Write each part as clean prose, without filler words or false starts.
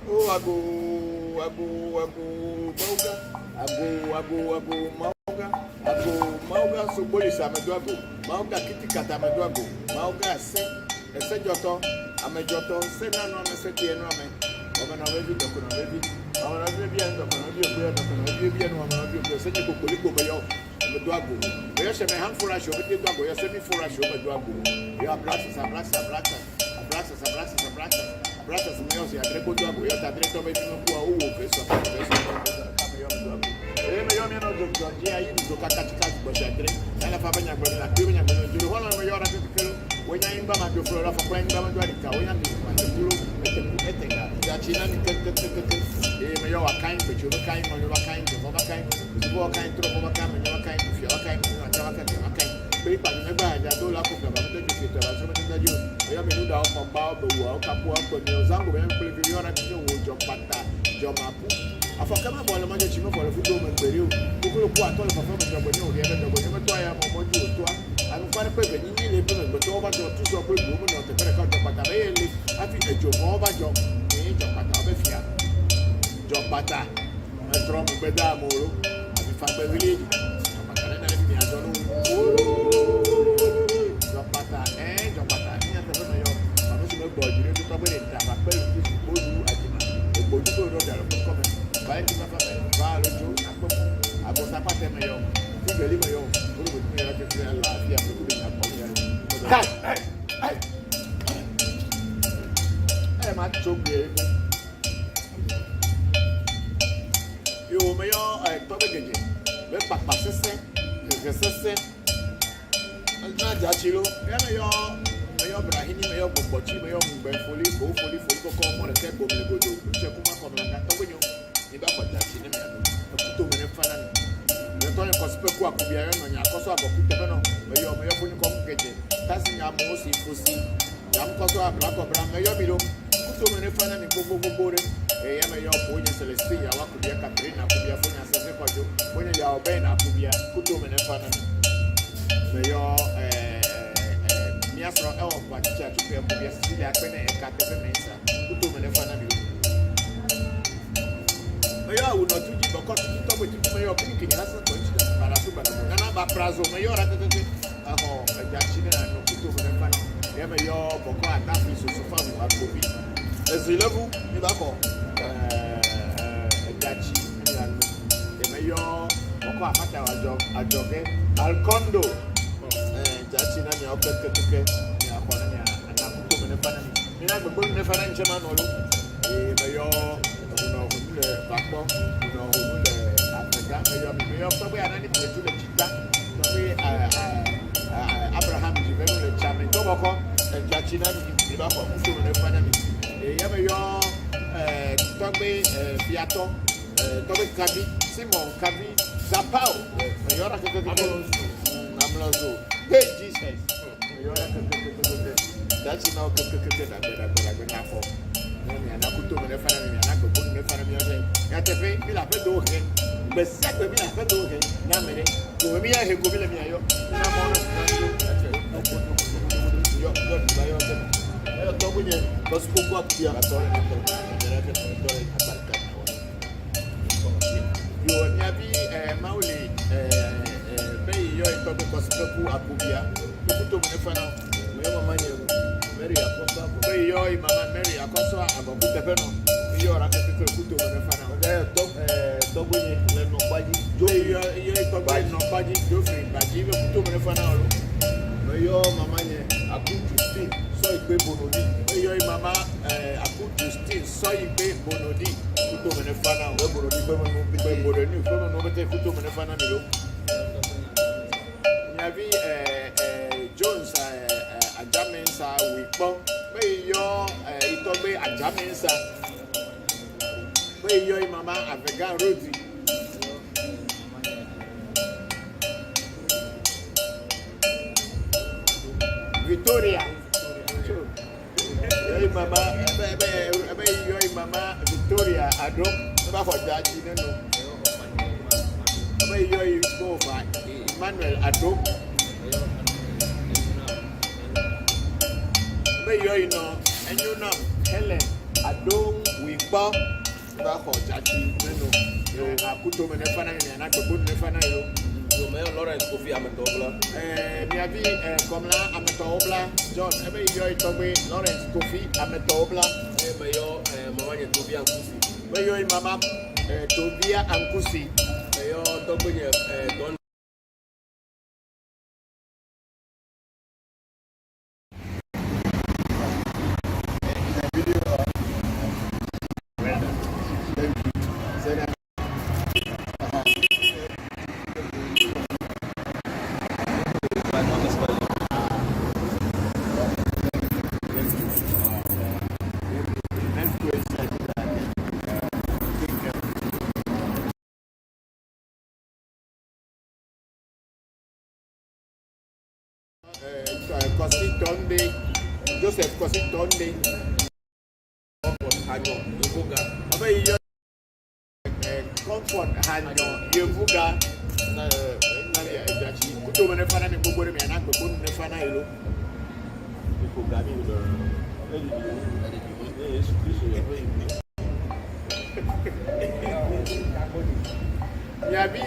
Oh, ago, mauga, so police ameduago, mauga kitikata ameduago, mauga se joto, amejoto, se na no me se tie no ame, o na we bi dokuna we bi, o na we bi en dokuna we bi en dokuna we bi en o na we bi se ni kokoli ko be yo, ameduago, we se me handful asho be duago, yo se mi full asho ameduago, yo Brasa semeosi adreko tu ago yota adreko be tinu ku awu feso kame yo do ago me yo mi no do dia yi do kakatika bo shadre na fa banya gbo na ku banya gbo juro hono me yo ra kekelo wonya imba ma do flora fa kwen ba ma do alika wonya mi ma do juro etenga ya china ni me yo akan pe juro kan mo yo akan pe mo akan bo akan tro mo akan me yo akan fi akan me akan akan pe pa ni gba ja do la ko ba mo do ju to la so mo do ju yo mi nuda o ba o wo o kapo o ni ozango be npele bi yo na ti wo jo pata jo mapu afokama bo le ma je chi mo fo le fu do mo gbere o kokolo ku ato le fafo mo jo bo ni o ri ebe jo mo to ya mo mo ju o to a mi kwa ni pe ni ni le pe mo to ba jo tu so pe do mo no te pere ka jo pata be le afi ejo mo ba jo ni jo pata o be fia jo pata e tro mo gbe da mo ro afi fa gbe village jo pata le na le mi ajo no jo pata ni ate be yo me boju ni to bere ta ba pe ti boju ajima o boju to ro da lo ko me ba ti ba ba lo jo apo abo sa pa te me yo ti geli me yo o lo ti ra ke ti la fi apo ku na po ya ma cho gbe yo me yo to be geje me pa sese na ja chilo me yo brahini me yo bobochi me yo mgbe foli koko mo le ke bo me gojo che kuma ko na ta gonyo ni ba ko jachi ni me no to me ne fana ni to ne ko spe ku akubia yo no nya koso aboku te no me yo foni ko mgeje tasi nya mo si fosi ya mo koso abla ko bra me yo mi lo to me ne fana ni gogo re ya me yo ko ni celestia wa kubia katrina kubia foni asese ko jo foni ya obe na kubia to me ne fana ni me yo Afro ewo kwa chicha chupe ya kubia sisi ya kwene ekatepe mensa kuto menefana bilo meyo awu no tuji boko tuji tobo tuji meyo kini kini hasa kwa chicha para suba na ngana ba prazo meyo ratete aho ajachine na no kuto menefana ya meyo boko atafi sosofa mu akobi ezilevu ni bako ajachi ni anu meyo boko afata ajoge alcondo jachi na ni okeke ni akwana ni anakuto menefana ni na gbogbo menefana nchema no lo me yo no le bakpo no le afega me yo pebe anani pletu le chita pebe Abraham jibenu le chame to boko jachi na ni bakpo kuto menefana ni ya me yo tobe biato tobe kabi Simon kabi zapao me yo ra keke amlozo hey Jesus yo ra keke that's now keke da na fo ni ana kuto me fa na mi ana ko me fa na mi yo ya tepe bi la pe do he be se pe bi la pe do he na mere ko mi ya he ko bi la mi ayo na mo no yo God ba yo te yo to bu ni ko su ko ku ya to na to na ke to abarka yo ni abi mauli yo ito ko sipeku akubia kuto menefana me mama nye Mary akoso ko yo mama Mary akoso ababu tepeno yo ra keke kuto menefana to bonye le no baji yo ito baji no baji yo free baji be kuto menefana ro yo mama nye akutu still so igbe bonodi yo mama akutu still so igbe bonodi kuto menefana we bonodi be bonodi ko no bete kuto menefana mi lo Jones Ajamensa we Wikpo, may your Itobe Ajaminsa, may your Mama Avegan Roti. Victoria. Your Mama, your Mama Victoria Adom, never for that, you know. May your go by Emmanuel Adom. May you know, and you know, Helen Adom Wikpo, never for that, you know. I put him in a fan and I could put the fan. Lawrence Kofi Ametobla. Miavi Komla Ametobla. John, every year Toby Lawrence Kofi Ametobla. Mayo Mamma Toby and Kusi. Mayo Mama Tobia and Kusi. Mayo Toby Don. Joseph Kositonde. Hanyo Yevuga. Abe yo comfort Hanyo Yevuga. Na ya ejachi. Kuto mene fana ni gbogbo me na gbe ko ne fana ilo. Iko gami lo. Yesu Kristo yo be ibi. Ya bi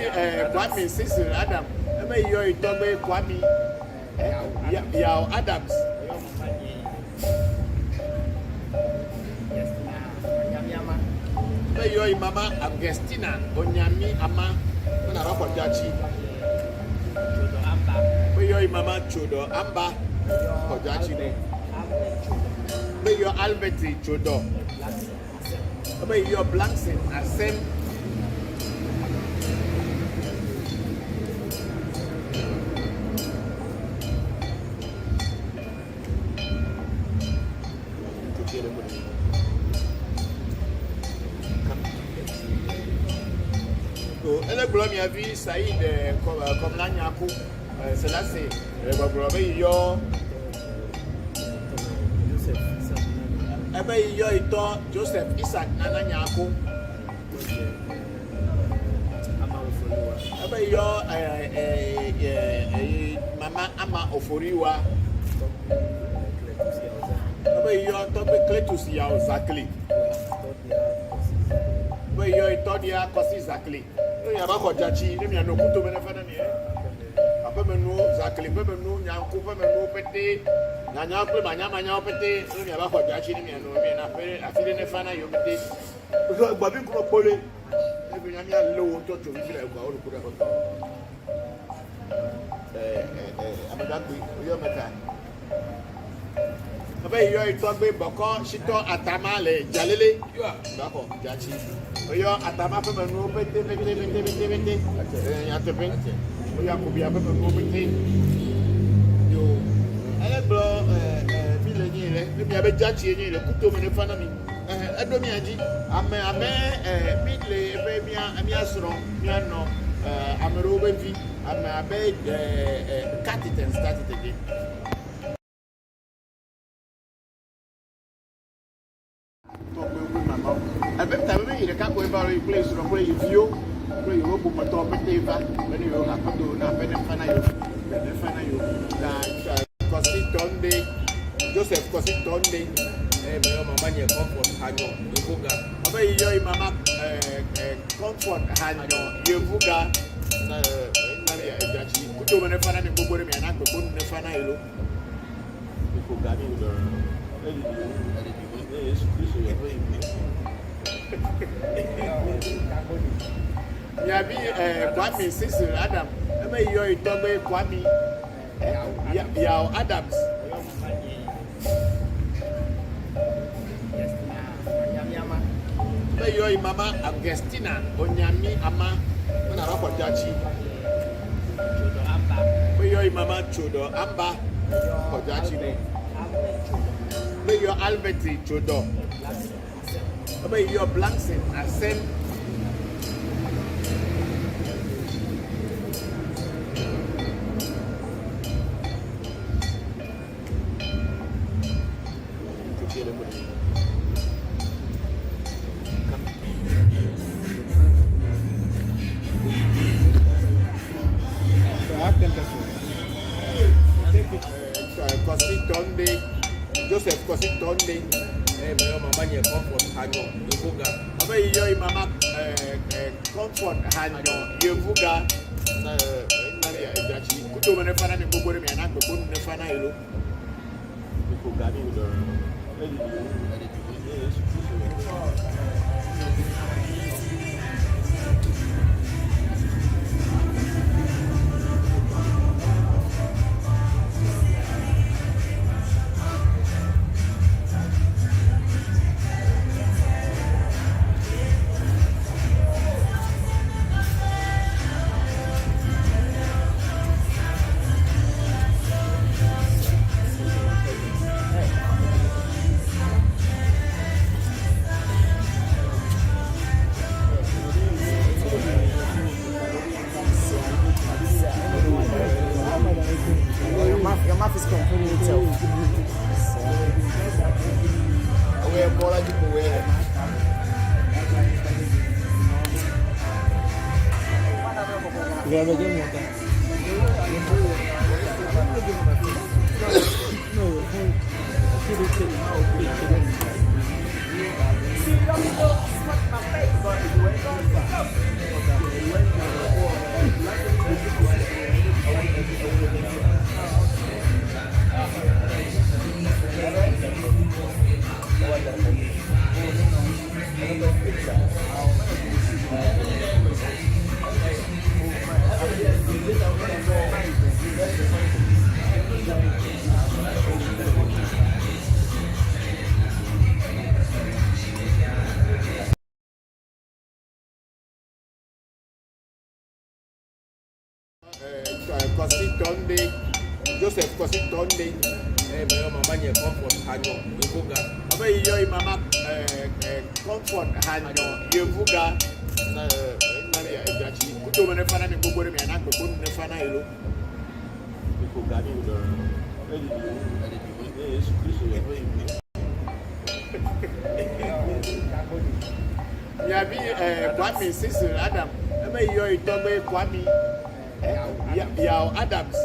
Kwame Cecil Adam. Abe yo itobe Kwame Yao Adams. Your Mama Augustina, Onyami Ama, Narako Jachi. Your Mama Chodo, Amba, Kojachi. May your Alberti Chodo. May your Blankson, Asem. Elle gloire a vu Saïd comme l'agnaco. C'est là, c'est le yo. Eh bien, yo étant Joseph Isaac Nananyako. Eh bien, yo Maman Ama Oforiwa. Eh bien, yo tombé Cletus Yao Zakli. Eh bien, yo étant dia Kosi Zakli. Il y a pas de jachi, il y a no couteau, mais il y a pas de nous, Zakli, peu de nous, il y a un couple, mais nous pété, il y a un peu, il y a un pété, il y a pas de jachi, il y a no, il y a la fille de Nefana, il y a pété. Parce que Babi Kuro Pole, il y a un lot de choses, il y a un peu de Yo itogbe Bokor Shito Atama le jalele d'accord jachi yo Atama pe menu pete ya tepe yo ko bia pe menu pete yo ele blo mi le ni le mi abe jachi ni le kuto me ne fana mi edo mi aji ame mi le be mi asro mi ano amero be vi ame abe cut it and start it again. Avec ta maman, il est capable de faire une place sur le vieux, pour le robot pour tomber tes va, mais il y a un peu de fanayo, Kositonde, Joseph Kositonde, mais maman y est comfort Hanyo Yevuga. Abe yo Mama comfort Hanyo Yevuga. Na ya ejachi. Kuto mene fana ni gbogbo me na gbe ko ne fana ilo. Iko gami lo. Yesu Kristo yo be ibi. Miavi Kwame Cecil Adam. Ebe yo itobe Kwame Yao Adams. Ebe yo Mama Augustina Onyami Ama Narako Jachi. Ebe yo Mama Chodo Amba Kojachi. May your Albert Chodo. May your Blankson Ascend. Joseph Kositonde, Mama Comfort Hanyo, Yuvuga. Abe yo Mama Comfort Hanyo, Yuvuga. Kuto menefana ni bogore mi anak bokor menefana ilo. Yuvuga ni ulo. Your mouth is controlling itself. We're more like people wear. You have a game with that? Kositonde, Joseph Kositonde, Mama Comfort Hanyo, Yuvuga. Abe yo Mama Comfort Hanyo, Yuvuga. Kuto menefana ni bogore mi anak bokor menefana ilo. Yuvuga ni ulo. Yabi Kwame Cecil Adam. Abe yo itogbe Kwame. Yao Adams.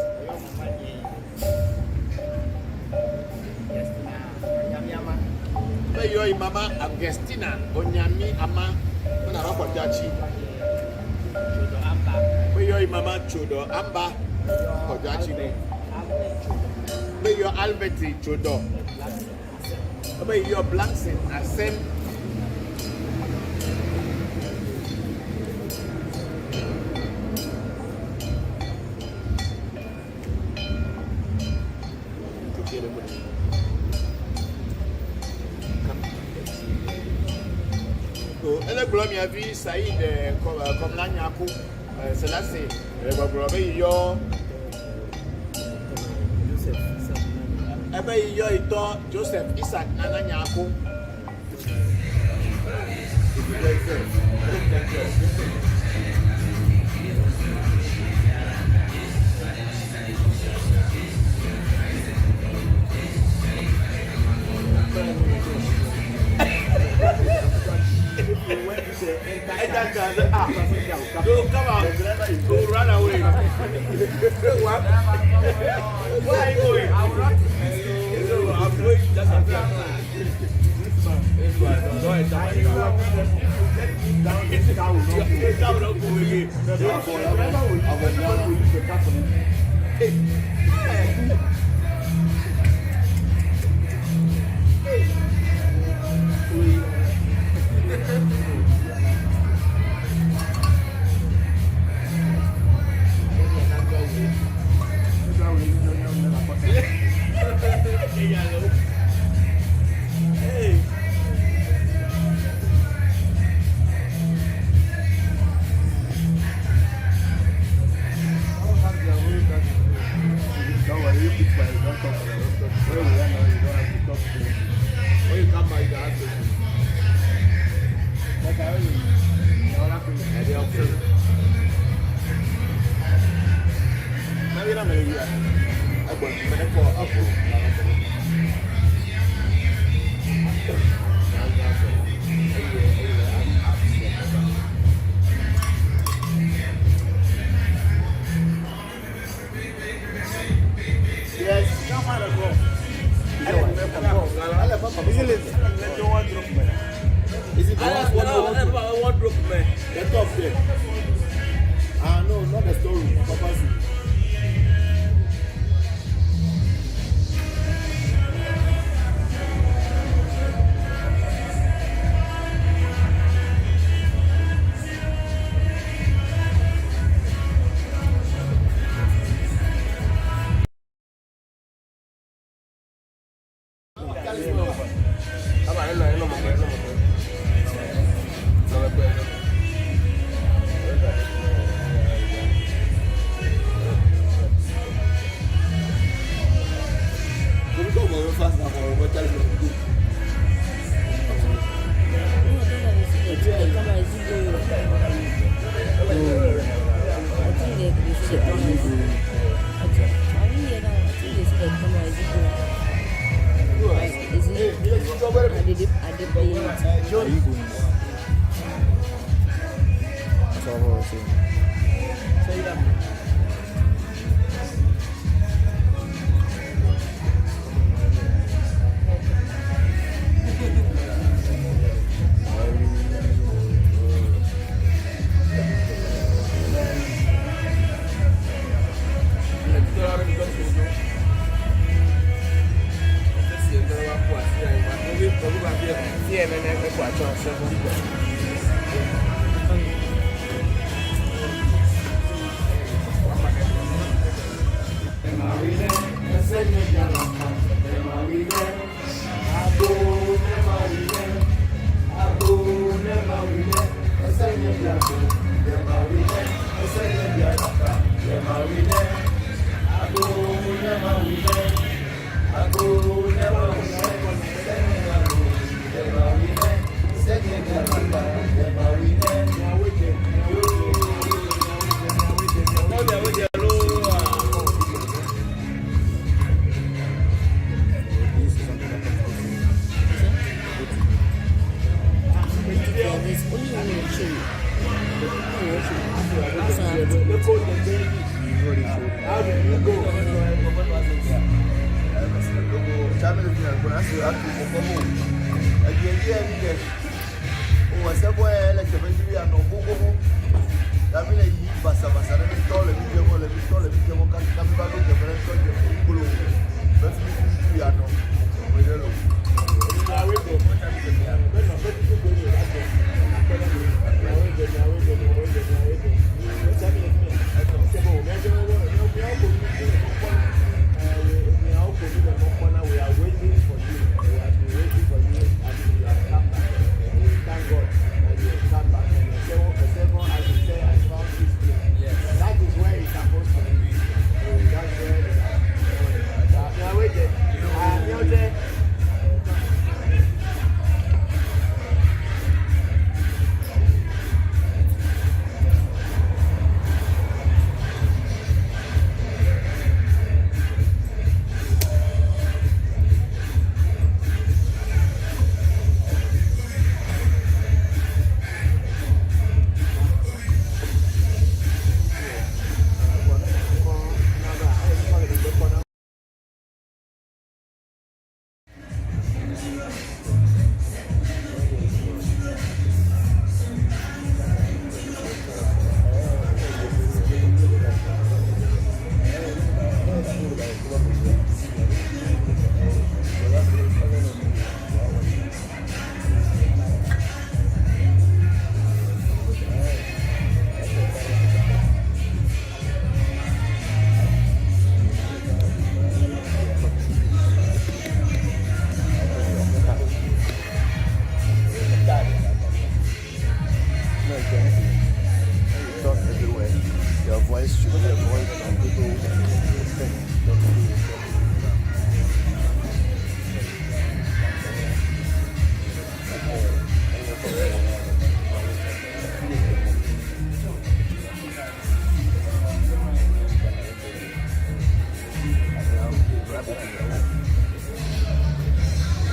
Hey, yo, Mama Augustina, Onyami Ama, na rako jachi. Hey, yo, Mama Chodo Amba, Kojachi. Hey, yo, Albert Chodo. Hey, yo, Blankson Ascend. Elle glomia vi Saïd comme la Nyaku, c'est là c'est yo yo ito Joseph Isaac Nana Nyaku. Don't come out. Go run away. What? Where are you going? I'm going just after that. Don't worry, you keep quiet, don't talk about it. Is it the one drop man? The top there. Ah no, not the storeroom. Papa's.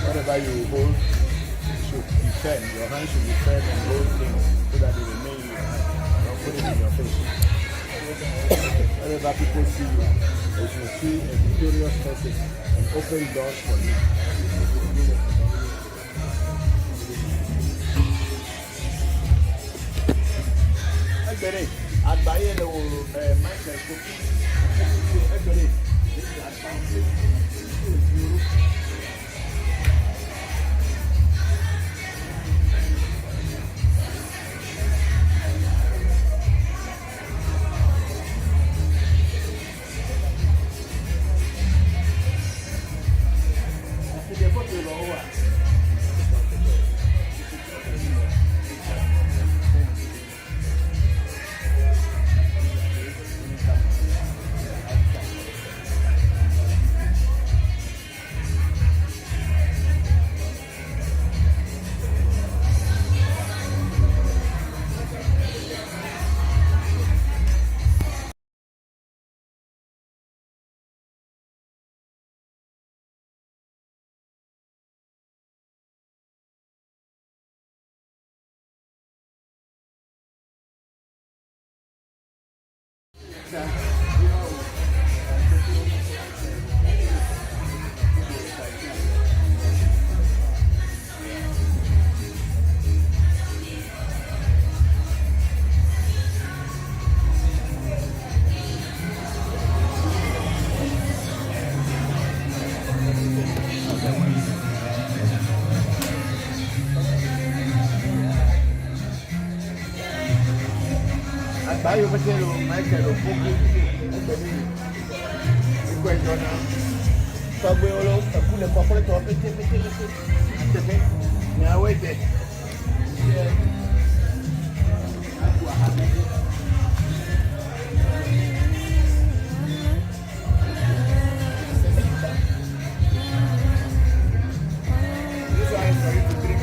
Whatever you hold should be firm. Your hand should be firm and hold things so that they remain in your hand. Don't put it in your face. Whenever people see you, they should see a victorious person and open doors for you. Everybody, I'd buy a little Michael cookie. Everybody, buy your potato, Michael, cookie. Everybody, you go and Subway all over, put a couple of topics. Now, wait there. This one is for you to drink.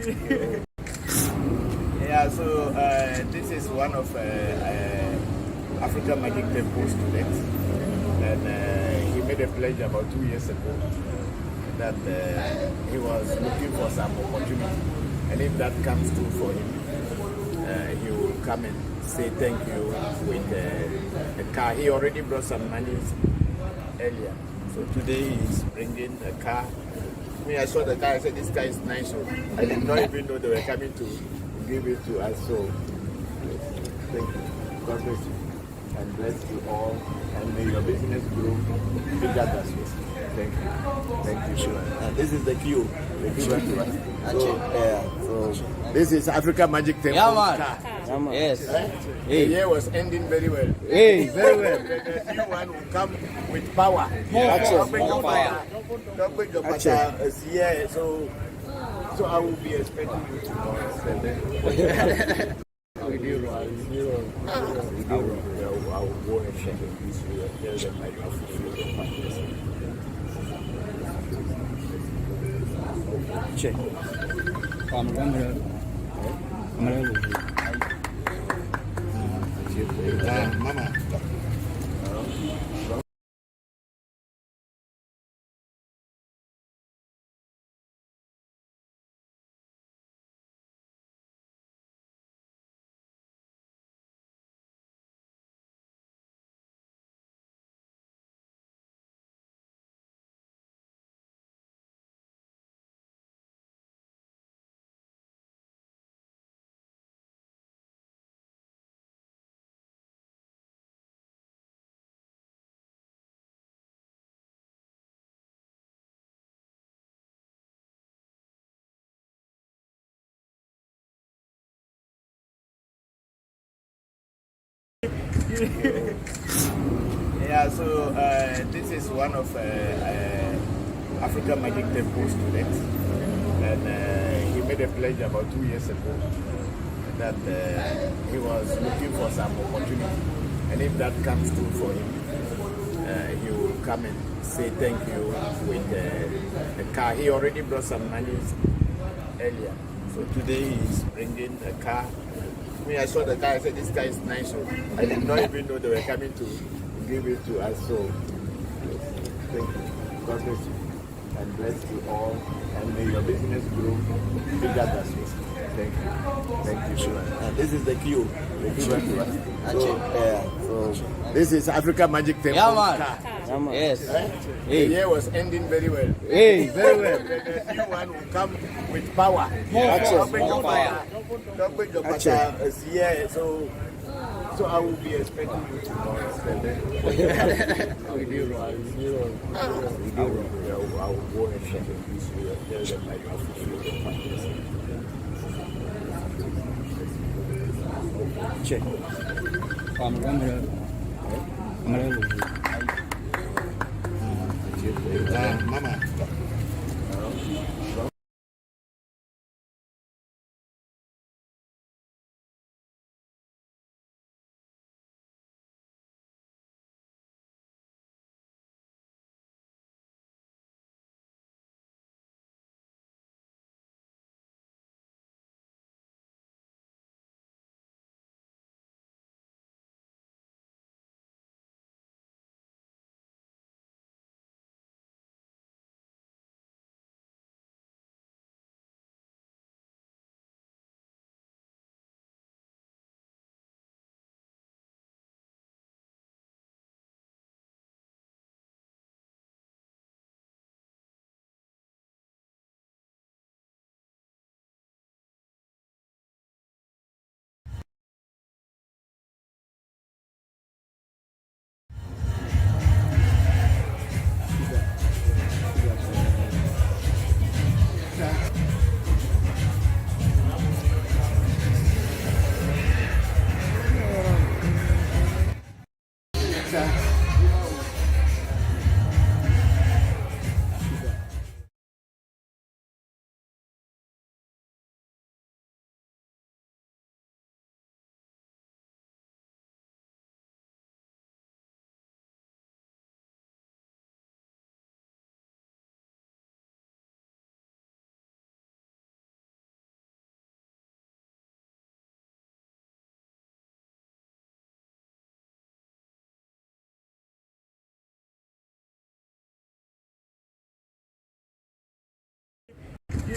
Yeah, so this is one of African Magic Temple students, and he made a pledge about 2 years ago that he was looking for some opportunity, and if that comes through for him, he will come and say thank you with a car. He already brought some money earlier, so today he's bringing a car. Me, I saw the car. I said, "This car is nice." So I did not even know they were coming to give it to us. So thank you. God bless you and bless you all, and may your business grow bigger than yours. Thank you. Thank you. Sure. And this is the queue. The queue went to us. So this is Africa Magic Temple. Yeah, man. Car. Yeah, man. Yes. The year was ending very well. Hey, very well. The new one will come with power. Action. More Fire. Don't bring your pastor here. So I will be expecting you tomorrow. We do wrong. I will go and check it this way and tell them I have fulfilled the purpose. Check. Mama. Yeah, so this is one of African Magic Temple students, and he made a pledge about 2 years ago that he was looking for some opportunity, and if that comes through for him, he will come and say thank you with a car. He already brought some money earlier, so today he's bringing a car. Me, I saw the car. I said, "This car is nice." So I did not even know they were coming to give it to us. So thank you. God bless you and bless you all, and may your business grow bigger than yours. Thank you. Thank you. Sure. And this is the queue. The queue went to us. So this is Africa Magic Temple. Yeah, man. Car. Yeah, man. Yes. The year was ending very well. Hey, very well. The new one will come with power. Action. Don't bring your Fire. Don't bring your pastor here. So I will be expecting you tomorrow. We do wrong. I will go and check it this way and tell them I have fulfilled the purpose. Check. Mama.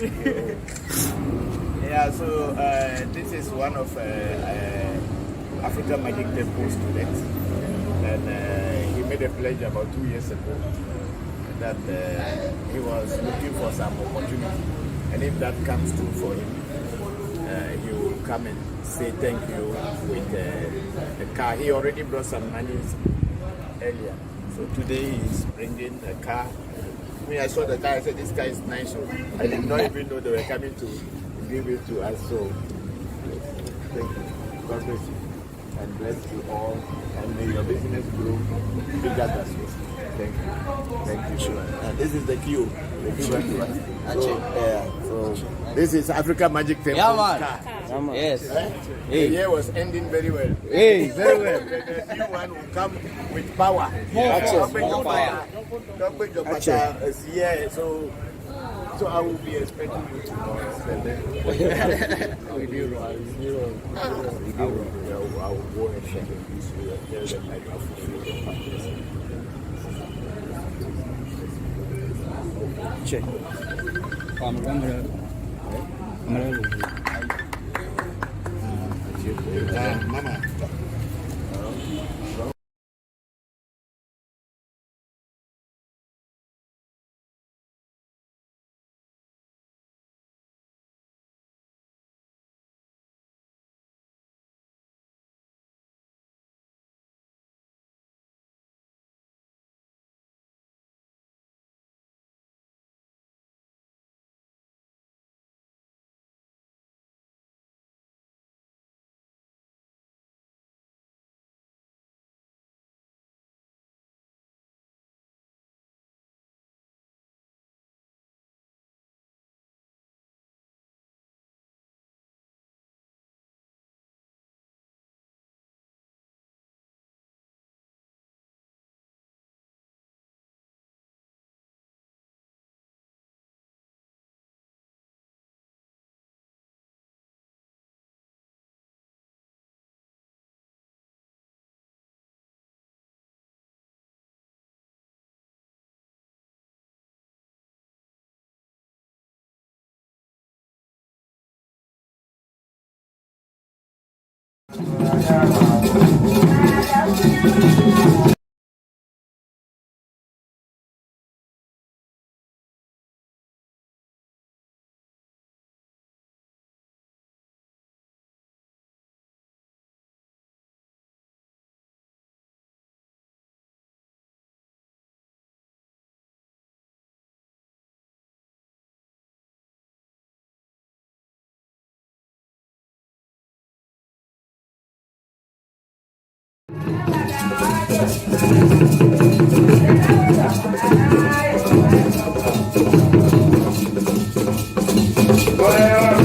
Yeah, so this is one of African Magic Temple students, and he made a pledge about 2 years ago that he was looking for some opportunity, and if that comes true for him, he will come and say thank you with a car. He already brought some money earlier, so today he's bringing a car. I saw the car, I said this car is nice, so I did not even know they were coming to give it to us. So thank you. God bless you and bless you all, and may your business grow bigger than yours. Thank you. Thank you. Sure. And this is the queue. The queue so this is Africa Magic Temple. Yeah, man. Car. Yes. The year was ending very well. Hey, very well. The new one will come with power. More fire. Yeah, so I will be expecting you to come and spend it. We do wrong. I will go and check it. Tell them I can fulfill the purpose. Check. Mama. Forever.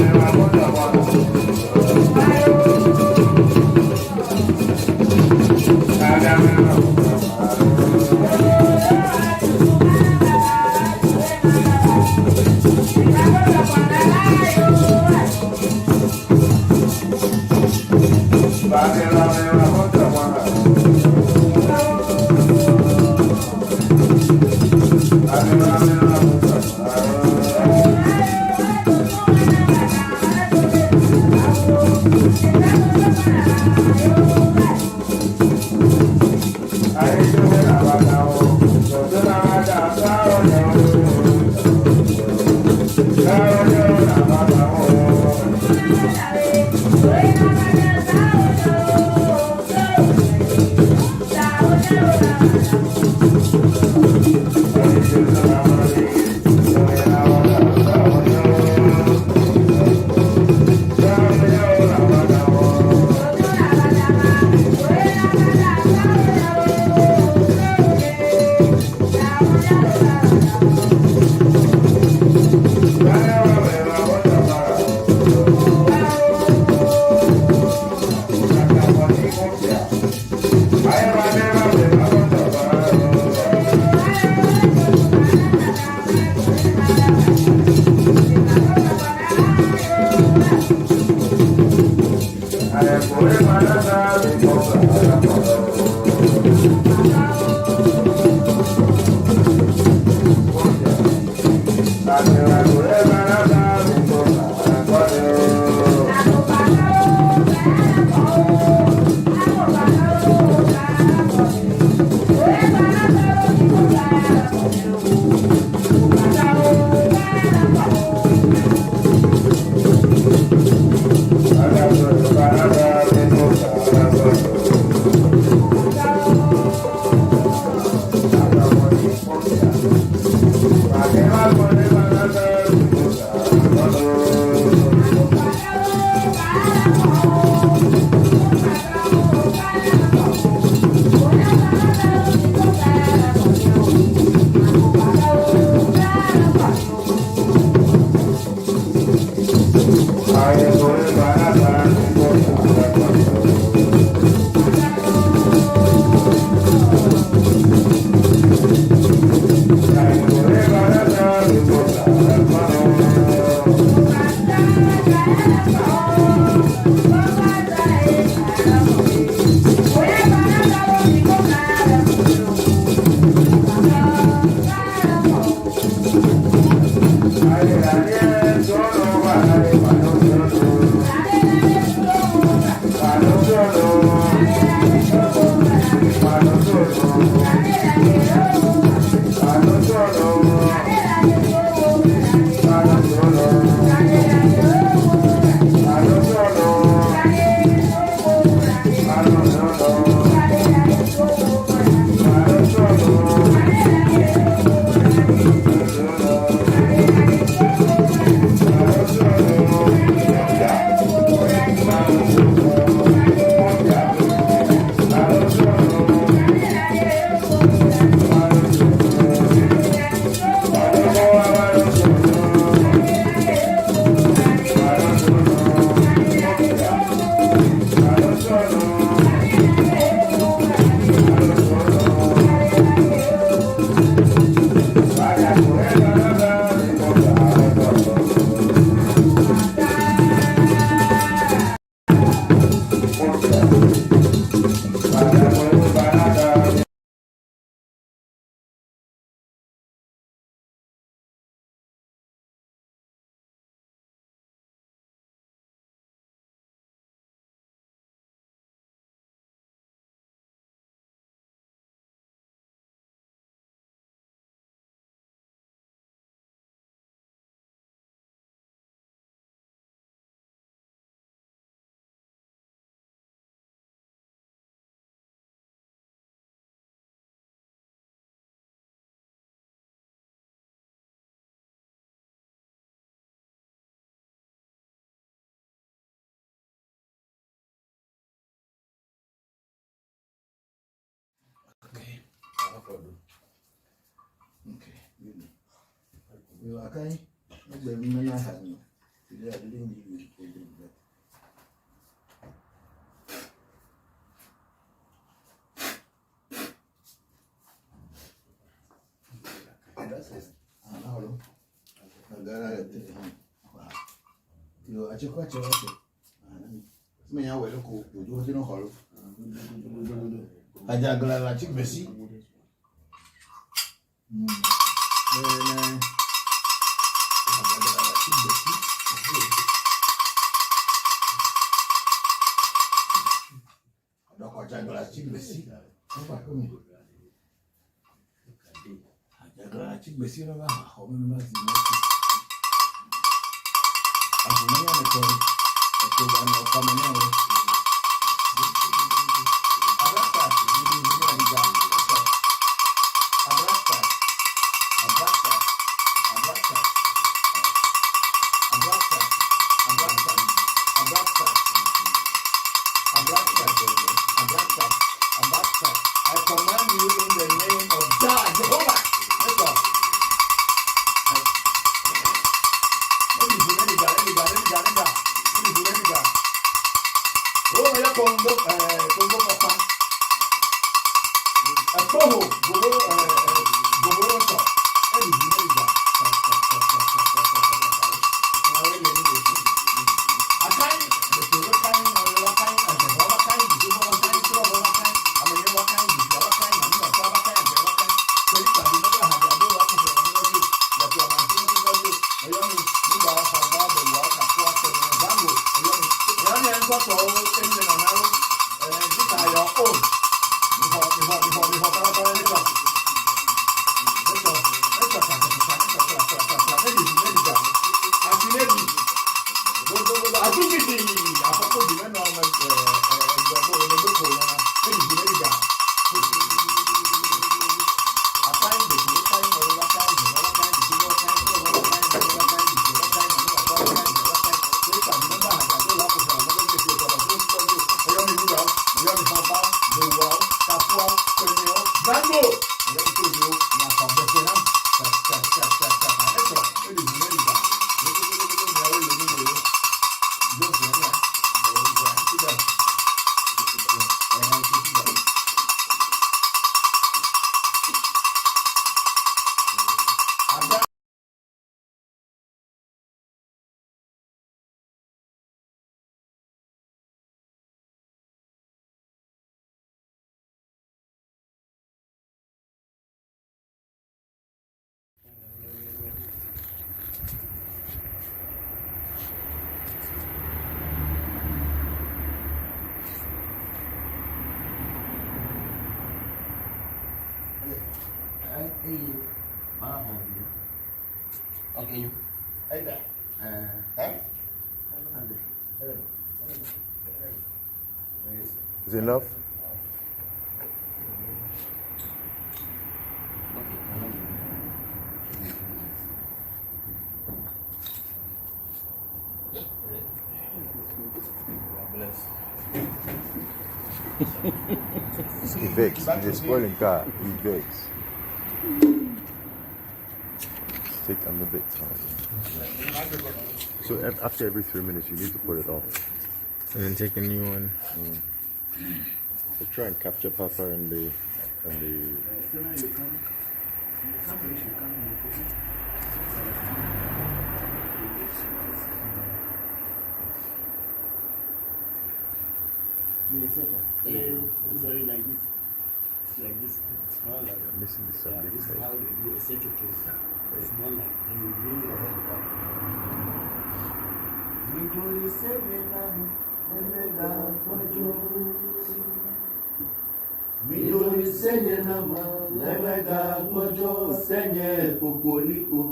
Okay. Maybe we may not have you. Today I didn't give you a drink. That's it. Hello. You are quite a lot. May I will go to do it in a hall. I just glad I took Bessie. Okay, you. Either. Is it enough? He vex. He's a spoiling car. He vex. Take on the bit. So after every 3 minutes, you need to put it off. And then take a new one. So try and capture Papa and the. Sorry, like this. Like this. It's not like that. Missing the subject. This is how they do essential truth. It's not like when you bring your head back. We don't listen enough. Mi don't listen enough. Lemega Bojo Senye Pokoliko.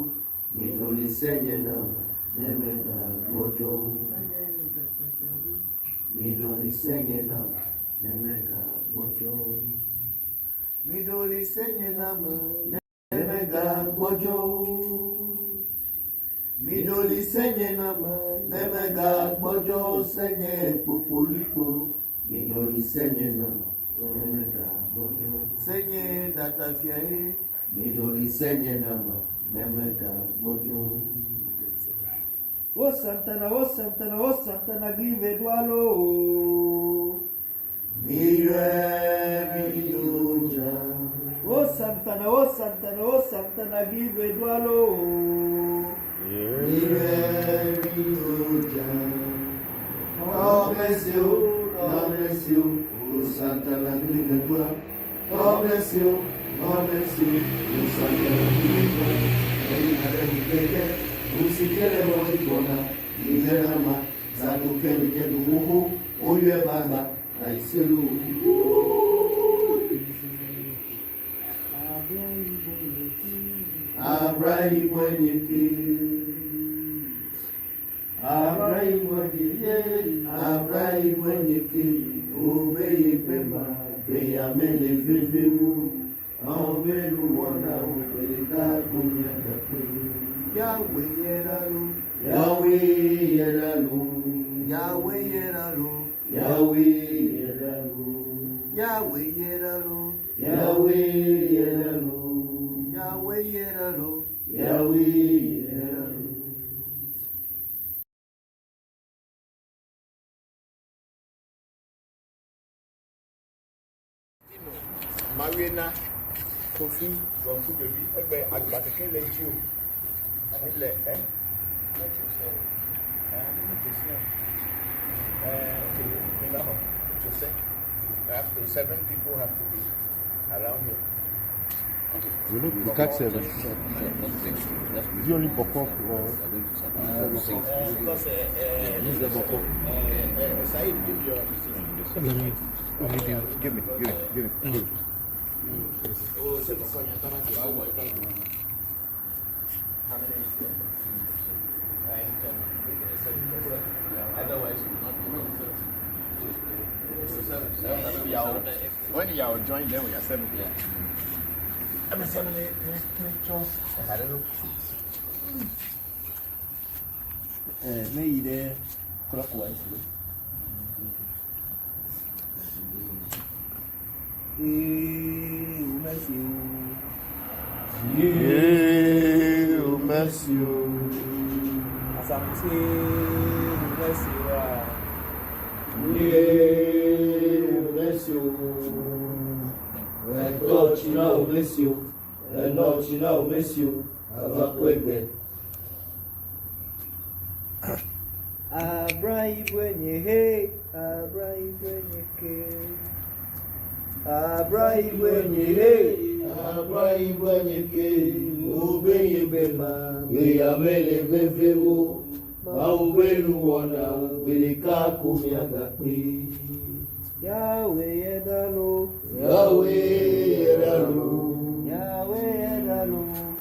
Mi don't listen enough. Lemega Bojo. Mi don't listen enough. Lemega Bojo. Mi don't listen enough. Lemega Bojo. Mi don't listen enough. Lemega Bojo Senye Pokoliko. Mi don't listen enough. Lemega Bojo. Senye Datafiae. Mi don't listen enough. Lemega Bojo. O Santana, give Dualo. Mire Miluja. O Santana, give Dualo. Mire Miluja. God bless you, God bless you. O Santana, give Dualo. God bless you, God bless you. O Santana, give Dualo. Usikele mwikona, ilerama, zadukeli kedu uhu, uye baba, aisilu. Abrai mwenyeki, Abrai mwenyeki, ubeye pema, beyamele vivemu, aubelu wana ubelika kumyaka kwenye. Yahweh Yeralu, Yahweh Yeralu, Yahweh Yeralu, Yahweh Yeralu, Yahweh Yeralu, Yahweh Yeralu, Yahweh Yeralu, Yahweh Yeralu. Marina Kofi Voncujovi, ẹgbẹ́ àgbàtẹ̀kẹ́ lẹ́jọ́ nílẹ̀ ẹ́ seven people have to be around here. You know, you catch 7. Is it only Bokor or? Because Said, give your Give me. How many is there? Otherwise, you will not be when you are joined, then we are 7. I'm a 7, 8, 9, I don't know. Maybe there clockwise. Merci. Asante, merci. Yahweh Yedalu, Yahweh Yedalu,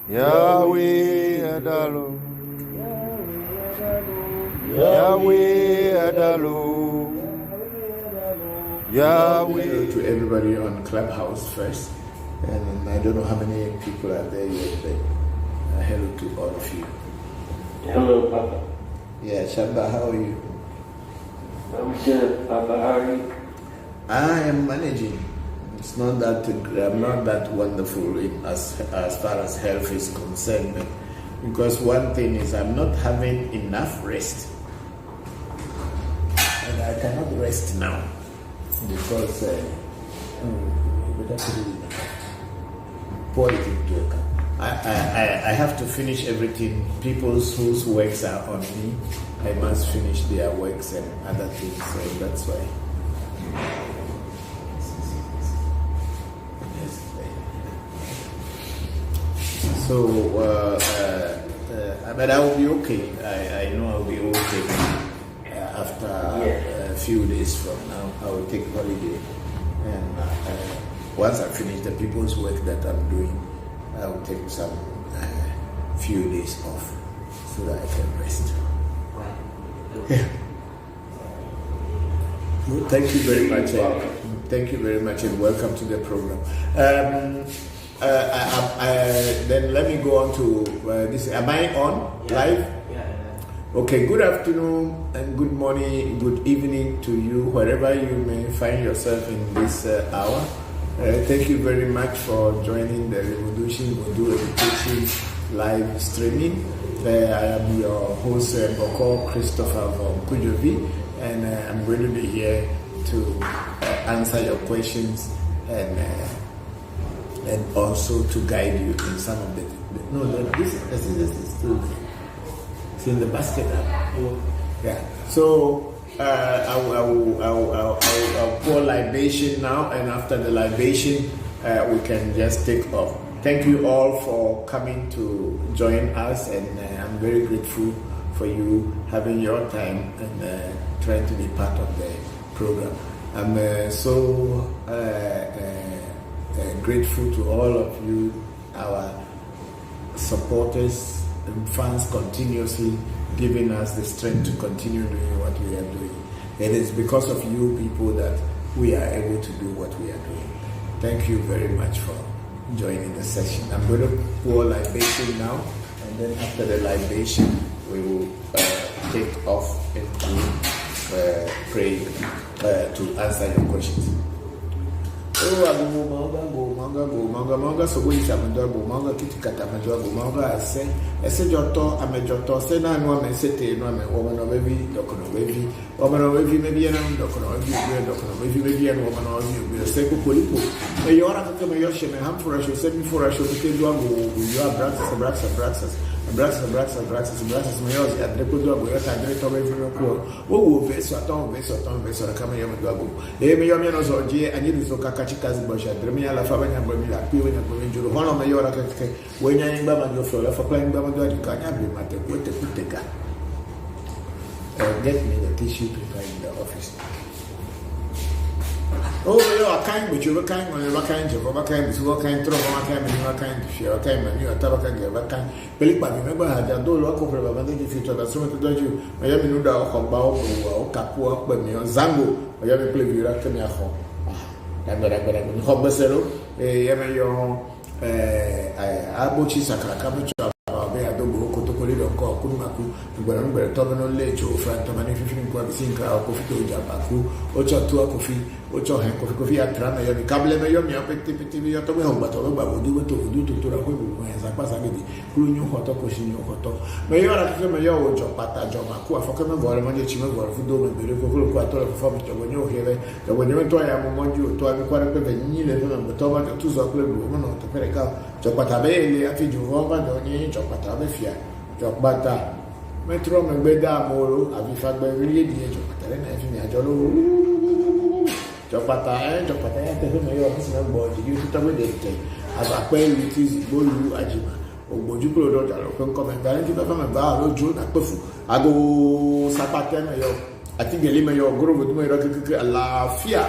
Yahweh Adalo. Yahweh Adalo. Yahweh. Hello to everybody on Clubhouse first. And I don't know how many people are there yet, but hello to all of you. Hello, Papa. Yeah, Shamba, how are you? I'm good, Papa. How are you? I am managing. It's not that I'm not that wonderful as far as health is concerned, because one thing is I'm not having enough rest, and I cannot rest now because I have to finish everything. People whose works are on me, I must finish their works and other things, so that's why. So, but I will be okay. I know I will be okay after a few days from now. I will take holiday, and once I finish the people's work that I'm doing, I will take some few days off so that I can rest. Yeah. Well, thank you very much. Thank you very much, and welcome to the program. Then let me go on to this. Am I on live? Yeah. Okay. Good afternoon and good morning, good evening to you, wherever you may find yourself in this hour. Thank you very much for joining the Revolution Vodu Education live streaming. I am your host, Bokor Christopher Voncujovi, and I'm going to be here to answer your questions and also to guide you in some of the. No, this is still there. It's in the basket now. Yeah. So I'll pour libation now, and after the libation, we can just take off. Thank you all for coming to join us, and I'm very grateful for you having your time and trying to be part of the program. I'm so grateful to all of you, our supporters and fans, continuously giving us the strength to continue doing what we are doing. It is because of you people that we are able to do what we are doing. Thank you very much for joining the session. I'm going to pour libation now, and then after the libation, we will take off and pray to answer your questions. Oh, abu manga so we shall do manga kitikata manga ese joto amejoto se na no me sete no me woman of baby dokono baby maybe na dokono baby no woman of you se ko polipo e yora ka me yoshe me ham for us se mi for us ke do abu you are braxas me yosi adrepo do abu yota adrepo baby no ko wo verso aton kama yoma do abu e me yomi no so je anyi so kaka kazi bosha dremi ala fa banya bomi la piwe nya bomi njuro hono me yora keke wenya imba ma jo flola fa plan imba ma do kanya be mate kote kuteka get me the tissue paper in the office. Oh, yo akan but you kan mo yo kan je ko kan bisu ko kan tro ko kan mi ko kan fi o kan mani o taba kan ge ba kan peli pa mi me ba ja do lo ko pre ba ba de fi to da so to do ju me ya mi nu da ko ba o kapu o pe mi o zango o ya me ple vi ra ke mi a ho Dagara ni hobe sero yeme yo abochi sakara kabucho abe adogo kotokoli do ko kunumaku ngwara to no lecho franta mani fifini kwa bisinka ko fito jabaku ocho tu ko fi ocho hen ko fi atrama yo ni kable me yo mi apeti yo to me homba to ba bodu to ra ko bu za pasa gidi kulunyu hoto ko shinyu hoto me yo ra ke me yo ojo pata jo maku afoke me bore manje chime bore fu do me bere ko ko to fo to go nyo hele to go nyo to ya mo monju to mi kwara pe ni le no to ba tu zo ko lu mo no to pere ka jo pata be le afi ju vomba do ni jo pata be fia jo pata metro me gbeda moro abi fa gbe ri di jo pata le na fi mi ajo lo jọpata ya tẹfẹ mọ yọ ọfíìsì náà gbọ ọdún yóò tó tọwé de tẹ àbàpẹ ìlú tí ìgbólu àjìmá ògbójú kúrò dọjà lọ pé nǹkan mẹ́ta ní kí bàbá mi bá àlójú nàpẹfù àgọ sápàtẹ mẹyọ àti gẹlẹ mẹyọ gọrọgbọdún mẹyọ kékeré àlàáfíà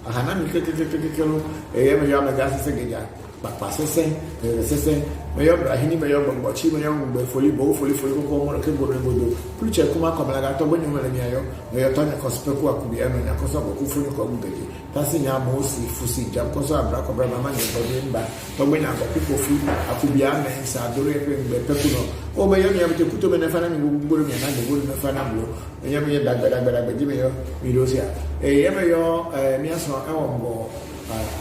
àhànà mi kékeré ló ẹyẹ mẹyọ amẹgà sẹsẹ gẹjà papa sesen mayo brahini mayo bogbochi mayo ngbe foli ko mo ke bodo bodo preacher kuma ko mala to bonyo mala miayo mayo to ne kospeku akubia no nya koso ko funi ko ngbeji tasi nya mo si fusi jam koso abra ko bra mama ne bodo mba to bonya ko pipo fu akubia men sa dore pe ngbe peku no o mayo nya mte kuto me ne fana mi gboro mi na de bodo me fana blo nya me dagba di mayo mi do sia mayo mi aso e wo mbo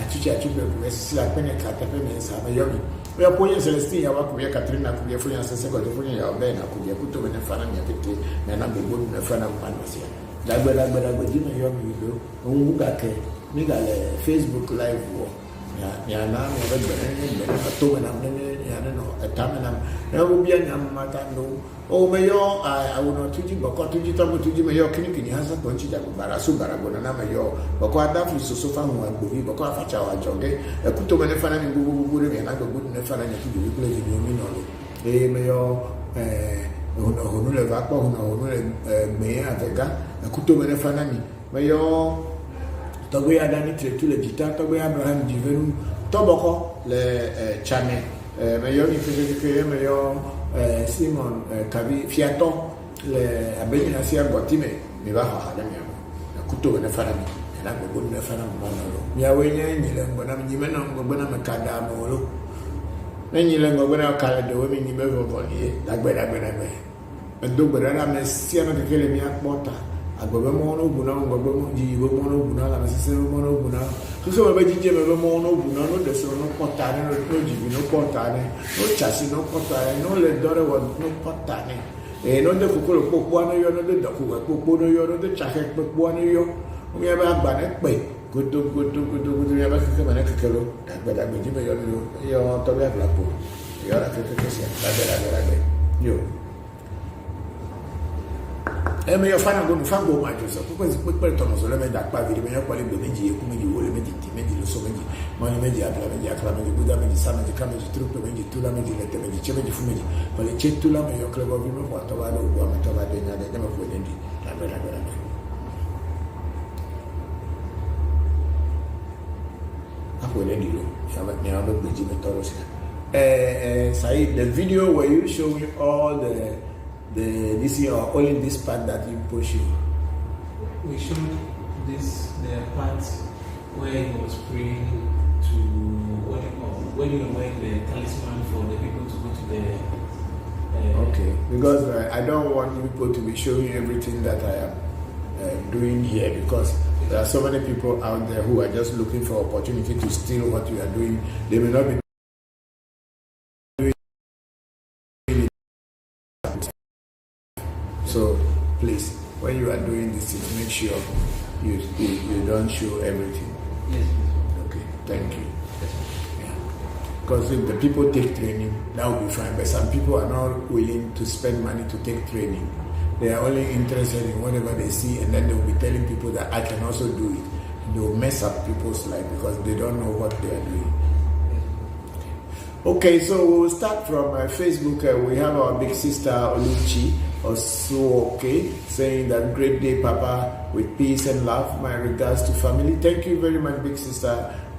achiche achube sila kwenye katepe mensa mayomi ya ponye Celestine ya wako ya Katrina kubia funya sasa kwa tufunya ya obena kubia kuto bene fana nyapete na nambe bodu na fana mwanwasia dagba jima yomi yido unguga ke migale Facebook live wo ya na me bene atowe na mene ya no atamena na ubia nyamma tando o meyo awuno tuji boko tuji tamo tuji meyo kini hasa tonchi jago barasu baragona na meyo boko adafu sosofa mu agbovi boko afacha wa joge ekuto bene fana ni gugu me na gugu ne fana ni tuji wikle ni omi no lo meyo honu le va ko honu le me avega ekuto bene fana ni meyo togo ya dani tretu le jita togo ya Abraham divenu toboko le chame meyo ni feze meyo Simon kabi fiato le abeni na sia gotime mi ba ha da mi na kuto na fara mi na go na fara mo na lo mi awenya nyile ngona mi nyime na ngona makada mo lo na nyile ngona kala de mi nyime vo ni dagbe ndo gbera na me sia na kele mi akpota agbobe mo no bu na ngogbo mo ji bo mo no bu na la mesese mo no bu na so be jije me mo no bu na no de so no pota ne no ji bi no pota ne no chasi no pota ne no le dore wo no pota ne no de kokolo popo no yo no de doku popo no yo no de chake popo no yo o ya ba gba ne pe goto ya ba ke ma ne kekelo dagba ji me yo to be bla po yo ra ke se dagba yo me yo fana go fango ma joso ko pe to no so le me da pa vidi me yo kwale be meji eku meji wo le meji ti meji lo so meji mo ni meji akla meji buda meji sa meji ka meji trupe meji tula meji lete meji che meji fu meji kwale che tula me yo klebo vi me kwa to ba do go me to ba de nya de me fu ndi la bela ako le ndi lo ya ba nya ba meji me to ro sika Said, the video where you showing all this year or only this part that you push you? We showed the part where he was praying to when you were the talisman for the people to go to the okay, because I don't want people to be showing everything that I am doing here, because there are so many people out there who are just looking for opportunity to steal what you are doing. They may not be doing it. So please, when you are doing this, make sure you don't show everything. Yes. Okay, thank you. Yeah. Because if the people take training, that will be fine. But some people are not willing to spend money to take training. They are only interested in whatever they see, and then they will be telling people that I can also do it. And they will mess up people's life because they don't know what they are doing. Okay, so we'll start from Facebook. We have our big sister Oluchi Osuoke saying that great day, Papa, with peace and love. My regards to family. Thank you very much, big sister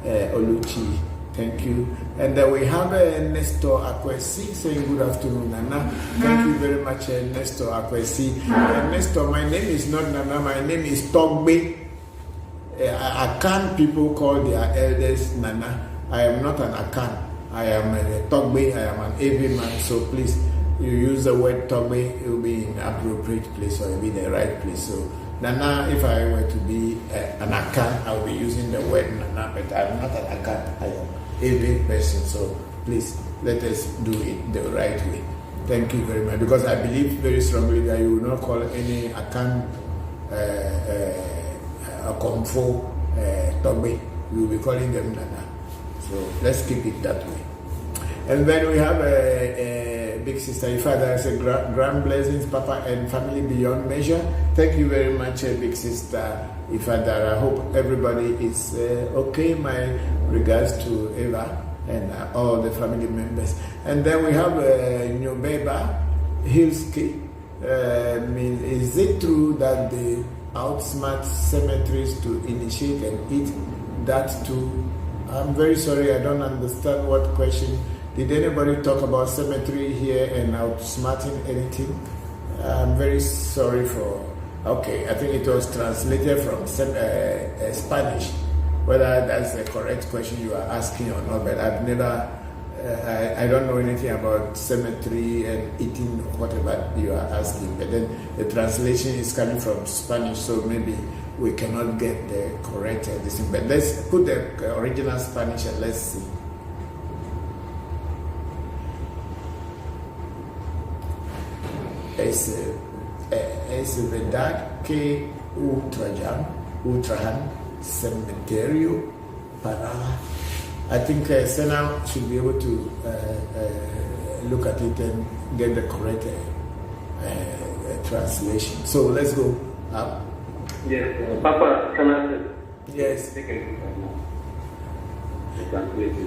Oluchi. Thank you. And then we have Nestor Akwesi saying good afternoon, Nana. Thank you very much, Nestor Akwesi. Nestor, my name is not Nana, my name is Togbe. Akan people call their elders Nana. I am not an Akan. I am a Togbe, I am an AV man, so please, you use the word Togbe, it will be in the appropriate place or it will be the right place. So, Nana, if I were to be an Akan, I will be using the word Nana, but I am not an Akan, I am AV person, so please, let us do it the right way. Thank you very much, because I believe very strongly that you will not call any Akan a Komfo Togbe, you will be calling them Nana. So let's keep it that way. And then we have a big sister Ifada as a grand blessings, Papa, and family beyond measure. Thank you very much, big sister Ifada. I hope everybody is okay. My regards to Eva and all the family members. And then we have Nyobeba Hilski. Is it true that they outsmart cemeteries to initiate and eat that too? I'm very sorry, I don't understand what question. Did anybody talk about cemetery here and outsmarting anything? I'm very sorry for... Okay, I think it was translated from Spanish. Whether that's the correct question you are asking or not, but I've never... I don't know anything about cemetery and eating whatever you are asking, but then the translation is coming from Spanish, so maybe we cannot get the correct thing. But let's put the original Spanish and let's see. Es verdad que ultrajan cementerio para... I think Sena should be able to look at it and get the correct translation. So let's go up. Yes, Papa, can I say? Yes.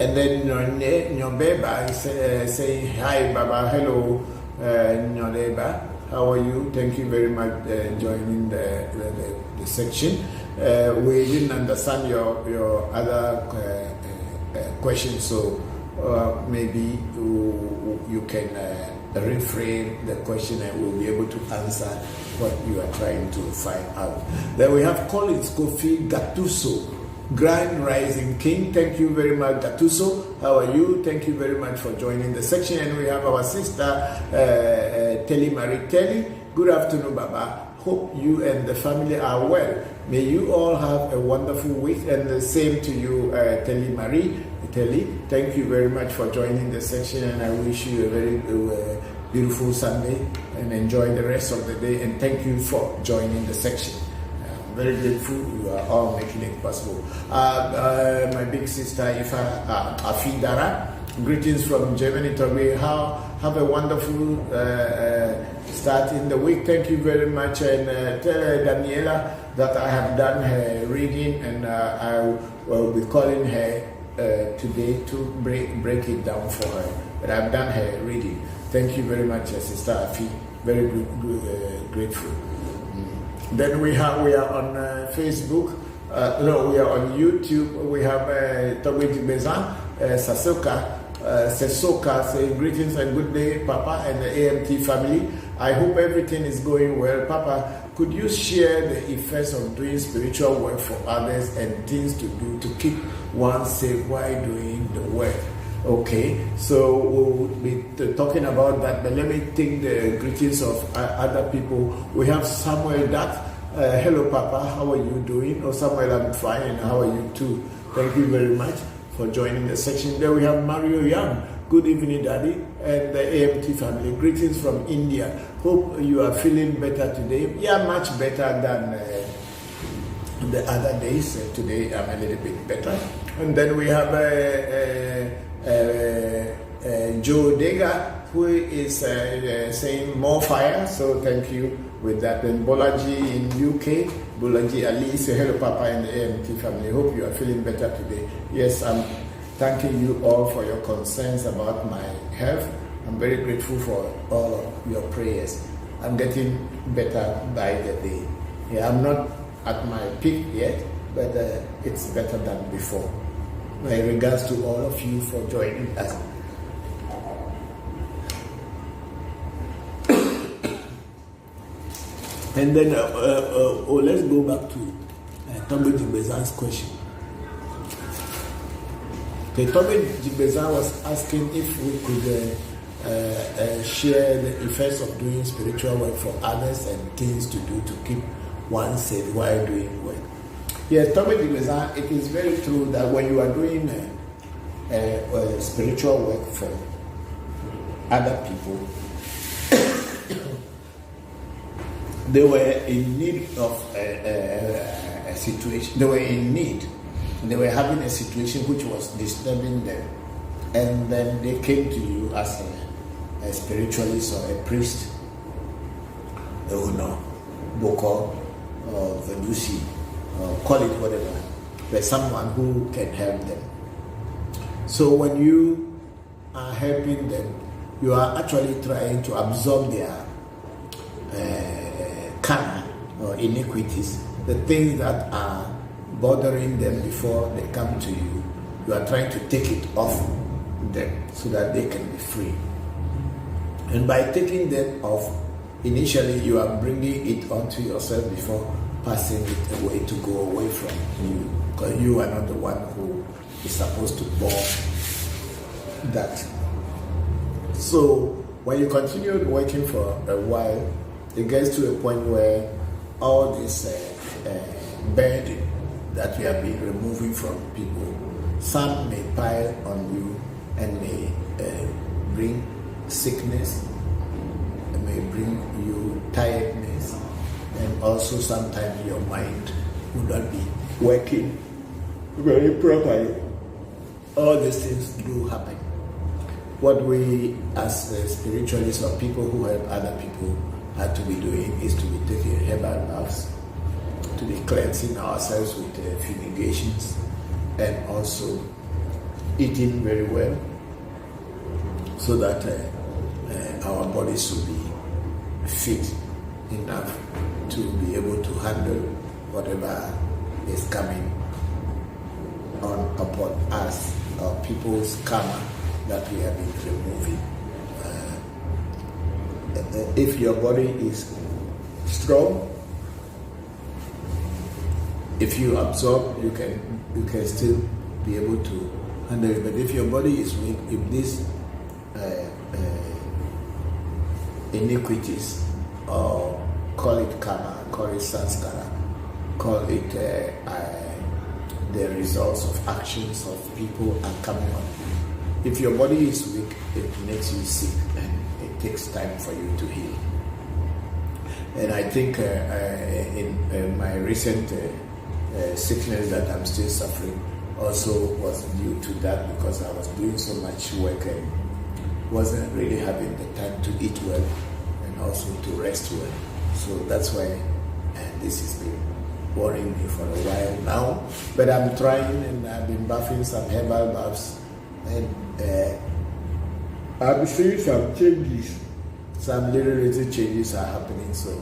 And then Nyobeba is saying, hi, Baba, hello, Nyobeba, how are you? Thank you very much joining the section. We didn't understand your other question, so maybe you can reframe the question and we'll be able to answer what you are trying to find out. Then we have Collins Kofi Gattuso, Grand Rising King. Thank you very much, Gattuso. How are you? Thank you very much for joining the section. And we have our sister Telly Marie Telly. Good afternoon, Baba. Hope you and the family are well. May you all have a wonderful week, and the same to you, Telly Marie. Telly, thank you very much for joining the section, and I wish you a very beautiful Sunday and enjoy the rest of the day, and thank you for joining the section. I'm very grateful you are all making it possible. My big sister Ifa Afidara, greetings from Germany. Have a wonderful start in the week. Thank you very much, and tell Daniela that I have done her reading, and I will be calling her today to break it down for her. But I've done her reading. Thank you very much, Sister Afi. Very grateful. Then we are on Facebook. No, we are on YouTube. We have Togweti Bezan, Sesoka saying greetings and good day, Papa and the AMT family. I hope everything is going well. Papa, could you share the effects of doing spiritual work for others and things to do to keep one safe while doing the work? Okay, so we'll be talking about that, but let me take the greetings of other people. We have Samuel Duck. Hello, Papa, how are you doing? Oh, Samuel, I'm fine, and how are you too? Thank you very much for joining the section. Then we have Mario Young. Good evening, Daddy, and the AMT family. Greetings from India. Hope you are feeling better today. Yeah, much better than the other days. Today I'm a little bit better. And then we have Joe Dega, who is saying more fire. So thank you with that. And Bolaji in UK, Bolaji Ali, say hello, Papa, and the AMT family. Hope you are feeling better today. Yes, I'm thanking you all for your concerns about my health. I'm very grateful for all of your prayers. I'm getting better by the day. Yeah, I'm not at my peak yet, but it's better than before. My regards to all of you for joining us. And then let's go back to Tommy Jibezan's question. Okay, Tommy Jibezan was asking if we could share the effects of doing spiritual work for others and things to do to keep one safe while doing work. Yes, Tommy Jibezan, it is very true that when you are doing spiritual work for other people, they were in need of a situation. They were in need. They were having a situation which was disturbing them. And then they came to you as a spiritualist or a priest, Bokor or Vodu, call it whatever, but someone who can help them. So when you are helping them, you are actually trying to absorb their karma or iniquities, the things that are bothering them before they come to you, you are trying to take it off them so that they can be free. And by taking them off, initially you are bringing it onto yourself before passing it away to go away from you, because you are not the one who is supposed to bear that. So when you continue working for a while, it gets to a point where all this burden that we have been removing from people, some may pile on you and may bring sickness, may bring you tiredness, and also sometimes your mind will not be working very properly. All these things do happen. What we as spiritualists or people who help other people have to be doing is to be taking herbal baths, to be cleansing ourselves with fumigations, and also eating very well, so that our bodies will be fit enough to be able to handle whatever is coming on upon us or people's karma that we have been removing. If your body is strong, if you absorb, you can still be able to handle it. But if your body is weak, if these iniquities, or call it karma, call it sanskara, call it the results of actions of people are coming on. If your body is weak, it makes you sick, and it takes time for you to heal. And I think in my recent sickness that I'm still suffering also was due to that, because I was doing so much work and wasn't really having the time to eat well and also to rest well. So that's why this has been worrying me for a while now. But I'm trying, and I've been bathing some herbal baths, and I'm seeing some changes. Some little changes are happening. So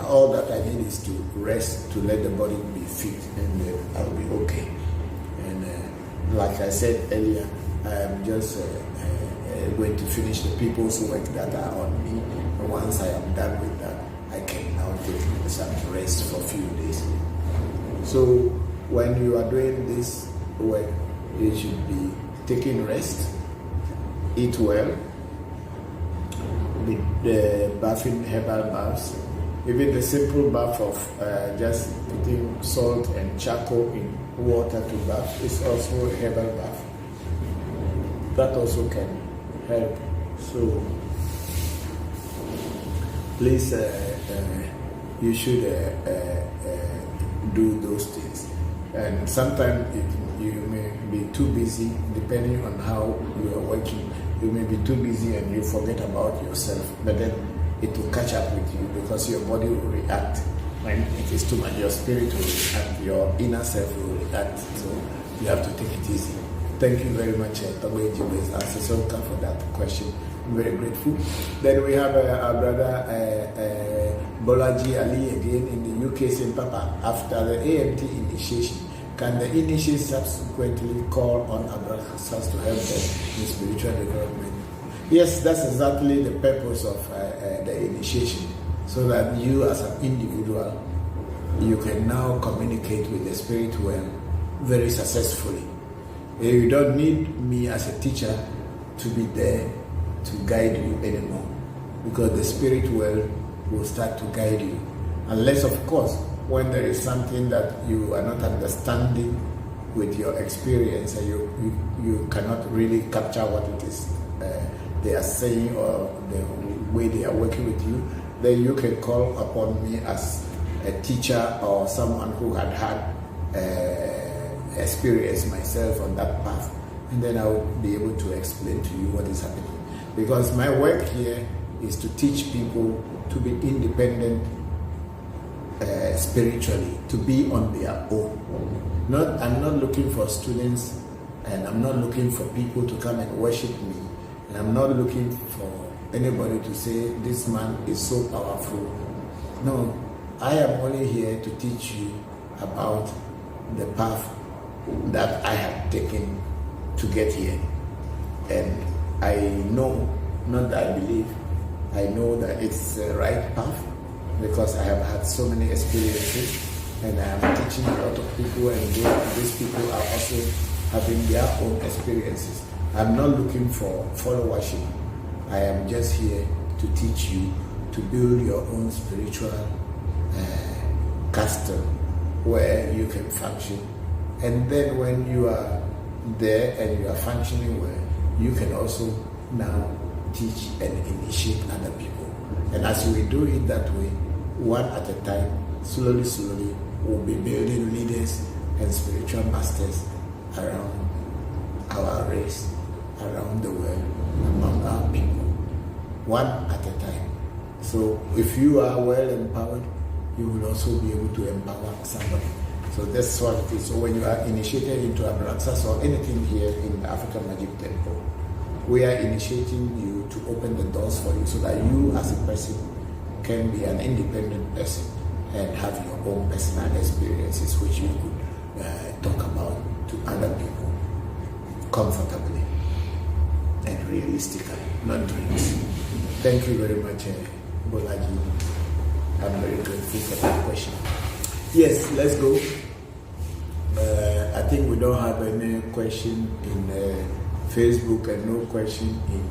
all that I need is to rest, to let the body be fit, and I'll be okay. And like I said earlier, I am just going to finish the people's work that are on me. And once I am done with that, I can now take some rest for a few days. So when you are doing this work, you should be taking rest, eat well, with the bathing herbal baths. Even the simple bath of just putting salt and charcoal in water to bath is also a herbal bath. That also can help. So please, you should do those things. And sometimes you may be too busy, depending on how you are working. You may be too busy and you forget about yourself. But then it will catch up with you, because your body will react when it is too much. Your spirit will react, your inner self will react. So you have to take it easy. Thank you very much, Togwe Jibes Asesonka, for that question. I'm very grateful. Then we have our brother Bolaji Ali again in the UK saying, Papa, after the AMT initiation, can the initiate subsequently call on our brothers to help them in spiritual development? Yes, that's exactly the purpose of the initiation, so that you as an individual, you can now communicate with the spirit world very successfully. You don't need me as a teacher to be there to guide you anymore, because the spirit world will start to guide you. Unless, of course, when there is something that you are not understanding with your experience, and you cannot really capture what it is they are saying, or the way they are working with you, then you can call upon me as a teacher or someone who had experience myself on that path, and then I will be able to explain to you what is happening. Because my work here is to teach people to be independent spiritually, to be on their own. I'm not looking for students, and I'm not looking for people to come and worship me, and I'm not looking for anybody to say this man is so powerful. No, I am only here to teach you about the path that I have taken to get here. And I know, not that I believe, I know that it's the right path because I have had so many experiences and I am teaching a lot of people, and these people are also having their own experiences. I'm not looking for followership. I am just here to teach you to build your own spiritual castle where you can function. And then when you are there and you are functioning well, you can also now teach and initiate other people. And as we do it that way, one at a time, slowly, we'll be building leaders and spiritual masters around our race, around the world, among our people, one at a time. So if you are well empowered, you will also be able to empower somebody. So that's what it is. So when you are initiated into Abraxas or anything here in the African Magic Temple, we are initiating you to open the doors for you so that you as a person can be an independent person and have your own personal experiences which you could talk about to other people comfortably and realistically, not dreams. Thank you very much, Bolaji. I'm very grateful for that question. Yes, let's go. I think we don't have any question in Facebook and no question in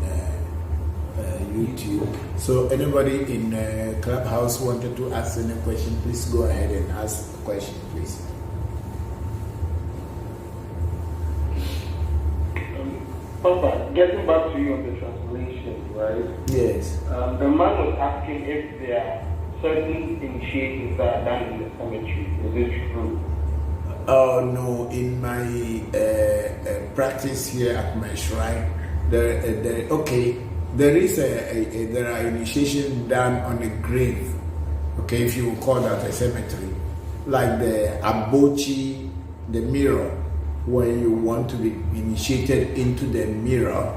YouTube. So anybody in Clubhouse wanted to ask any question, please go ahead and ask a question, please. Papa, getting back to you on the translation, right? Yes. The man was asking if there are certain initiations that are done in the cemetery. Is it true? Oh no! In my practice here at my shrine, there are initiations done on a grave. Okay, if you call that a cemetery, like the abochi, the mirror, where you want to be initiated into the mirror.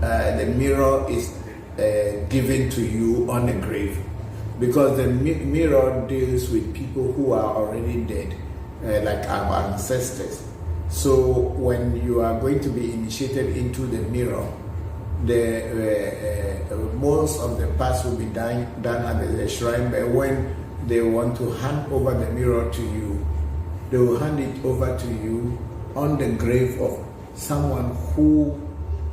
The mirror is given to you on the grave, because the mirror deals with people who are already dead. Like our ancestors. So when you are going to be initiated into the mirror, most of the parts will be done at the shrine, but when they want to hand over the mirror to you, they will hand it over to you on the grave of someone who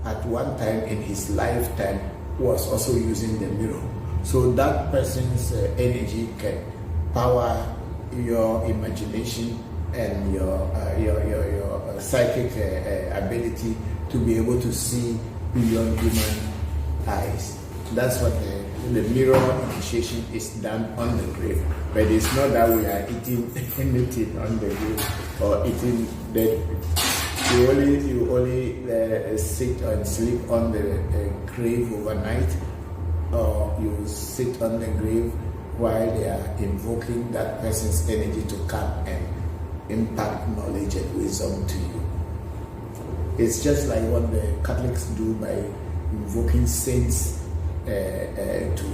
at one time in his lifetime was also using the mirror. So that person's energy can power your imagination and your psychic ability to be able to see beyond human eyes. That's what the mirror initiation is done on the grave. But it's not that we are eating anything on the grave or eating dead. You only sit and sleep on the grave overnight, or you sit on the grave while they are invoking that person's energy to come and impact knowledge and wisdom to you. It's just like what the Catholics do by invoking saints to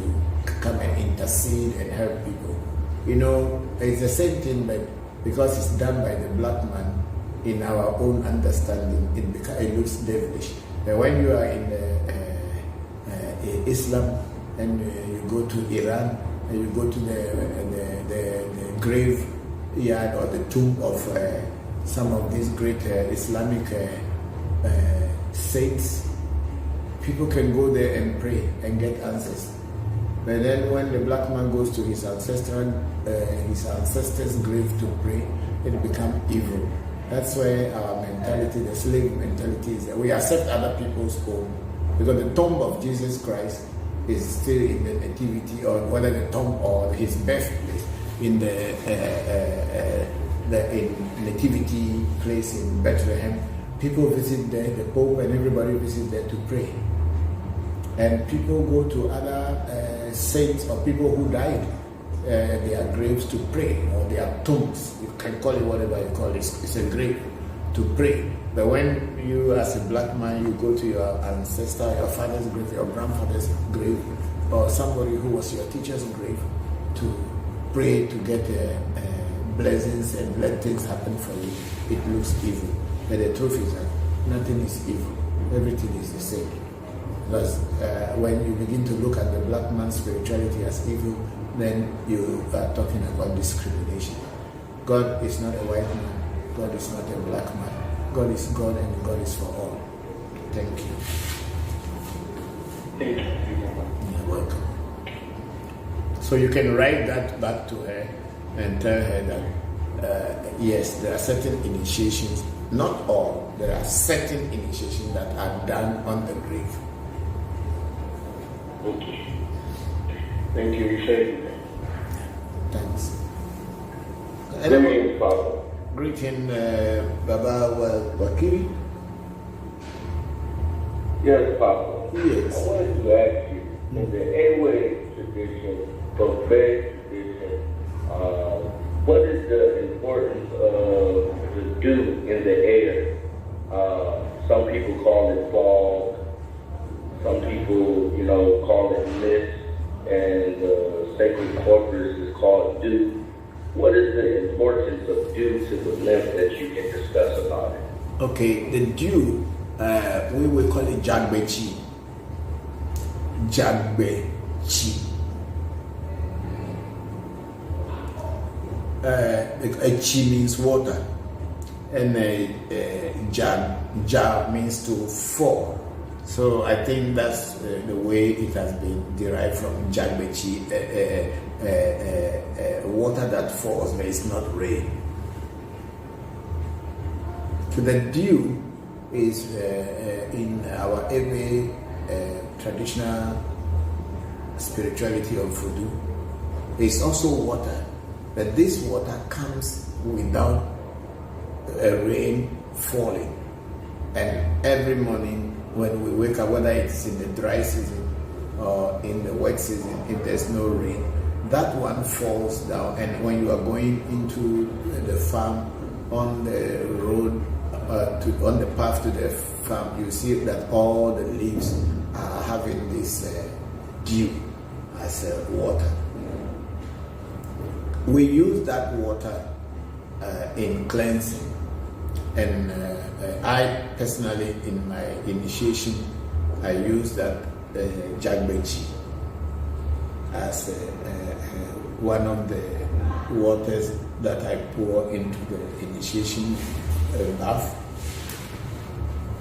come and intercede and help people. You know, it's the same thing, but because it's done by the black man, in our own understanding, it looks devilish. But when you are in Islam and you go to Iran, and you go to the graveyard or the tomb of some of these great Islamic saints, people can go there and pray and get answers. But then when the black man goes to his ancestors' grave to pray, it becomes evil. That's where our mentality, the slave mentality, is that we accept other people's home, because the tomb of Jesus Christ is still in the nativity, or whether the tomb or his birthplace in the nativity place in Bethlehem. People visit there, the Pope and everybody visits there to pray. And people go to other saints or people who died, their graves to pray, or their tombs. You can call it whatever you call it. It's a grave to pray. But when you, as a black man, you go to your ancestor, your father's grave, your grandfather's grave, or somebody who was your teacher's grave, to pray to get blessings and let things happen for you, it looks evil. But the truth is that nothing is evil. Everything is the same. Because when you begin to look at the black man's spirituality as evil, then you are talking about discrimination. God is not a white man. God is not a black man. God is God and God is for all. Thank you. Thank you. You're welcome. So you can write that back to her and tell her that yes, there are certain initiations, not all, there are certain initiations that are done on the grave. Okay. Thank you. You said that. Thanks. Greetings, Papa. Greeting Baba Wakiri. Yes, Papa. Yes. I wanted to ask you, in the Ewe tradition, prophetic tradition, what is the importance of the dew in the air? Some people call it fog. Some people, call it mist, and sacred corpus is called dew. What is the importance of dew to the lymph that you can discuss about it? Okay, the dew, we will call it jagbechi. Jagbechi. Chi means water, and jag means to fall. So I think that's the way it has been derived from jagbechi, water that falls, but it's not rain. So the dew is in our Ewe traditional spirituality of Voodoo. It's also water, but this water comes without a rain falling. And every morning when we wake up, whether it's in the dry season or in the wet season, if there's no rain, that one falls down. And when you are going into the farm on the road, on the path to the farm, you see that all the leaves are having this dew as water. We use that water in cleansing, and I personally, in my initiation, I use that jagbechi as one of the waters that I pour into the initiation bath.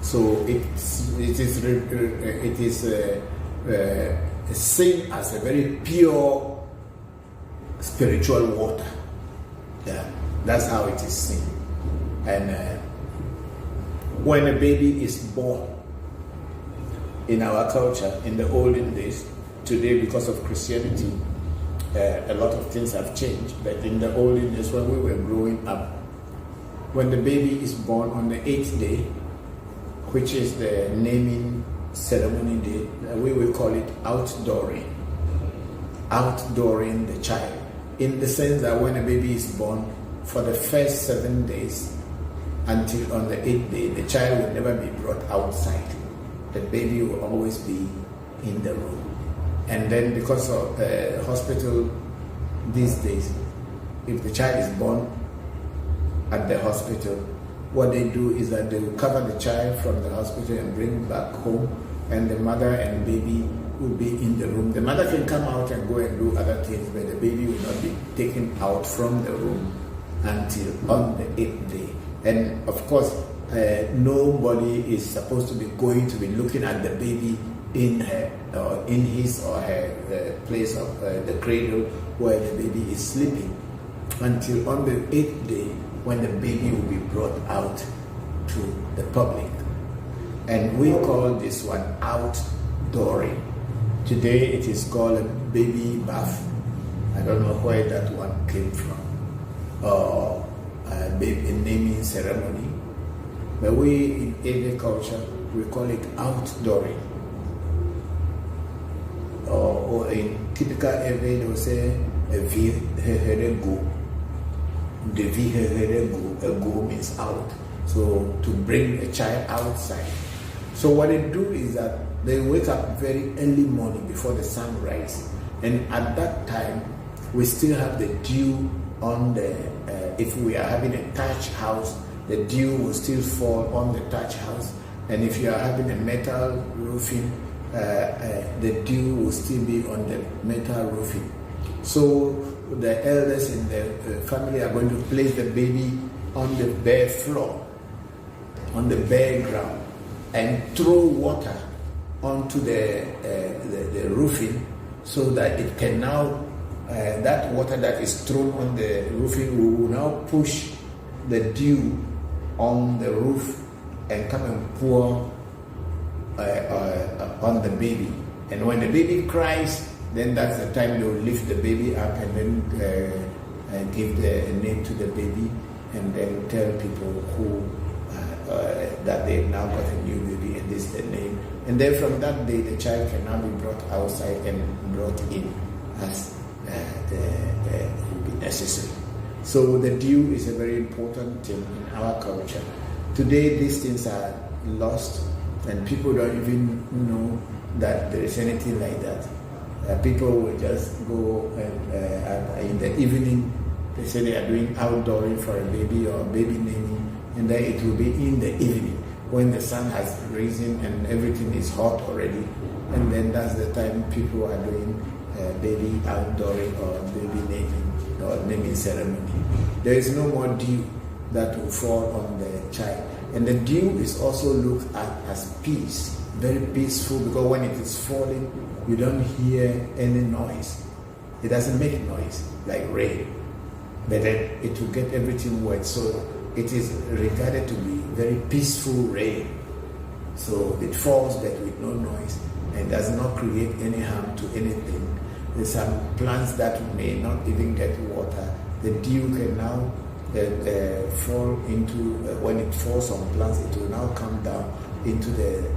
So it is seen as a very pure spiritual water. Yeah, that's how it is seen. And when a baby is born in our culture, in the olden days, today because of Christianity, a lot of things have changed. But in the olden days, when we were growing up, when the baby is born on the 8th day, which is the naming ceremony day, we will call it outdooring the child, in the sense that when a baby is born, for the first 7 days until on the 8th day, the child will never be brought outside. The baby will always be in the room. And then because of hospital these days, if the child is born at the hospital, what they do is that they will cover the child from the hospital and bring it back home, and the mother and baby will be in the room. The mother can come out and go and do other things, but the baby will not be taken out from the room until on the 8th day. And of course, nobody is supposed to be going to be looking at the baby in her or in his or her place of the cradle where the baby is sleeping until on the 8th day, when the baby will be brought out to the public. And we call this one outdooring. Today it is called a baby bath. I don't know where that one came from, or a baby naming ceremony. But we in Ewe culture, we call it outdooring. Or in typical Ewe, they will say a go. The a go means out. So to bring a child outside. So what they do is that they wake up very early morning before the sun rises, and at that time we still have the dew on the if we are having a thatch house, the dew will still fall on the thatch house. And if you are having a metal roofing, the dew will still be on the metal roofing. So the elders in the family are going to place the baby on the bare floor, on the bare ground, and throw water onto the roofing, so that it can now, that water that is thrown on the roofing will now push the dew on the roof and come and pour on the baby. And when the baby cries, then that's the time they will lift the baby up and then give the name to the baby, and then tell people who that they've now got a new baby and this is the name. And then from that day, the child can now be brought outside and brought in as will be necessary. So the dew is a very important thing in our culture. Today, these things are lost, and people don't even know that there is anything like that. People will just go and in the evening, they say they are doing outdooring for a baby or baby naming, and then it will be in the evening when the sun has risen and everything is hot already, and then that's the time people are doing baby outdooring or baby naming or naming ceremony. There is no more dew that will fall on the child, and the dew is also looked at as peace, very peaceful, because when it is falling, you don't hear any noise. It doesn't make noise like rain, but then it will get everything wet. So it is regarded to be very peaceful rain. So it falls but with no noise and does not create any harm to anything. There's some plants that may not even get water. The dew can now fall into, when it falls on plants, it will now come down into the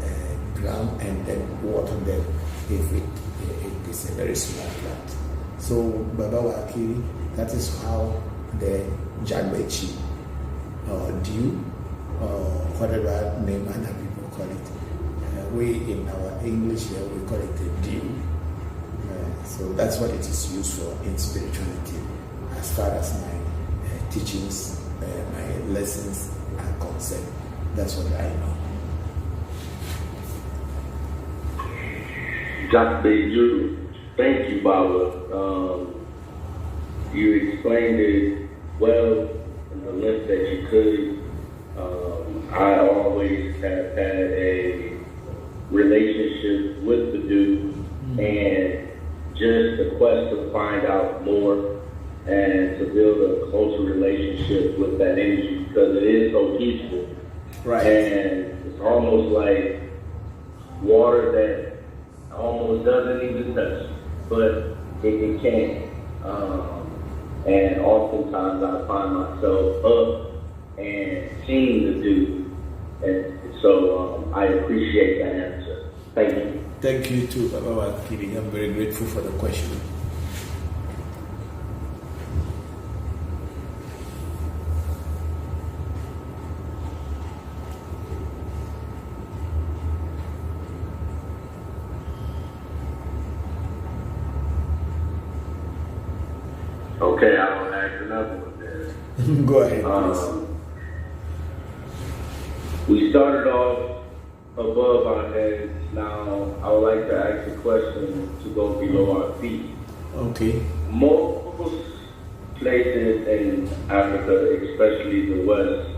ground and then water them if it is a very small plant. So Baba Wakiri, that is how the Jagbechi or dew or whatever name other people call it. We in our English here, we call it the dew. So that's what it is used for in spirituality. As far as my teachings, my lessons are concerned, that's what I know. Thank you, Baba. You explained it well in the length that you could. I always have had a relationship with the dude, and just the quest to find out more and to build a closer relationship with that energy, because it is so peaceful. Right. And it's almost like water that almost doesn't even touch, but it can. And oftentimes I find myself up and seeing the dude. And so I appreciate that answer. Thank you. Thank you too, Baba Wakiri. I'm very grateful for the question. Okay, I will ask another one there. Go ahead, please. We started off above our heads. Now, I would like to ask a question to go below our feet. Okay. Most places in Africa, especially the West,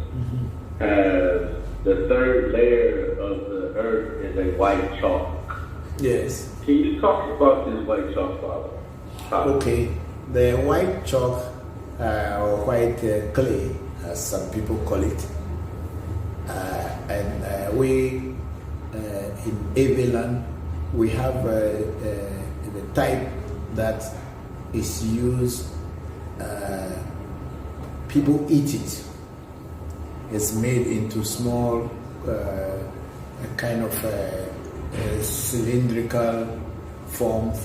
have the third layer of the earth is a white chalk. Yes. Can you talk about this white chalk, Father? Okay. The white chalk or white clay, as some people call it, and we in Aveland, we have the type that is used, people eat it. It's made into small kind of cylindrical forms,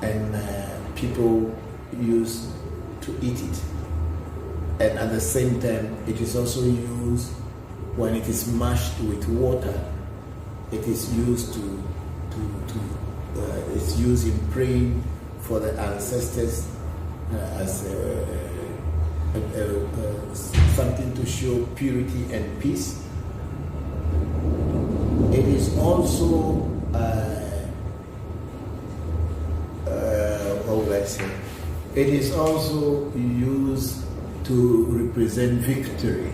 and people use to eat it. And at the same time, it is also used when it is mashed with water. It is used it's used in praying for the ancestors as something to show purity and peace. It is also, how would I say? It is also used to represent victory.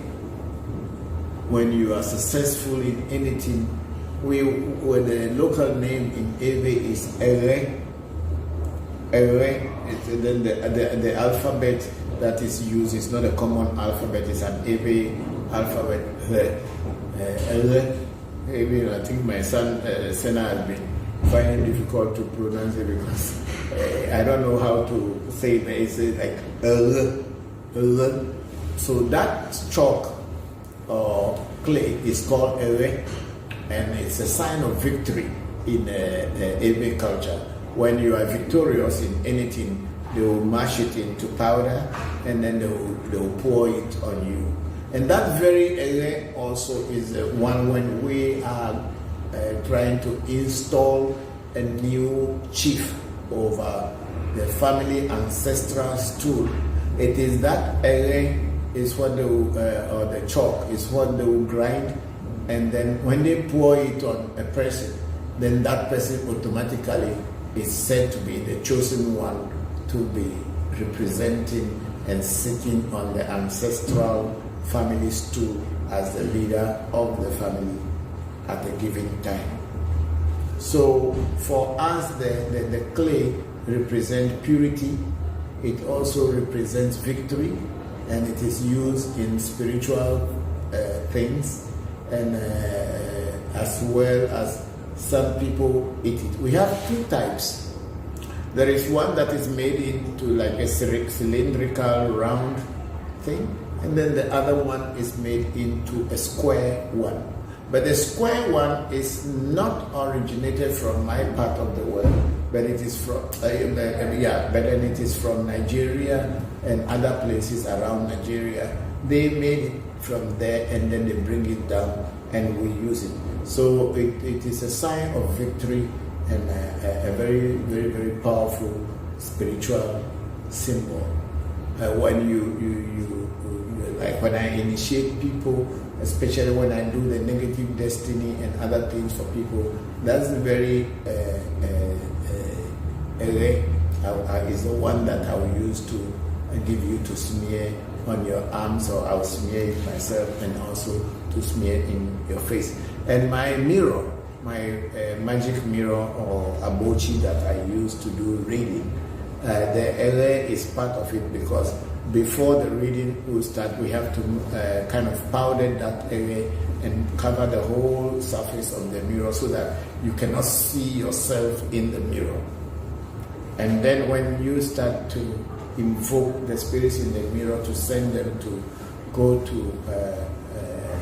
When you are successful in anything, where the local name in Ewe is Ere. Then the alphabet that is used is not a common alphabet, it's an Ewe alphabet. I think my son Senna has been finding it difficult to pronounce it because I don't know how to say it. It's like So that chalk or clay is called Ewe, and it's a sign of victory in Ewe culture. When you are victorious in anything, they will mash it into powder and then they will pour it on you. And that very area also is one when we are trying to install a new chief over the family ancestral stool. It is that area is what they will, or the chalk is what they will grind, and then when they pour it on a person, then that person automatically is said to be the chosen one to be representing and sitting on the ancestral family stool as the leader of the family at a given time. So for us, the clay represents purity. It also represents victory, and it is used in spiritual things, and as well as some people eat it. We have two types. There is one that is made into like a cylindrical round thing, and then the other one is made into a square one. But the square one is not originated from my part of the world, but it is from but then it is from Nigeria and other places around Nigeria. They made it from there, and then they bring it down and we use it. So it is a sign of victory and a very, very, very powerful spiritual symbol. When you like when I initiate people, especially when I do the negative destiny and other things for people, that's very is the one that I will use to give you to smear on your arms, or I'll smear it myself, and also to smear in your face. And my mirror, my magic mirror or abochi that I use to do reading, the ere is part of it, because before the reading will start, we have to kind of powder that area and cover the whole surface of the mirror so that you cannot see yourself in the mirror. And then when you start to invoke the spirits in the mirror to send them to go to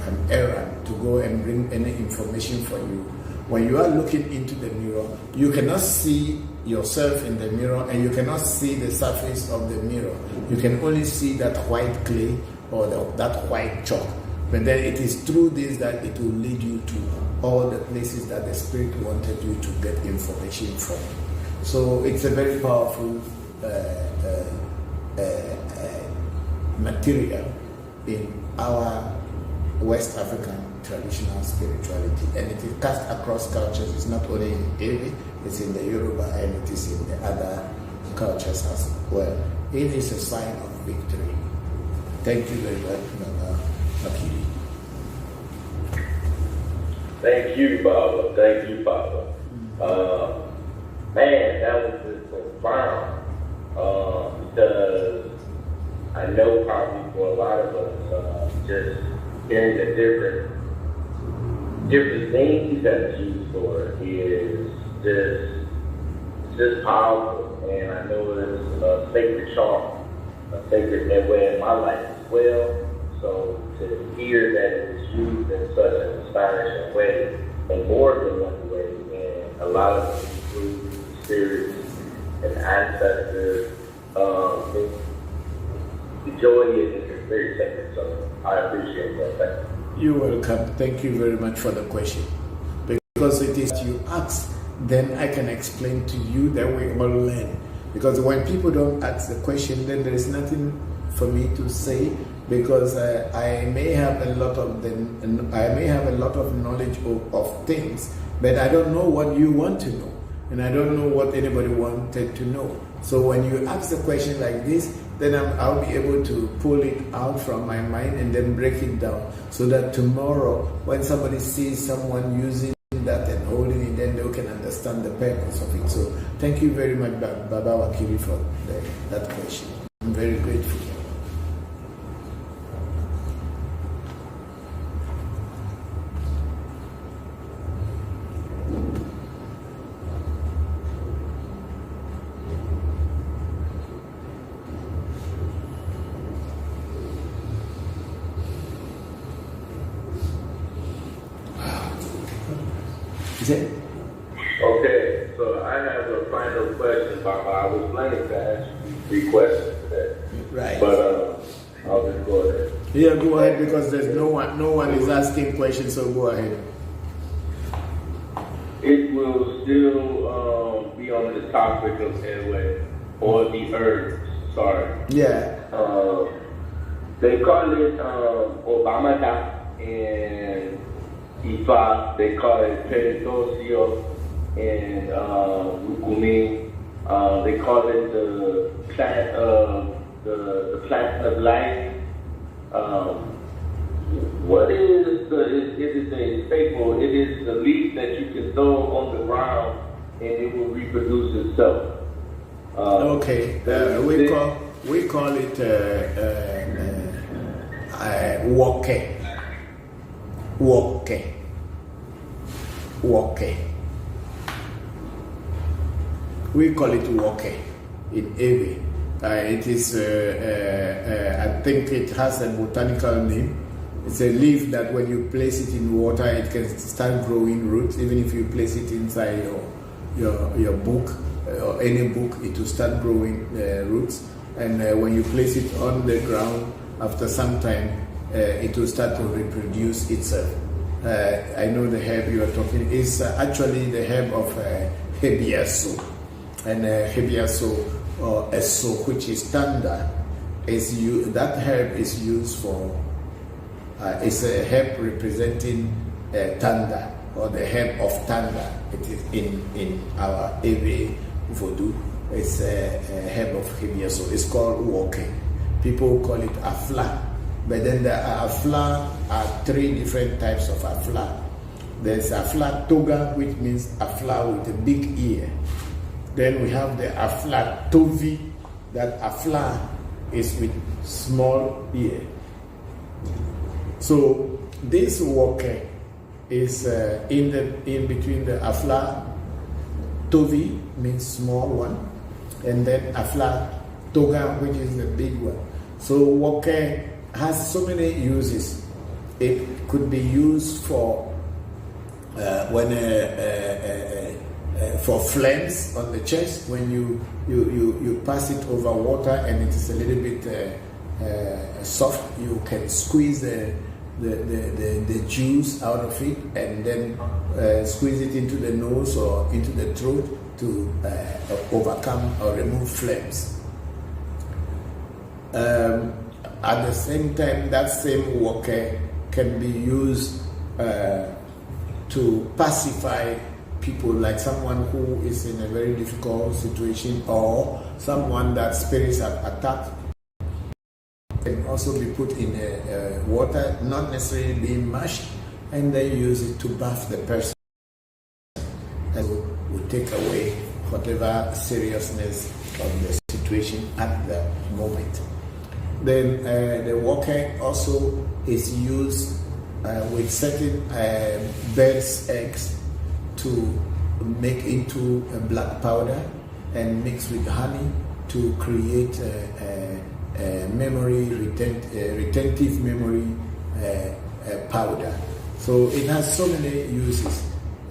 an errand, to go and bring any information for you, when you are looking into the mirror, you cannot see yourself in the mirror, and you cannot see the surface of the mirror. You can only see that white clay or that white chalk. But then it is through this that it will lead you to all the places that the Spirit wanted you to get information from. So it's a very powerful material in our West African traditional spirituality, and it is cast across cultures. It's not only in Ewe, it's in the Yoruba, and it is in the other cultures as well. It is a sign of victory. Thank you very much, Nana Akiri. Thank you, Baba. Thank you, Baba. Man, that was just profound. Because I know probably for a lot of us, just hearing the different things that it's used for is just powerful. And I know it's a sacred chalk, a sacred way in my life as well. So to hear that it's used in such an astonishing way, and more than one way, and a lot of spirits and ancestors, the joy is very sacred. So I appreciate that. Thank you. You're welcome. Thank you very much for the question. Because it is you ask, then I can explain to you that we all learn. Because when people don't ask the question, then there is nothing for me to say, because I may have a lot of knowledge of things, but I don't know what you want to know, and I don't know what anybody wanted to know. So when you ask a question like this, then I'll be able to pull it out from my mind and then break it down, so that tomorrow when somebody sees someone using that and holding it, then they can understand the purpose of it. So thank you very much, Baba Wakili, for that question. I'm very grateful. Okay, so I have a final question, Papa. I was planning to ask you 3 questions today. Right. But I'll just go ahead. Yeah, go ahead, because there's no one is asking questions, so go ahead. It will still be on the topic of airway, or the herbs, sorry. Yeah. They call it Obamada and Ifa. They call it Peridosio and Rukumi. They call it the plant of life. What is it is a staple. It is the leaf that you can throw on the ground and it will reproduce itself. Okay. We call it woke. We call it woke in Ewe. It is, I think it has a botanical name. It's a leaf that when you place it in water, it can start growing roots. Even if you place it inside your book or any book, it will start growing roots. And when you place it on the ground, after some time, it will start to reproduce itself. I know the herb you are talking is actually the herb of Hebiaso. And Hebiaso, or Eso, which is Tanda, that herb is used for, it's a herb representing Tanda, or the herb of Tanda. It is in our Ewe Vodu. It's a herb of Hebiaso. It's called Woke. People call it Afla. But then the Afla are 3 different types of Afla. There's Afla Toga, which means Afla with a big ear. Then we have the Afla Tovi, that Afla is with small ear. So this Woke is in between the Afla Tovi, means small one, and then Afla Toga, which is the big one. So Woke has so many uses. It could be used for for flames on the chest. When you pass it over water and it is a little bit soft, you can squeeze the juice out of it and then squeeze it into the nose or into the throat to overcome or remove flames. At the same time, that same Woke can be used to pacify people, like someone who is in a very difficult situation or someone that spirits have attacked. Can also be put in water, not necessarily being mashed, and then use it to bath the person. And will take away whatever seriousness of the situation at the moment. Then the Woke also is used with certain birds' eggs to make into a black powder and mix with honey to create retentive memory powder. So it has so many uses,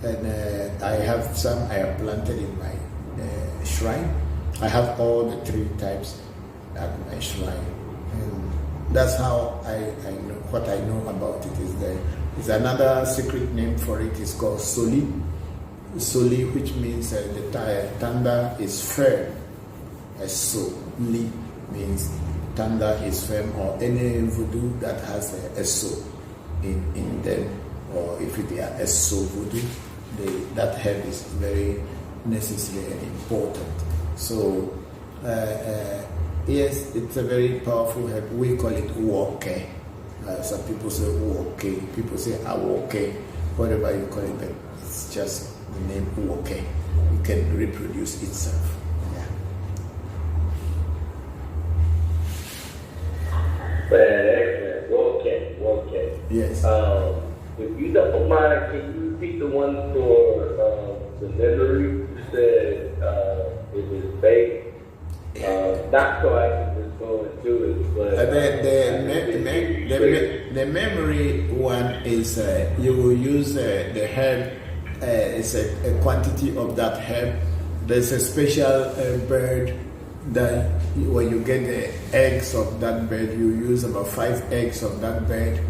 and I have planted in my shrine. I have all the 3 types at my shrine. And that's how I know what I know about it. Is another secret name for it is called Soli, which means the Tanda is firm, so. Li means thunder is firm, or any voodoo that has a so in them, or if they are a so voodoo, that herb is very necessary and important. So yes, it's a very powerful herb. We call it woke. Some people say woke, people say awoke, whatever you call it, but it's just the name woke. It can reproduce itself. Excellent. Okay. Yes. If you don't mind, can you repeat the one for the memory? You said it was fake. Not so I can just go and do it, but the memory one is you will use the herb. It's a quantity of that herb. There's a special bird that when you get the eggs of that bird, you use about 5 eggs of that bird,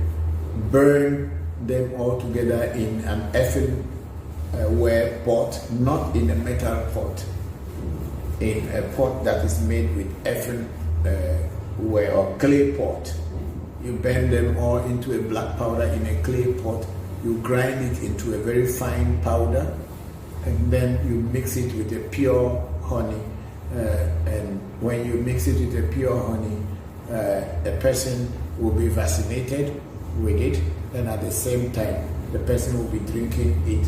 burn them all together in an earthenware pot, not in a metal pot, in a pot that is made with earthenware or clay pot. You burn them all into a black powder in a clay pot. You grind it into a very fine powder, and then you mix it with a pure honey. And when you mix it with a pure honey, a person will be vaccinated with it, and at the same time, the person will be drinking it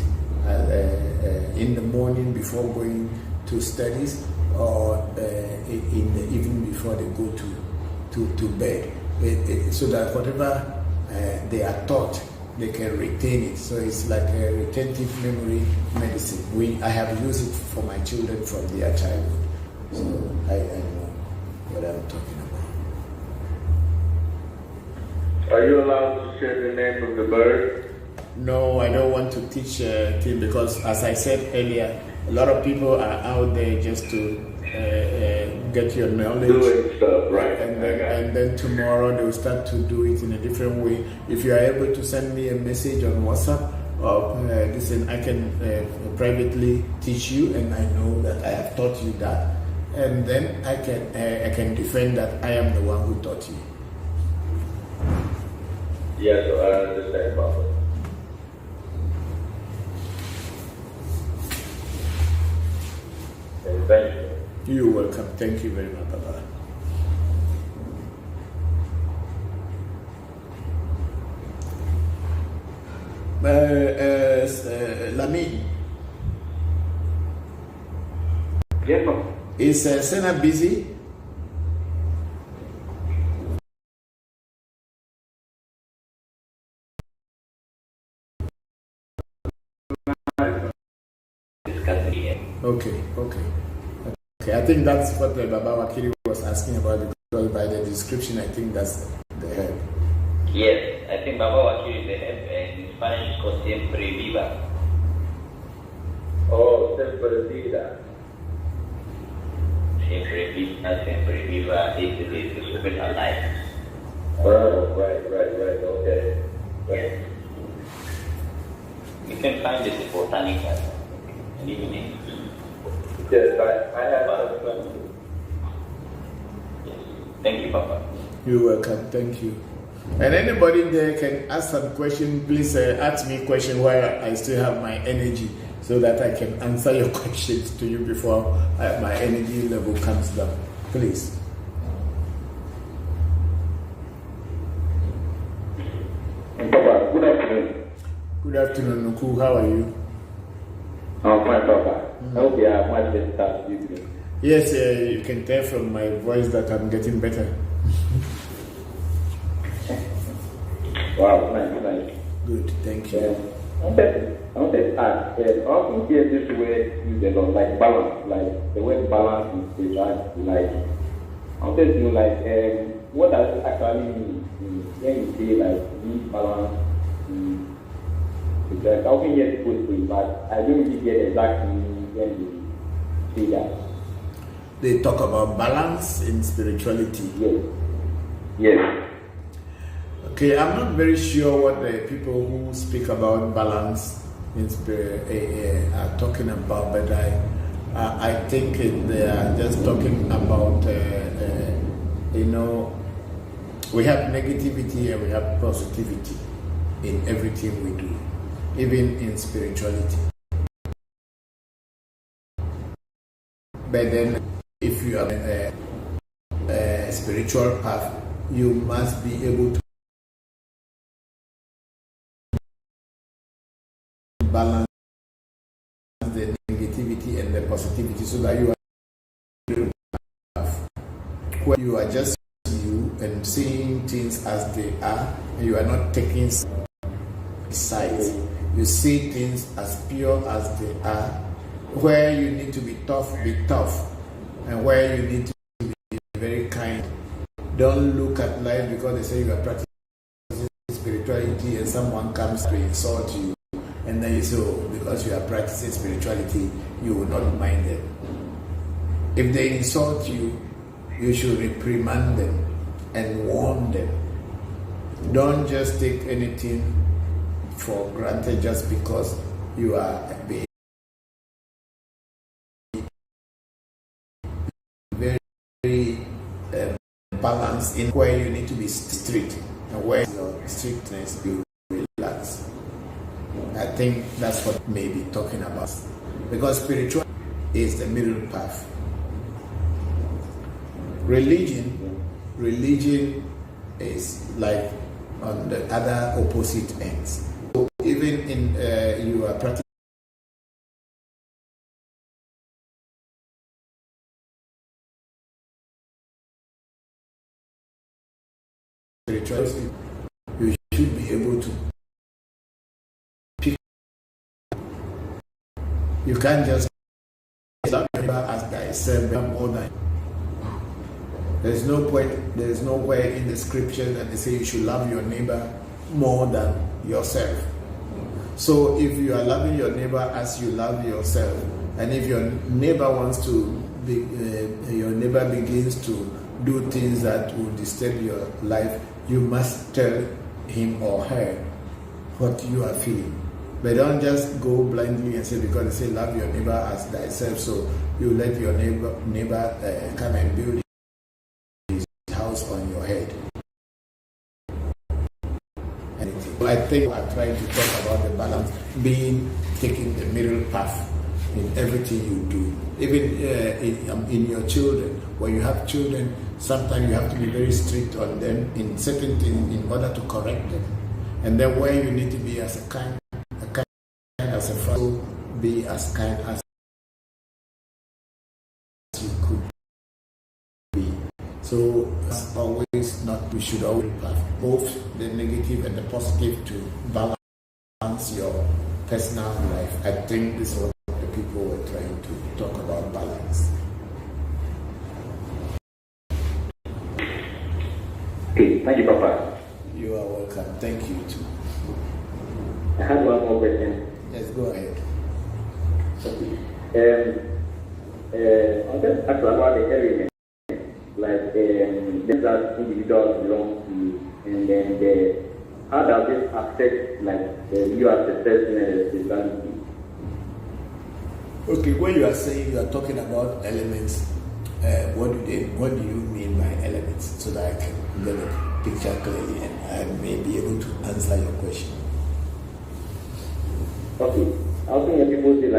in the morning before going to studies, or in the evening before they go to bed, so that whatever they are taught, they can retain it. So it's like a retentive memory medicine. I have used it for my children from their childhood. So I know what I'm talking about. Are you allowed to share the name of the bird? No, I don't want to teach things, because as I said earlier, a lot of people are out there just to get your knowledge. Doing stuff, right. And then tomorrow they will start to do it in a different way. If you are able to send me a message on WhatsApp, or listen, I can privately teach you, and I know that I have taught you that. And then I can defend that I am the one who taught you. Yes, I understand, Papa. And thank you. You're welcome. Thank you very much, Papa. Lami. Yes, Papa. Is Senna busy? Okay. I think that's what Baba Wakili was asking about, because by the description, I think that's the herb. Yes, I think Baba Wakili is the herb, and in Spanish it's called Siempre Viva. Oh, Siempre Viva. Siempre Viva is the super alive. Oh, right, okay. Yes. You can find it in botanical and even in. Yes, I have a friend. Yes. Thank you, Papa. You're welcome. Thank you. And anybody there can ask some question. Please ask me a question while I still have my energy, so that I can answer your questions to you before my energy level comes down. Please. Papa, good afternoon. Good afternoon, Nuku. How are you? I'm fine, Papa. I hope you are much better this evening. Yes, you can tell from my voice that I'm getting better. Wow, nice. Good, thank you. I wanted to ask, I often hear this word used a lot, like balance, like the word balance in spirituality, like, I wanted to know, like, what does it actually mean when you say, like, need balance? Because I often hear people say, but I don't really get exactly when they say that. They talk about balance in spirituality. Yes. Okay, I'm not very sure what the people who speak about balance in spirit are talking about, but I think they are just talking about, we have negativity and we have positivity in everything we do, even in spirituality. But then, if you are a spiritual path, you must be able to balance the negativity and the positivity so that you are where you are just you and seeing things as they are, and you are not taking sides. You see things as pure as they are. Where you need to be tough, and where you need to be very kind. Don't look at life because they say you are practicing spirituality and someone comes to insult you, and then you say, oh, because you are practicing spirituality, you will not mind them. If they insult you, you should reprimand them and warn them. Don't just take anything for granted just because you are behaving very balanced in where you need to be strict and where your strictness you relax. I think that's what may be talking about, because spiritual is the middle path. Religion is like on the other opposite ends. So even in you are practicing spirituality, you should be able to pick. You can't just love your neighbor as thyself more than. There's no point, there's nowhere in the scripture that they say you should love your neighbor more than yourself. So if you are loving your neighbor as you love yourself, and if your neighbor wants to be, your neighbor begins to do things that will disturb your life, you must tell him or her what you are feeling. But don't just go blindly and say, because they say love your neighbor as thyself, so you let your neighbor come and build his house on your head. I think I'm trying to talk about the balance, taking the middle path in everything you do. Even in your children, when you have children, sometimes you have to be very strict on them in certain things in order to correct them. And then where you need to be as a kind as a father, be as kind as you could be. So as always, we should always have both the negative and the positive to balance your personal life. I think this is what the people were trying to talk about, balance. Okay, thank you, Papa. You are welcome. Thank you too. I have one more question. Yes, go ahead. I'll just ask about the elements, like that individuals belong to, and then how does this affect you as a person and spirituality? Okay, when you are saying you are talking about elements, what do you mean by elements, so that I can get a picture clearly and I may be able to answer your question. Okay, I was thinking people say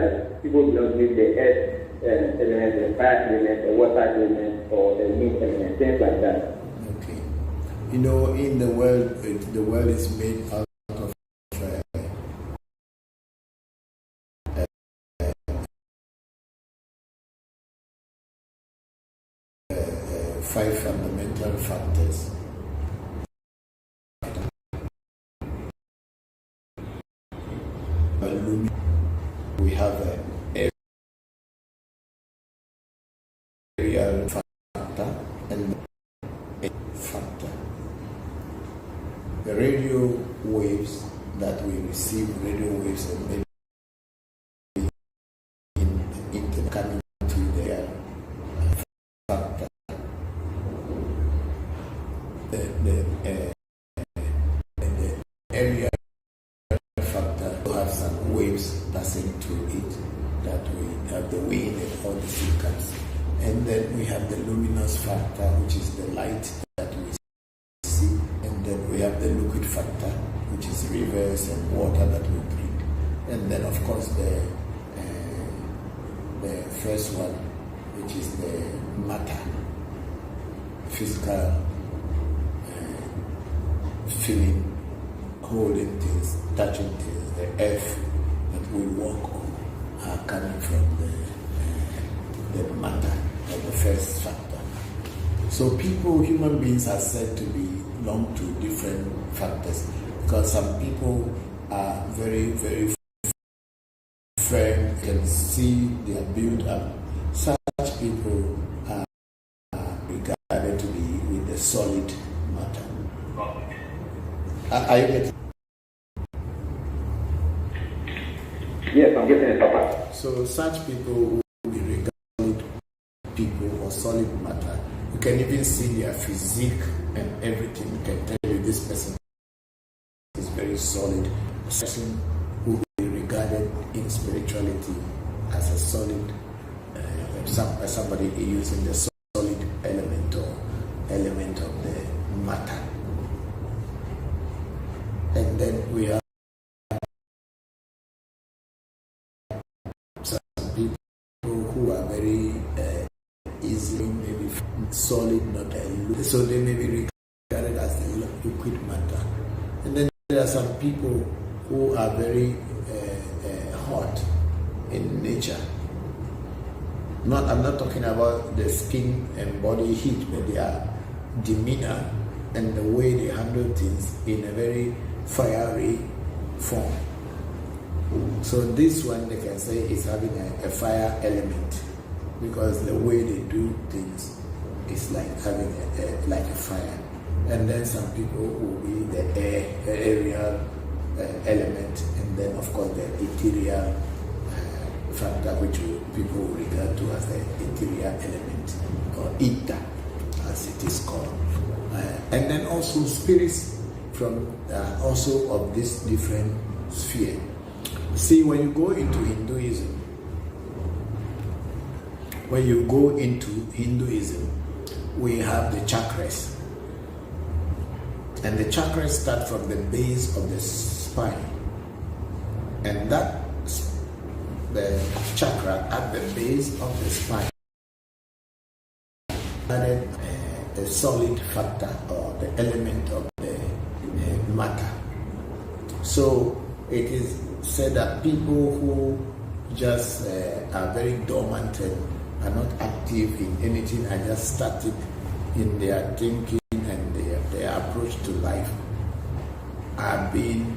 people belong with the earth element, the fire element, the water element, or the wind element, things like that. Okay, in the world is made out of 5 fundamental factors. We have an aerial factor and a factor. The radio waves that we receive, radio waves and maybe coming to the factor. The area factor will have some waves passing through it, that we have the wind and all the silicons. And then we have the luminous factor, which is the light that we see. And then we have the liquid factor, which is rivers and water that we breathe. And then, of course, the first one, which is the matter, physical feeling, holding things, touching things, the earth that we walk on are coming from the matter, or the first factor. So people, human beings, are said to belong to different factors, because some people are very, very firm, can see they are built up. Such people are regarded to be with the solid matter. Are you getting? Yes, I'm getting it, Papa. So such people will be regarded people or solid matter. You can even see their physique and everything. You can tell you this person is very solid. A person who will be regarded in spirituality as a solid, somebody using the solid element or element of the matter. And then we have some people who are very easily maybe solid, not a so they may be regarded as a liquid matter. And then there are some people who are very hot in nature. I'm not talking about the skin and body heat, but their demeanor and the way they handle things in a very fiery form. So this one they can say is having a fire element, because the way they do things is like having like a fire. And then some people will be the aerial element, and then of course the ethereal factor, which people regard to as the ethereal element, or ether as it is called. And then also spirits from also of this different sphere. See, when you go into Hinduism, we have the chakras. And the chakras start from the base of the spine. And that, the chakra at the base of the spine, added the solid factor or the element of the matter. So it is said that people who just are very dormant and are not active in anything, are just static in their thinking and their approach to life, are being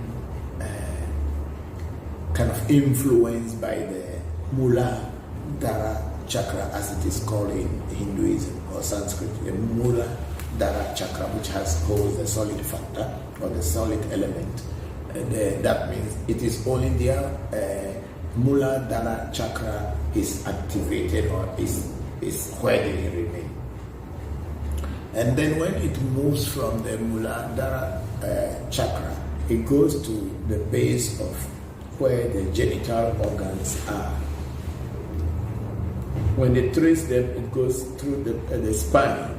kind of influenced by the Muladhara chakra, as it is called in Hinduism or Sanskrit, the Muladhara chakra, which holds the solid factor or the solid element. That means it is only their Muladhara chakra is activated, or is where they remain. And then when it moves from the Muladhara chakra, it goes to the base of where the genital organs are. When they trace them, it goes through the spine,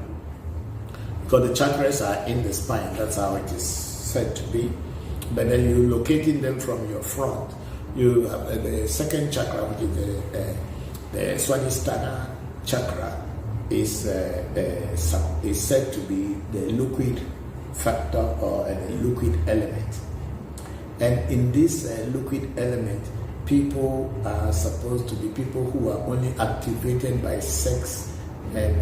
because the chakras are in the spine. That's how it is said to be. But then you're locating them from your front. You have the second chakra, which is the Swadhisthana chakra, is said to be the liquid factor or the liquid element. And in this liquid element, people are supposed to be people who are only activated by sex and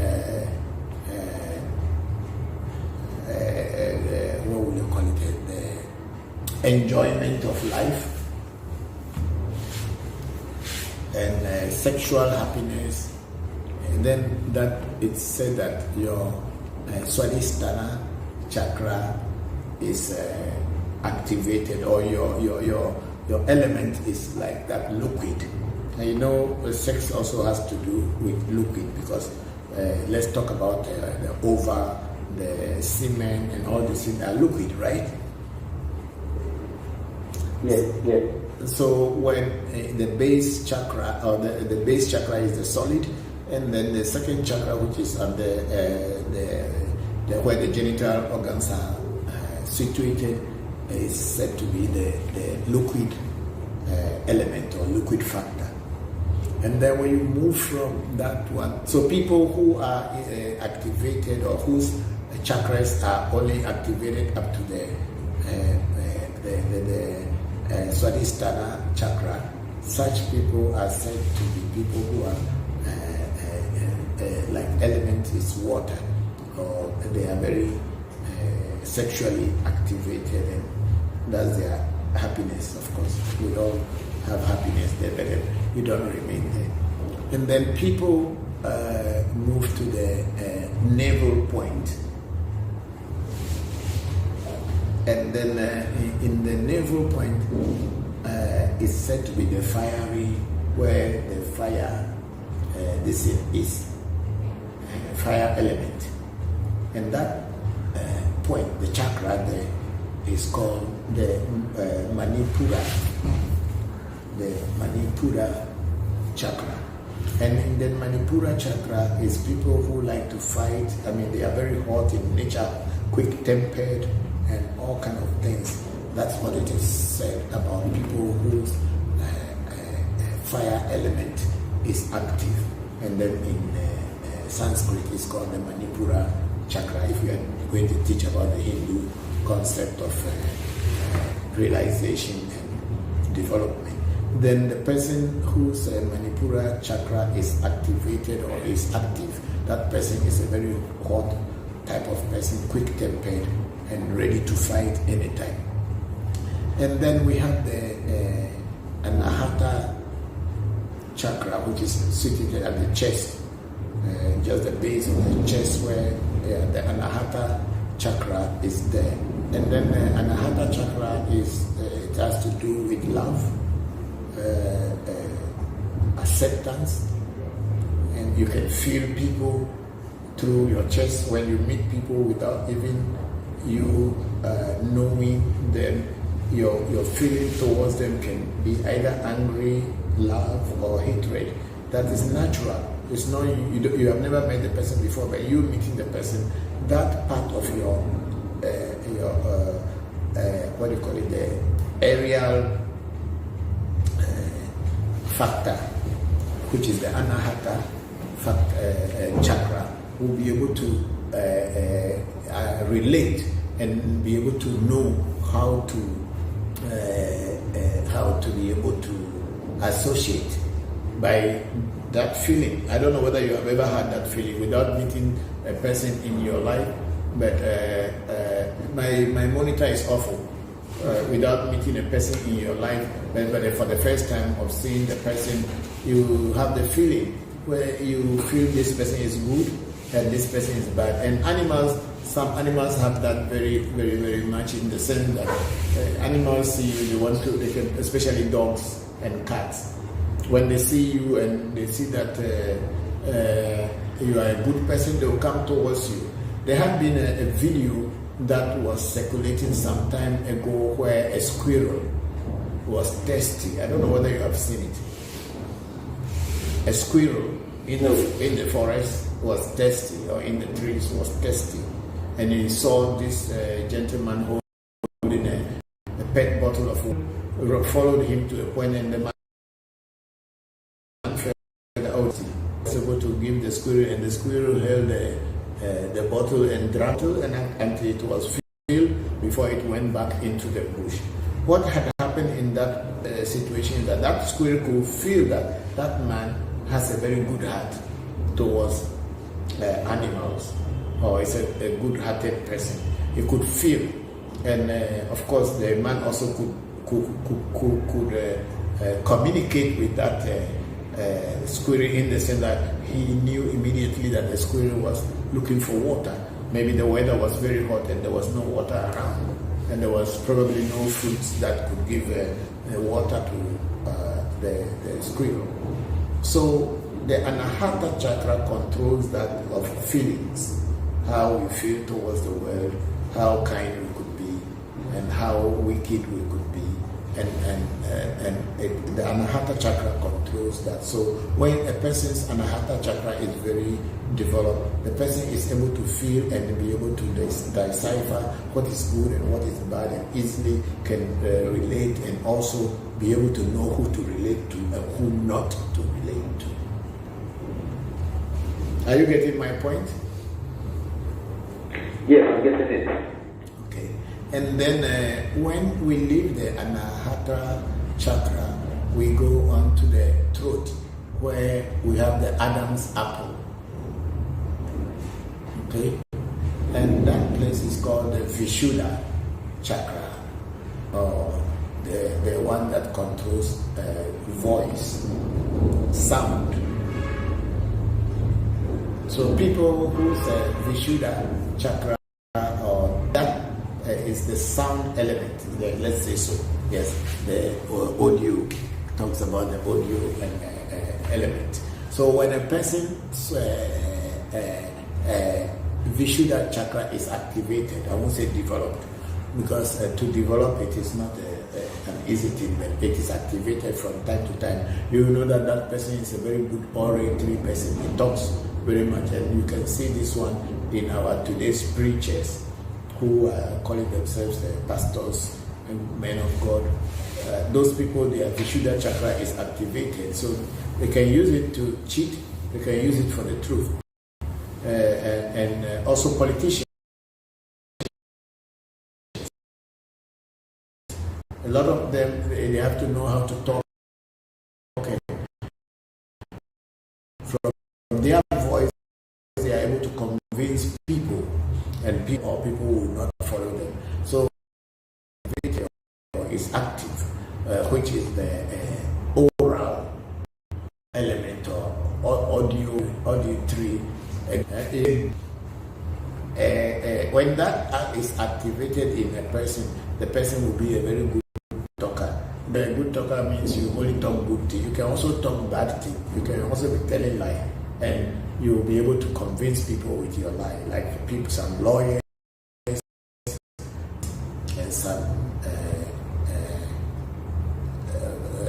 what would you call it? The enjoyment of life and sexual happiness. And then that it's said that your Swadhisthana chakra is activated, or your element is like that liquid. And you know, sex also has to do with liquid, because let's talk about the ova, the semen, and all these things are liquid, right? Yes. So when the base chakra, or the base chakra is the solid, and then the second chakra, which is on where the genital organs are situated, is said to be the liquid element or liquid factor. And then when you move from that one, so people who are activated, or whose chakras are only activated up to the Swadhisthana chakra, such people are said to be people who are like element is water, or they are very sexually activated, and that's their happiness. Of course, we all have happiness there, but you don't remain there. And then people move to the navel point. And then in the navel point is said to be the fiery, where the fire, this is fire element. And that point, the chakra there, is called the Manipura, the Manipura chakra. And in the Manipura chakra is people who like to fight. I mean, they are very hot in nature, quick-tempered, and all kind of things. That's what it is said about people whose fire element is active. And then in Sanskrit, it's called the Manipura chakra. If we are going to teach about the Hindu concept of realization and development, then the person whose Manipura chakra is activated or is active, that person is a very hot type of person, quick-tempered and ready to fight anytime. And then we have the Anahata chakra, which is situated at the chest, just the base of the chest, where the Anahata chakra is there. And then the Anahata chakra is, it has to do with love, acceptance, and you can feel people through your chest when you meet people without even you knowing them. Your feeling towards them can be either angry, love, or hatred. That is natural. It's not you have never met the person before, but you meeting the person, that part of your what do you call it, the aerial factor, which is the Anahata chakra, will be able to relate and be able to know how to be able to associate by that feeling. I don't know whether you have ever had that feeling without meeting a person in your life, but my monitor is awful. Without meeting a person in your life, but for the first time of seeing the person, you have the feeling where you feel this person is good and this person is bad. And animals, some animals have that very, very, very much, in the sense that animals see you, they can, especially dogs and cats, when they see you and they see that you are a good person, they will come towards you. There had been a video that was circulating some time ago where a squirrel was thirsty. I don't know whether you have seen it. A squirrel in the forest was thirsty, or in the trees was thirsty, and he saw this gentleman holding a pet bottle of water, followed him to a point, and the man fell out. He was able to give the squirrel, and the squirrel held the bottle and drank it until it was filled before it went back into the bush. What had happened in that situation is that squirrel could feel that that man has a very good heart towards animals, or is a good-hearted person. He could feel, and of course the man also could communicate with that squirrel, in the sense that he knew immediately that the squirrel was looking for water. Maybe the weather was very hot and there was no water around, and there was probably no fruits that could give water to the squirrel. So the Anahata chakra controls that of feelings, how we feel towards the world, how kind we could be, and how wicked we could be, the Anahata chakra controls that. So when a person's Anahata chakra is very developed, the person is able to feel and be able to decipher what is good and what is bad, and easily can relate, and also be able to know who to relate to and who not to relate to. Are you getting my point? Yes, I'm getting it. Okay. And then when we leave the Anahata chakra, we go on to the throat, where we have the Adam's apple. Okay? And that place is called the Vishuddha chakra, or the one that controls voice, sound. So people whose Vishuddha chakra, or that is the sound element, let's say so. Yes, the audio talks about the audio and element. So when a person's Vishuddha chakra is activated, I won't say developed, because to develop it is not an easy thing, but it is activated from time to time. You will know that that person is a very good oratory person. He talks very much, and you can see this one in our today's preachers who are calling themselves pastors and men of God. Those people, their Vishuddha chakra is activated, so they can use it to cheat, they can use it for the truth. And also politicians. A lot of them, they have to know how to talk. Okay. From their voice, they are able to convince people, and people will not follow them. So, video is active, which is the oral element, or auditory. When that is activated in a person, the person will be a very good talker. The good talker means you only talk good things. You can also talk bad things. You can also be telling lies, and you will be able to convince people with your lie. Like people, some lawyers and some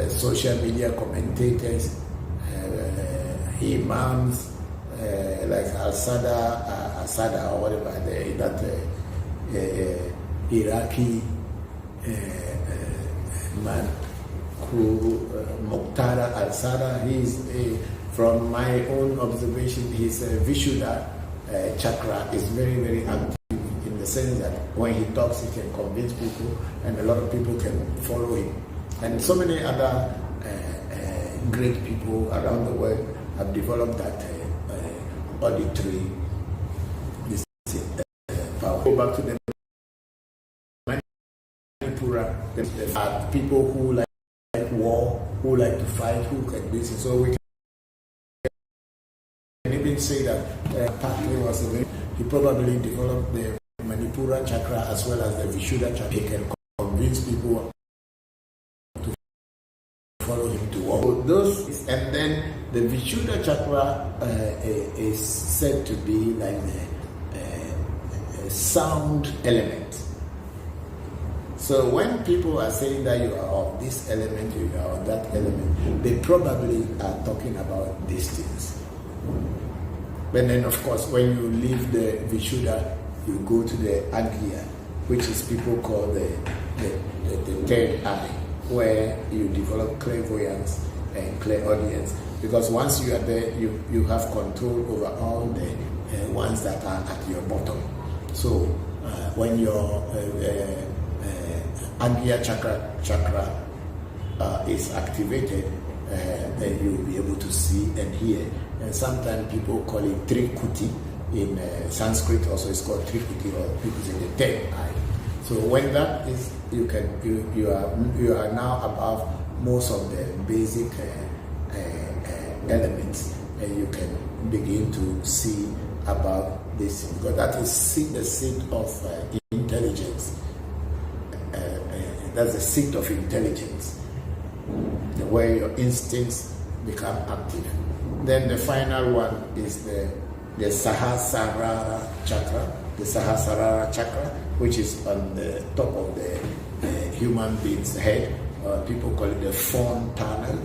social media commentators, imams, like Al-Sada or whatever, that Iraqi man who Muqtada Al-Sada, he's from my own observation, his Vishuddha chakra is very, very active, in the sense that when he talks, he can convince people, and a lot of people can follow him. And so many other great people around the world have developed that auditory power. Go back to the Manipura. There are people who like war, who like to fight, who can do this. So we can even say that Patrick was he probably developed the Manipura chakra as well as the Vishuddha chakra. He can convince people to follow him to war. So those, and then the Vishuddha chakra is said to be like the sound element. So when people are saying that you are of this element, you are of that element, they probably are talking about these things. But then, of course, when you leave the Vishuddha, you go to the Agya, which is people call the third eye, where you develop clairvoyance and clairaudience. Because once you are there, you have control over all the ones that are at your bottom. So when your Agya chakra is activated, then you will be able to see and hear. And sometimes people call it Trikuti. In Sanskrit also it's called Trikuti, or people say the third eye. So when that is, you are now above most of the basic elements, and you can begin to see about this, because that is the seat of intelligence. That's the seat of intelligence, where your instincts become active. Then the final one is the Sahasrara chakra, which is on the top of the human being's head, people call it the fawn tunnel.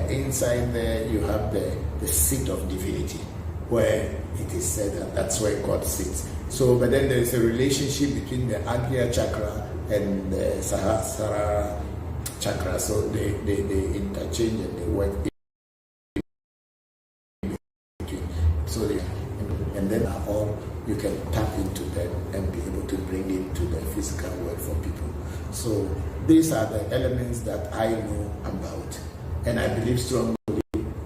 Inside there you have the seat of divinity, where it is said that that's where God sits. So, but then there is a relationship between the Agnya chakra and the Sahasrara chakra. So they interchange and they work in between. So and then all you can tap into them and be able to bring it to the physical world for people. So these are the elements that I know about, and I believe strongly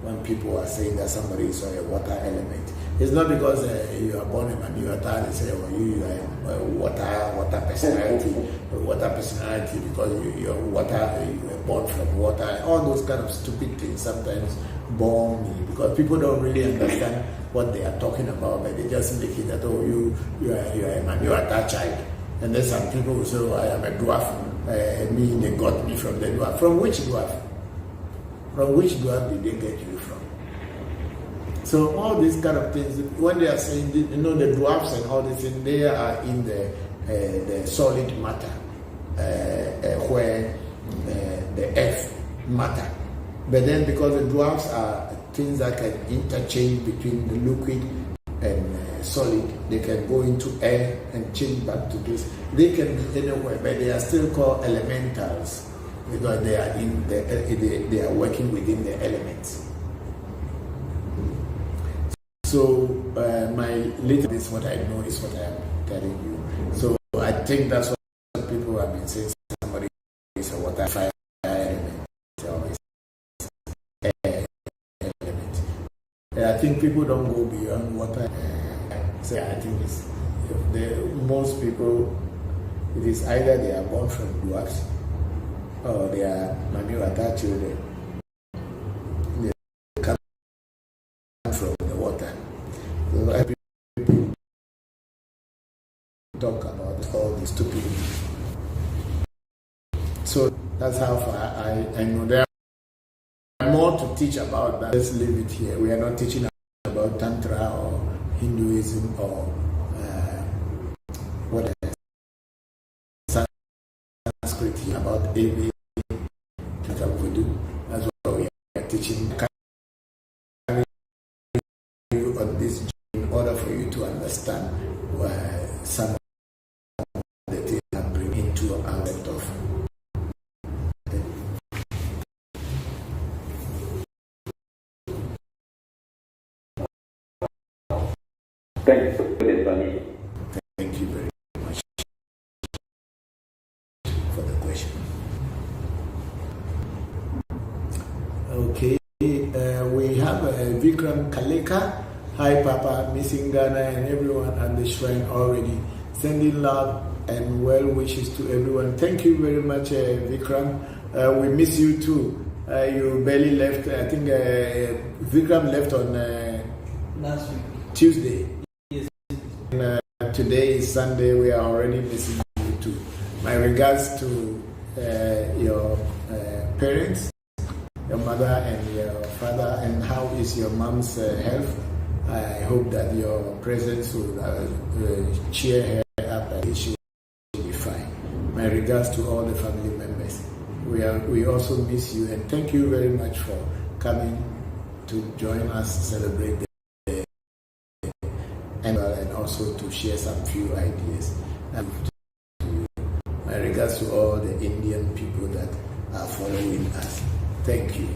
when people are saying that somebody is a water element. It's not because you are born a Manuata, they say, you are a water personality because you were born from water. All those kind of stupid things sometimes bore me because people don't really understand what they are talking about, but they just make it that, you are a Manuata child. And then some people will say, I am a dwarf. They got me from the dwarf. From which dwarf? From which dwarf did they get you from? So all these kind of things, when they are saying, the dwarfs and all these things, they are in the solid matter, where the earth matter. But then because the dwarfs are things that can interchange between the liquid and solid, they can go into air and change back to this. They can be anywhere, but they are still called elementals because they are they are working within the elements. So my little is what I know is what I am telling you. So I think that's what people have been saying. Somebody is a water fire element or is air element. And I think people don't go beyond water. So I think most people, it is either they are born from dwarfs or they are Manuata children. They come from the water. So people talk about all this stupidity. So that's how far I know. There are more to teach about that. Let's leave it here. We are not teaching about Tantra or Hinduism or what else. Sanskrit here about Ewe Vodu. That's what we are teaching. You on this journey in order for you to understand some of the things that bring into our set of. Thank you for this, Bunny. Thank you very much for the question. Okay, we have Vikram Kaleka. Hi, Papa, missing Ghana and everyone at the shrine already. Sending love and well wishes to everyone. Thank you very much, Vikram. We miss you too. You barely left. I think Vikram left on last week, Tuesday. Today is Sunday. We are already missing you too. My regards to your parents, your mother and your father, and how is your mom's health? I hope that your presence will cheer her up and she will be fine. My regards to all the family members. We also miss you and thank you very much for coming to join us celebrate the and also to share some few ideas. My regards to all the Indian people that are following us. Thank you.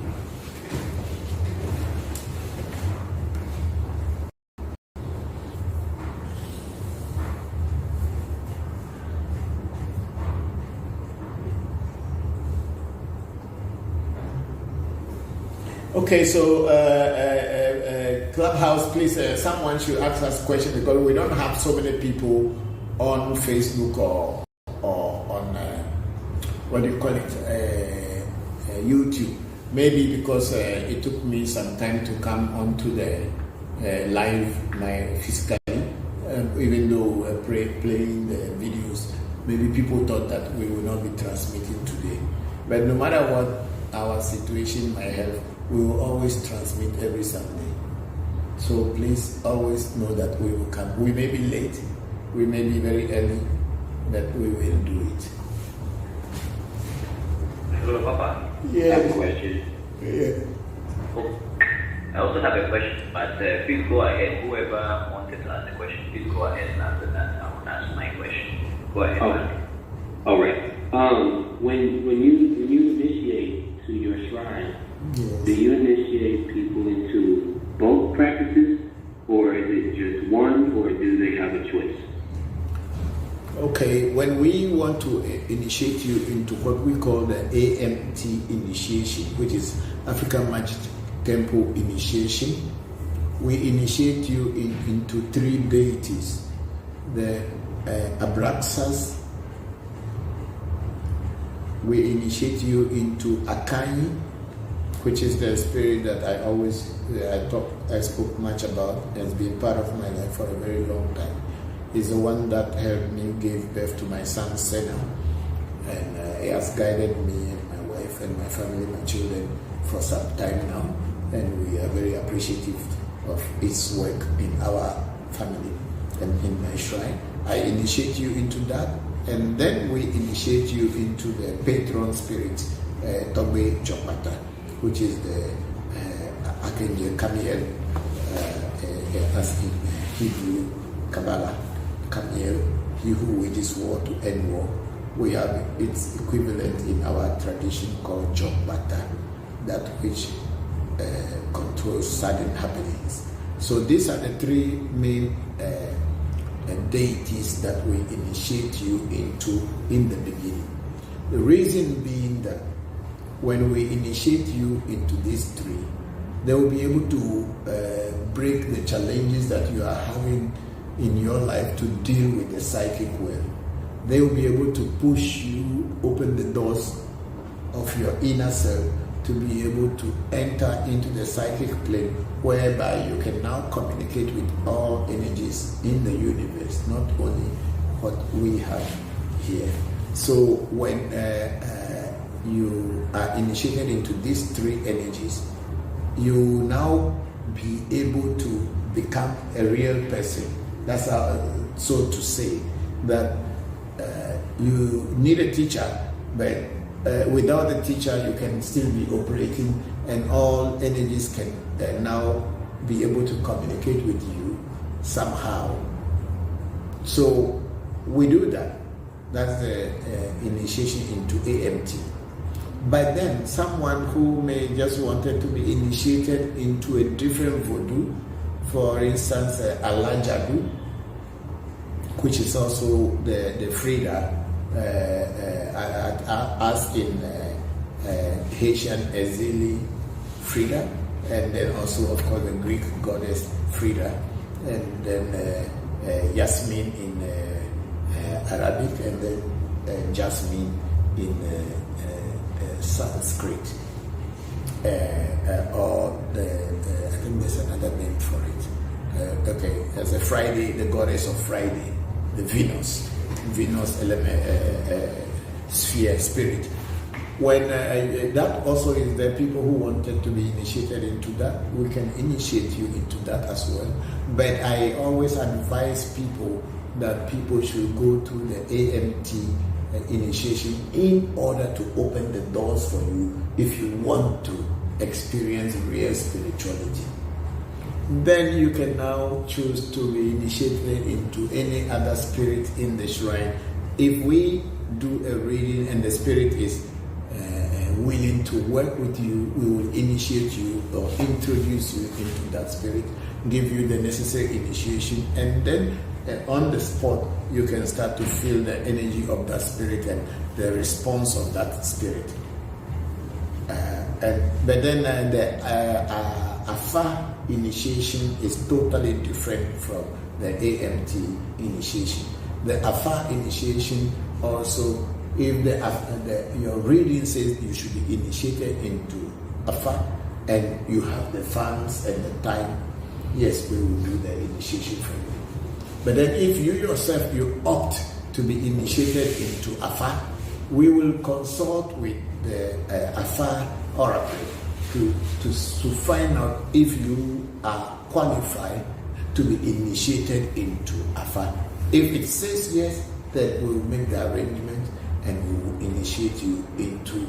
Okay, so Clubhouse, please, someone should ask us questions because we don't have so many people on Facebook or on what do you call it, YouTube. Maybe because it took me some time to come onto the live physically, even though we were playing the videos. Maybe people thought that we will not be transmitting today. But no matter what our situation, my health, we will always transmit every Sunday. So please always know that we will come. We may be late, we may be very early, but we will do it. Hello, Papa. Yes. I have a question. Yeah. Oh, I also have a question, but please go ahead. Whoever wanted to ask the question, please go ahead, and after that, I will ask my question. Go ahead. All right. When you initiate to your shrine, Yes. do you initiate people into both practices, or is it just one, or do they have a choice? Okay, when we want to initiate you into what we call the AMT initiation, which is African Magic Temple initiation, we initiate you into three deities: the Abraxas. We initiate you into Akanyi, which is the spirit that I spoke much about, has been part of my life for a very long time. Is the one that helped me give birth to my son Senna, and he has guided me and my wife and my family, my children, for some time now, and we are very appreciative of his work in our family and in my shrine. I initiate you into that, and then we initiate you into the patron spirit, Togbe Jokmata, which is the Archangel Kamiel, as in Hebrew Kabbalah. Kamiel, he who wages war to end war. We have its equivalent in our tradition called Jokmata, that which controls sudden happenings. So these are the three main deities that we initiate you into in the beginning. The reason being that when we initiate you into these three, they will be able to break the challenges that you are having in your life to deal with the psychic world. They will be able to push you, open the doors of your inner self to be able to enter into the psychic plane, whereby you can now communicate with all energies in the universe, not only what we have here. So when you are initiated into these three energies, you now be able to become a real person. That's how, so to say, that you need a teacher, but without a teacher you can still be operating, and all energies can now be able to communicate with you somehow. So we do that. That's the initiation into AMT. But then someone who may just wanted to be initiated into a different Vodu, for instance, Alajadu, which is also the Frida, as in Haitian Ezili Frida, and then also, of course, the Greek goddess Frida, and then Yasmin in Arabic, and then Jasmine in Sanskrit, or I think there's another name for it. Okay, there's a Friday, the goddess of Friday, the Venus element, sphere, spirit. When that also is the people who wanted to be initiated into that, we can initiate you into that as well. But I always advise people that people should go to the AMT initiation in order to open the doors for you if you want to experience real spirituality. Then you can now choose to be initiated into any other spirit in the shrine. If we do a reading and the spirit is willing to work with you, we will initiate you or introduce you into that spirit, give you the necessary initiation, and then on the spot you can start to feel the energy of that spirit and the response of that spirit. But then the Afa initiation is totally different from the AMT initiation. The Afa initiation also, if your reading says you should be initiated into Afa and you have the funds and the time, yes, we will do the initiation for you. But then if you yourself, you opt to be initiated into Afa, we will consult with the Afa oracle to find out if you are qualified to be initiated into Afa. If it says yes, then we will make the arrangement and we will initiate you into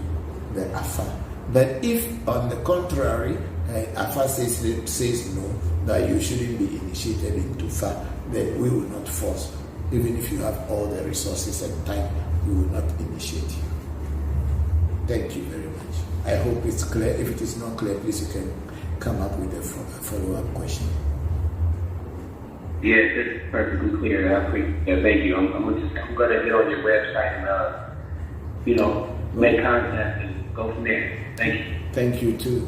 the Afa. But if, on the contrary, Afa says no, that you shouldn't be initiated into Fa, then we will not force. Even if you have all the resources and time, we will not initiate you. Thank you very much. I hope it's clear. If it is not clear, please you can come up with a follow-up question. Yeah, it's perfectly clear. I appreciate it. Thank you. I'm gonna get on your website and make contact and go from there. Thank you. Thank you too.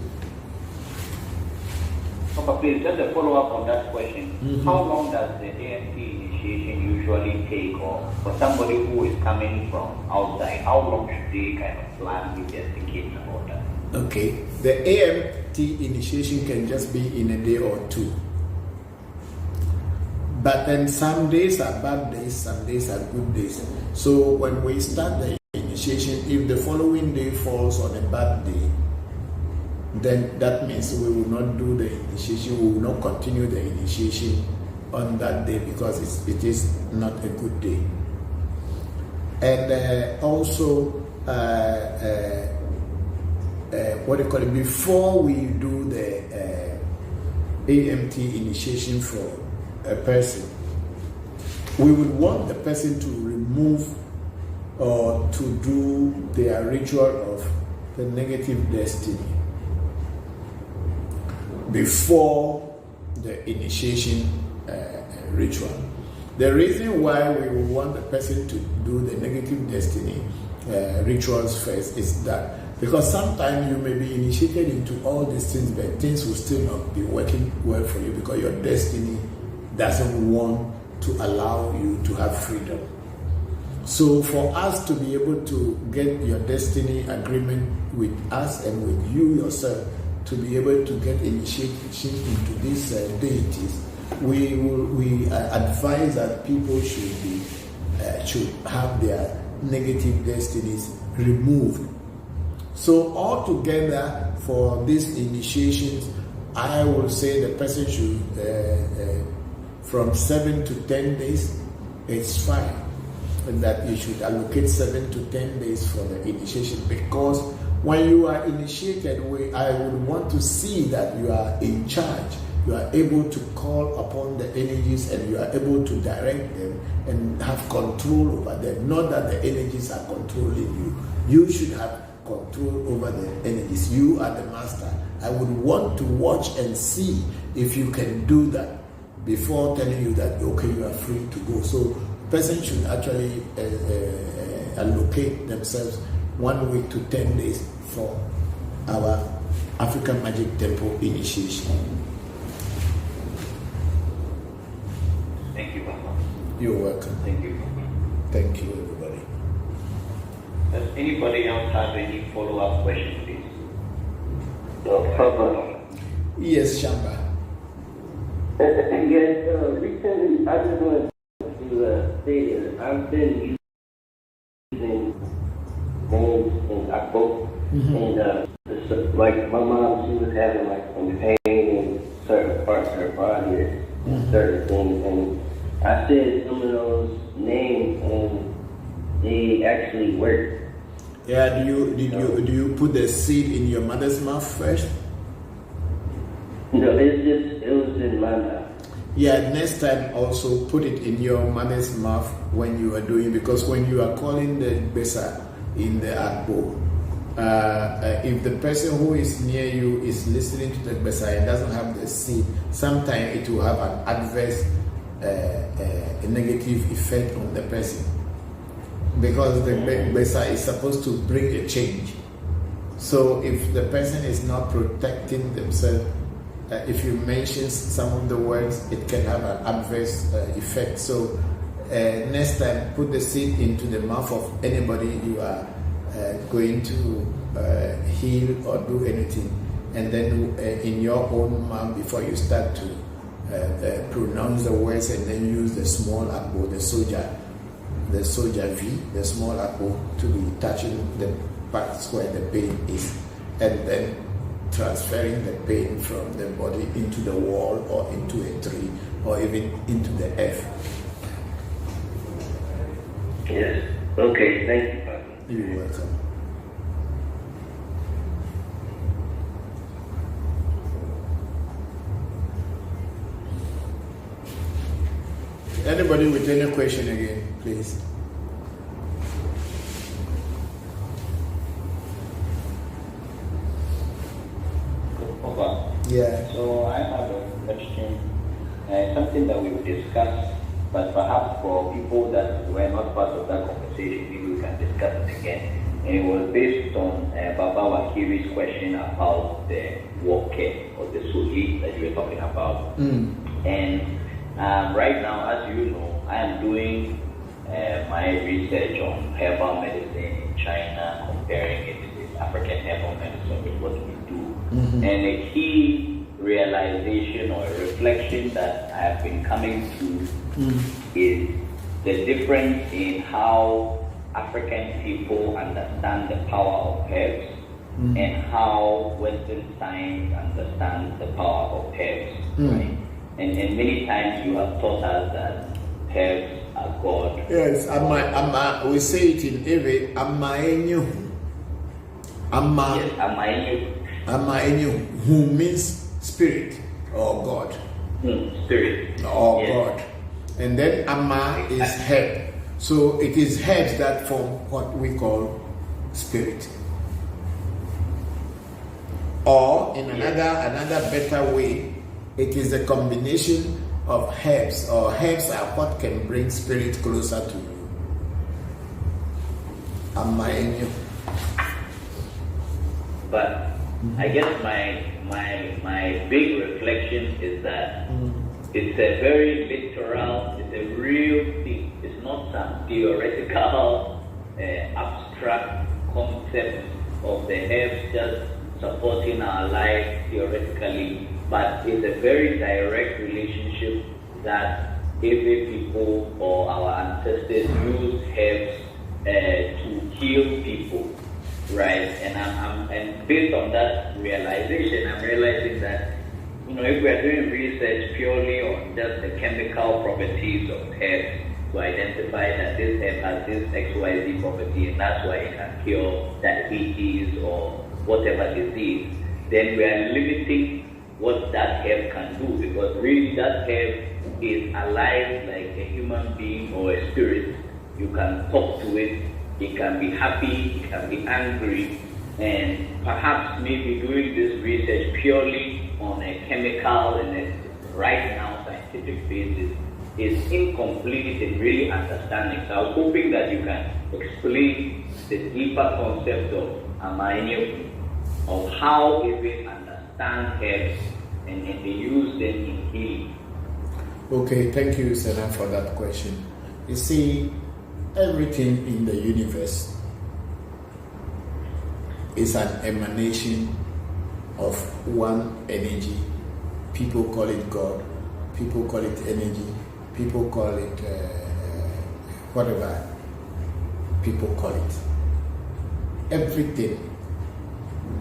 Papa, please, just a follow-up on that question. How long does the AMT initiation usually take, or for somebody who is coming from outside, how long should they kind of plan if they're thinking about that? Okay, the AMT initiation can just be in a day or two. But then some days are bad days, some days are good days. So when we start the initiation, if the following day falls on a bad day, then that means we will not do the initiation, we will not continue the initiation on that day because it is not a good day. And also, before we do the AMT initiation for a person, we would want the person to remove or to do their ritual of the negative destiny before the initiation ritual. The reason why we will want the person to do the negative destiny rituals first is that because sometimes you may be initiated into all these things, but things will still not be working well for you because your destiny doesn't want to allow you to have freedom. So for us to be able to get your destiny agreement with us and with you yourself, to be able to get initiation into these deities, we advise that people should have their negative destinies removed. So altogether, for these initiations, I will say the person should, from 7 to 10 days, it's fine. And that you should allocate 7 to 10 days for the initiation, because when you are initiated, I would want to see that you are in charge. You are able to call upon the energies and you are able to direct them and have control over them. Not that the energies are controlling you. You should have control over the energies. You are the master. I would want to watch and see if you can do that before telling you that, okay, you are free to go. So the person should actually allocate themselves 1 week to 10 days for our African Magic Temple initiation. Thank you, Papa. You're welcome. Thank you, Papa. Thank you, everybody. Does anybody else have any follow-up questions, please? Papa. Yes, Shamba. Yes, recently I just wanted to say that I've been using names in Akbo, and like my mom, she was having like some pain in certain parts of her body and certain things, and I said some of those names and they actually worked. Yeah, do you put the seed in your mother's mouth first? No, it was in my mouth. Yeah, next time also put it in your mother's mouth when you are doing, because when you are calling the Besa in the Agbo, if the person who is near you is listening to the Besa and doesn't have the seed, sometimes it will have an adverse a negative effect on the person, because the Besa is supposed to bring a change. So if the person is not protecting themselves, if you mention some of the words, it can have an adverse effect. So next time, put the seed into the mouth of anybody you are going to heal or do anything, and then in your own mouth before you start to pronounce the words, and then use the small Akbo, the Soja V, the small Akbo, to be touching the parts where the pain is, and then transferring the pain from the body into the wall or into a tree or even into the earth. Yes. Okay, thank you, Papa. You're welcome. Anybody with any question again, please? Yeah. So I have a question, something that we've discussed, but perhaps for people that were not part of that conversation, maybe we can discuss it again. And it was based on Baba Wakiri's question about the Woke or the Suli that you were talking about. And right now, as you know, I am doing my research on herbal medicine in China, comparing it with African herbal medicine with what we do. And a key realization or a reflection that I have been coming to is the difference in how African people understand the power of herbs and how Western science understands the power of herbs. Right? And many times you have taught us that herbs are God. Yes, we say it in Ewe, Amaenyu. Yes, Amaenyu. Amaenyu, who means spirit or God. Spirit. Or God. And then Ama is herb. So it is herbs that form what we call spirit. Or in another better way, it is a combination of herbs, or herbs are what can bring spirit closer to you. Amaenyu. But I guess my big reflection is that it's a very literal, it's a real thing. It's not some theoretical, abstract concept of the herbs just supporting our life theoretically, but it's a very direct relationship that every people or our ancestors used herbs to heal people. Right, and based on that realization, I'm realizing that, if we are doing research purely on just the chemical properties of herbs to identify that this herb has this XYZ property and that's why it can cure diabetes or whatever disease, then we are limiting what that herb can do, because really that herb is alive like a human being or a spirit. You can talk to it. It can be happy, it can be angry, and perhaps maybe doing this research purely on a chemical and a right now scientific basis is incomplete in really understanding. So I was hoping that you can explain the deeper concept of Amaenyu, of how we understand herbs and they use them in healing. Okay, thank you, Senna, for that question. You see, everything in the universe is an emanation of one energy. People call it God, people call it energy, people call it whatever people call it. Everything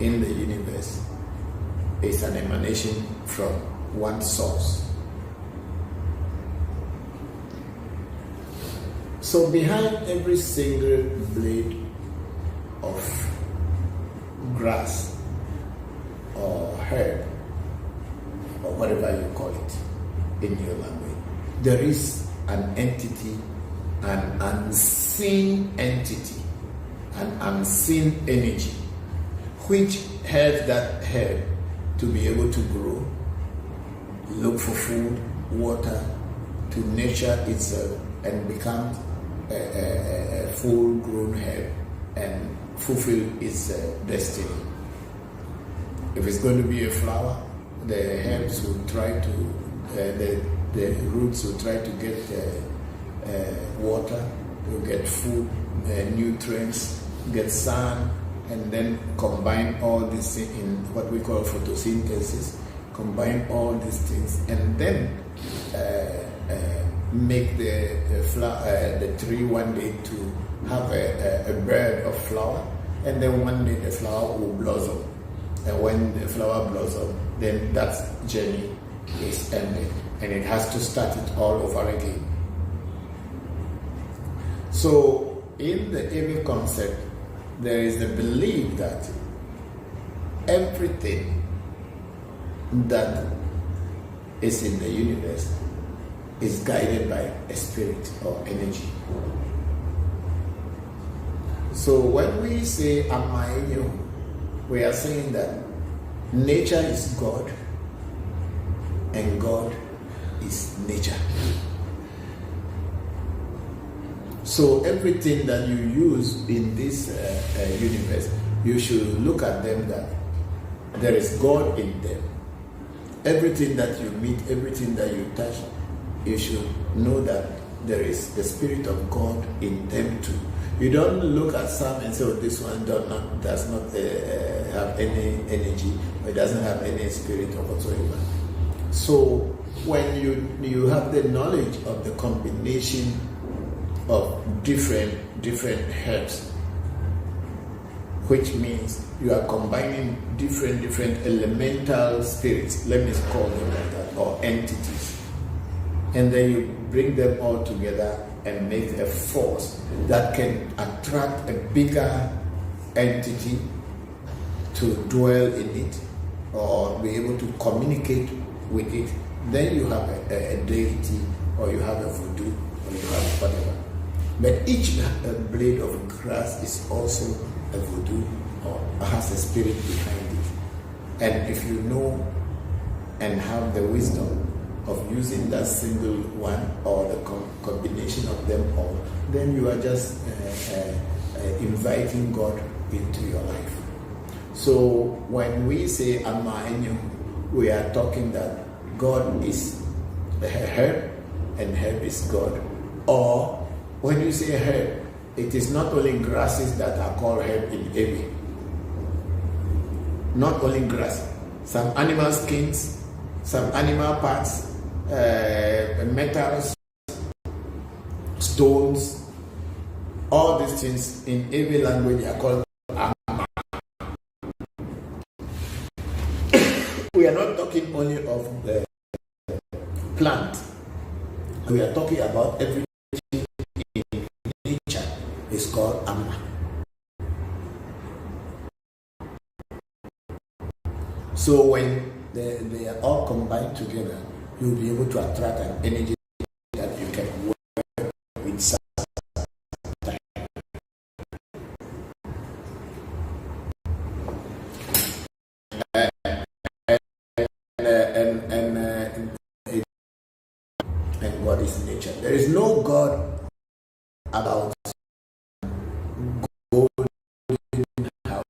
in the universe is an emanation from one source. So behind every single blade of grass or herb or whatever you call it in your language, there is an entity, an unseen entity, an unseen energy, which helps that herb to be able to grow, look for food, water, to nurture itself and become a full-grown herb and fulfill its destiny. If it's going to be a flower, the herbs will try to, the roots will try to get water, will get food, nutrients, get sun, and then combine all these things in what we call photosynthesis, combine all these things, and then make the tree one day to have a bed of flower, and then one day the flower will blossom. And when the flower blossoms, then that journey is ended, and it has to start it all over again. So in the Ewe concept, there is the belief that everything that is in the universe is guided by a spirit or energy. So when we say Amaenyo, we are saying that nature is God and God is nature. So everything that you use in this universe, you should look at them that there is God in them. Everything that you meet, everything that you touch, you should know that there is the Spirit of God in them too. You don't look at some and say, oh, this one does not have any energy, or it doesn't have any spirit or whatsoever. So when you have the knowledge of the combination of different herbs, which means you are combining different elemental spirits, let me call them like that, or entities, and then you bring them all together and make a force that can attract a bigger entity to dwell in it or be able to communicate with it. Then you have a deity, or you have a voodoo, or you have whatever. But each blade of grass is also a voodoo, or has a spirit behind it. And if you know and have the wisdom of using that single one or the combination of them all, then you are just inviting God into your life. So when we say Amaenyo, we are talking that God is a herb and herb is God. Or when you say herb, it is not only grasses that are called herb in Ewe. Not only grass. Some animal skins, some animal parts, metals, stones, all these things in Ewe language are called Ama. We are not talking only of the plant. We are talking about everything in nature is called Ama. So when they are all combined together, you'll be able to attract an energy that you can work with some time. And God is nature. There is no God about golden house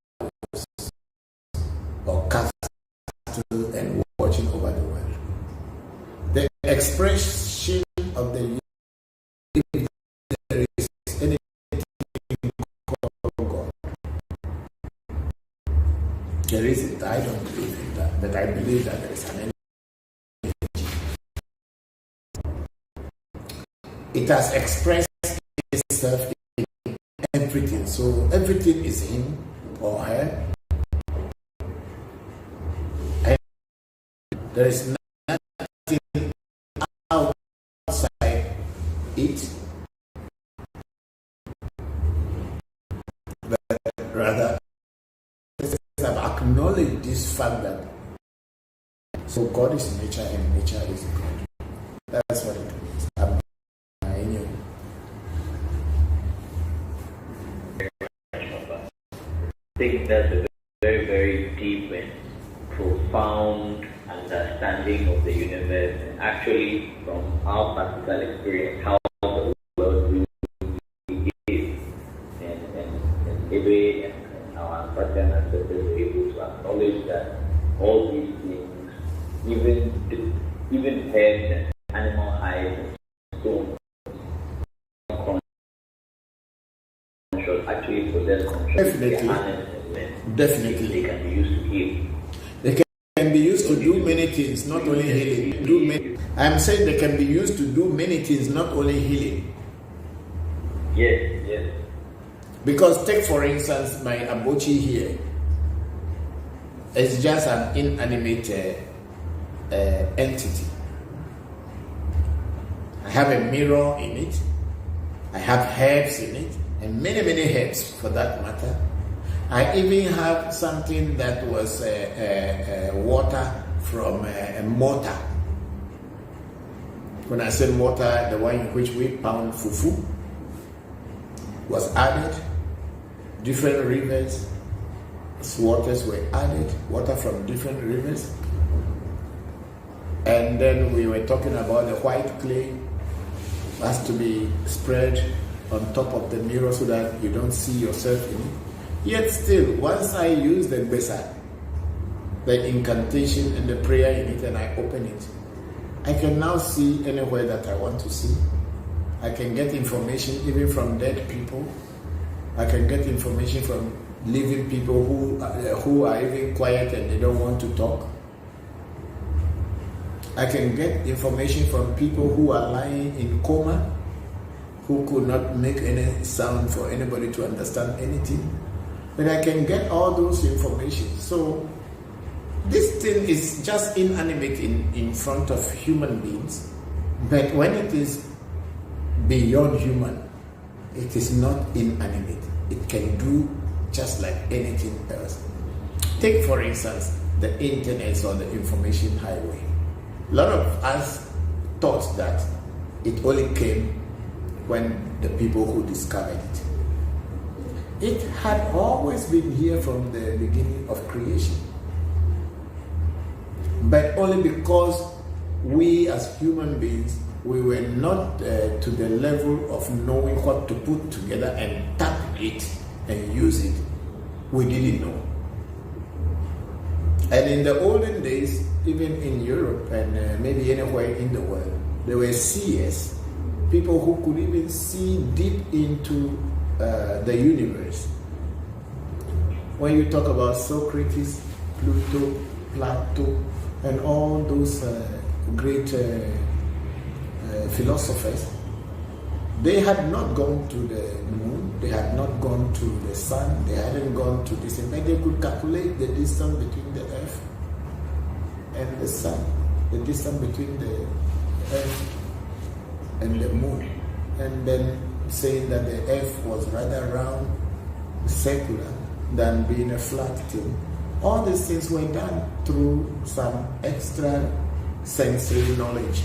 or castle and watching over the world. The expression of the universe, there is anything called God. There isn't. I don't believe in that, but I believe that there is an energy. It has expressed itself in everything. So everything is him or her. And there is nothing outside it, but rather have acknowledged this fact that so God is nature and nature is God. That's what it means. I think that's a very, very deep and profound understanding of the universe, and actually from our practical experience, how the world really is. And Ewe and our African ancestors were able to acknowledge that all these things, even herbs and animal hides and stones, actually possess consciousness. Definitely. They can be used to heal. They can be used to do many things, not only healing. I'm saying they can be used to do many things, not only healing. Yes. Because take for instance my abochi here. It's just an inanimate entity. I have a mirror in it. I have herbs in it, and many herbs for that matter. I even have something that was water from a mortar. When I say mortar, the one in which we pound fufu was added. Different rivers, waters were added, water from different rivers. And then we were talking about the white clay has to be spread on top of the mirror so that you don't see yourself in it. Yet still, once I use the besa, the incantation and the prayer in it, and I open it, I can now see anywhere that I want to see. I can get information even from dead people. I can get information from living people who are even quiet and they don't want to talk. I can get information from people who are lying in coma, who could not make any sound for anybody to understand anything. But I can get all those information. So this thing is just inanimate in front of human beings. But when it is beyond human, it is not inanimate. It can do just like anything else. Take, for instance, the internet or the information highway. A lot of us thought that it only came when the people who discovered it. It had always been here from the beginning of creation. But only because we as human beings, we were not to the level of knowing what to put together and tap it and use it. We didn't know. And in the olden days, even in Europe and maybe anywhere in the world, there were seers, people who could even see deep into the universe. When you talk about Socrates, Pluto, Plato, and all those great philosophers, they had not gone to the moon, they had not gone to the sun, they hadn't gone to this, but they could calculate the distance between the earth and the sun, the distance between the earth and the moon, and then saying that the earth was rather round, circular, than being a flat thing. All these things were done through some extra sensory knowledge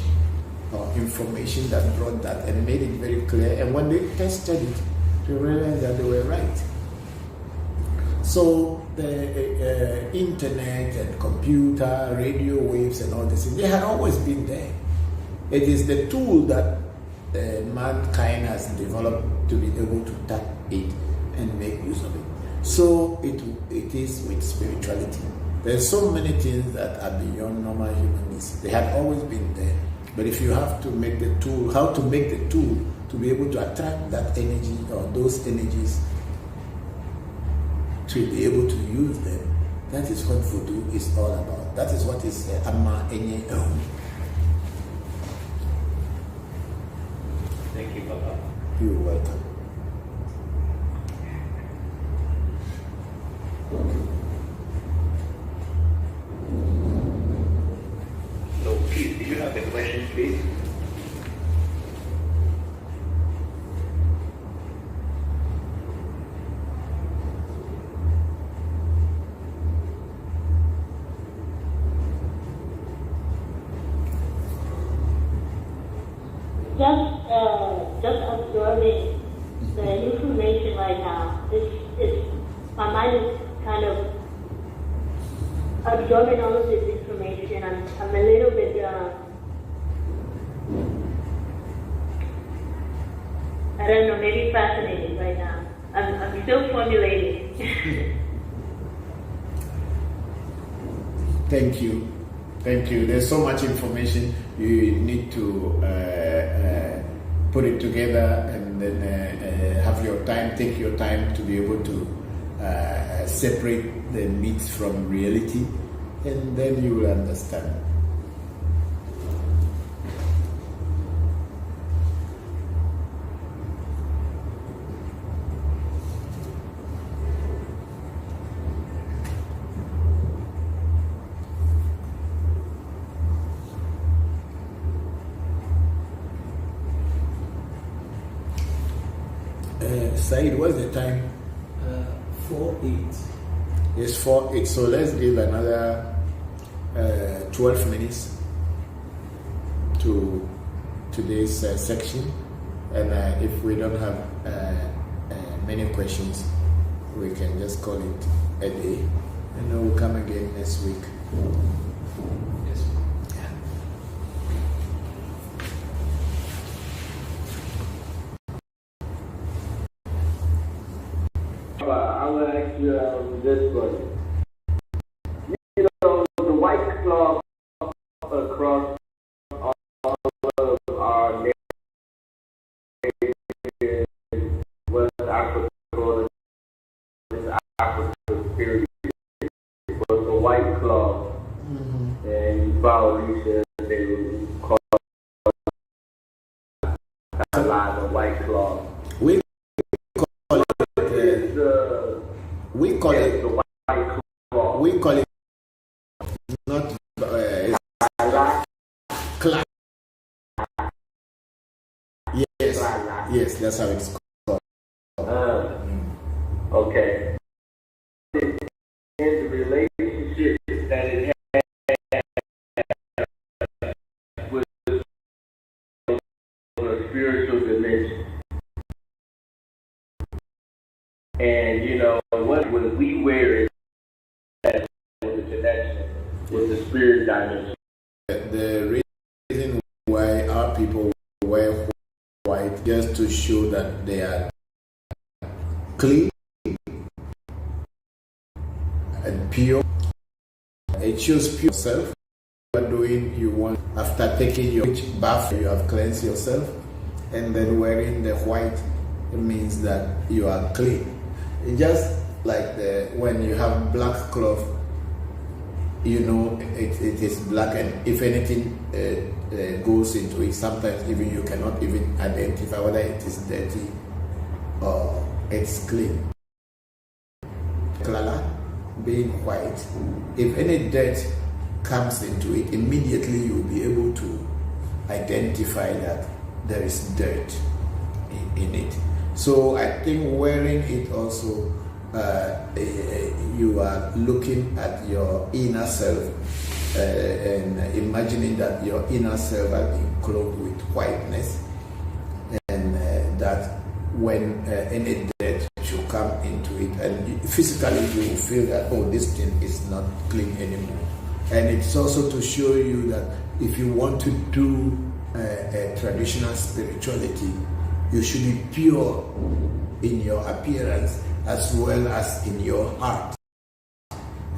or information that brought that and made it very clear. And when they tested it, they realized that they were right. So the internet and computer, radio waves and all this, they had always been there. It is the tool that mankind has developed to be able to tap it and make use of it. So it is with spirituality. There's so many things that are beyond normal human needs. They had always been there. But if you have to make the tool, how to make the tool to be able to attract that energy or those energies to be able to use them, that is what Voodoo is all about. That is what is Amma Enye Ehu. Thank you, Papa. You're welcome. So, please, do you have a question, please? Just absorbing the information right now. My mind is kind of absorbing all of this information. I'm a little bit, I don't know, maybe fascinated right now. I'm still formulating. Thank you. Thank you. There's so much information. You need to put it together and then have your time, take your time to be able to separate the myths from reality, and then you will understand. Said, what's the time? 4:08. It's 4:08. So let's give another 12 minutes to today's section. And if we don't have many questions, we can just call it a day. And then we'll come again next week. Yes. I will ask you this one. You know, the white cloth across all of our nation, West Africa, Africa period, was the white cloth, and you probably said they would call the white cloth. We call it the white cloth. We call it not class. Yes, that's how it's called. Okay. In the relationship that it has with a spiritual dimension. And, you know, when we wear it, that's the connection with the spirit dimension. The reason why our people wear white just to show that they are clean and pure. It shows pure self. You are doing, you want, after taking your bath, you have cleansed yourself, and then wearing the white, it means that you are clean. It just like when you have black cloth, you know it is black, and if anything goes into it, sometimes even you cannot even identify whether it is dirty or it's clean. Color being white, if any dirt comes into it, immediately you will be able to identify that there is dirt in it. So I think wearing it also, you are looking at your inner self and imagining that your inner self has been clothed with whiteness, and that when any dirt should come into it, and physically you will feel that, oh, this thing is not clean anymore. And it's also to show you that if you want to do a traditional spirituality, you should be pure in your appearance as well as in your heart.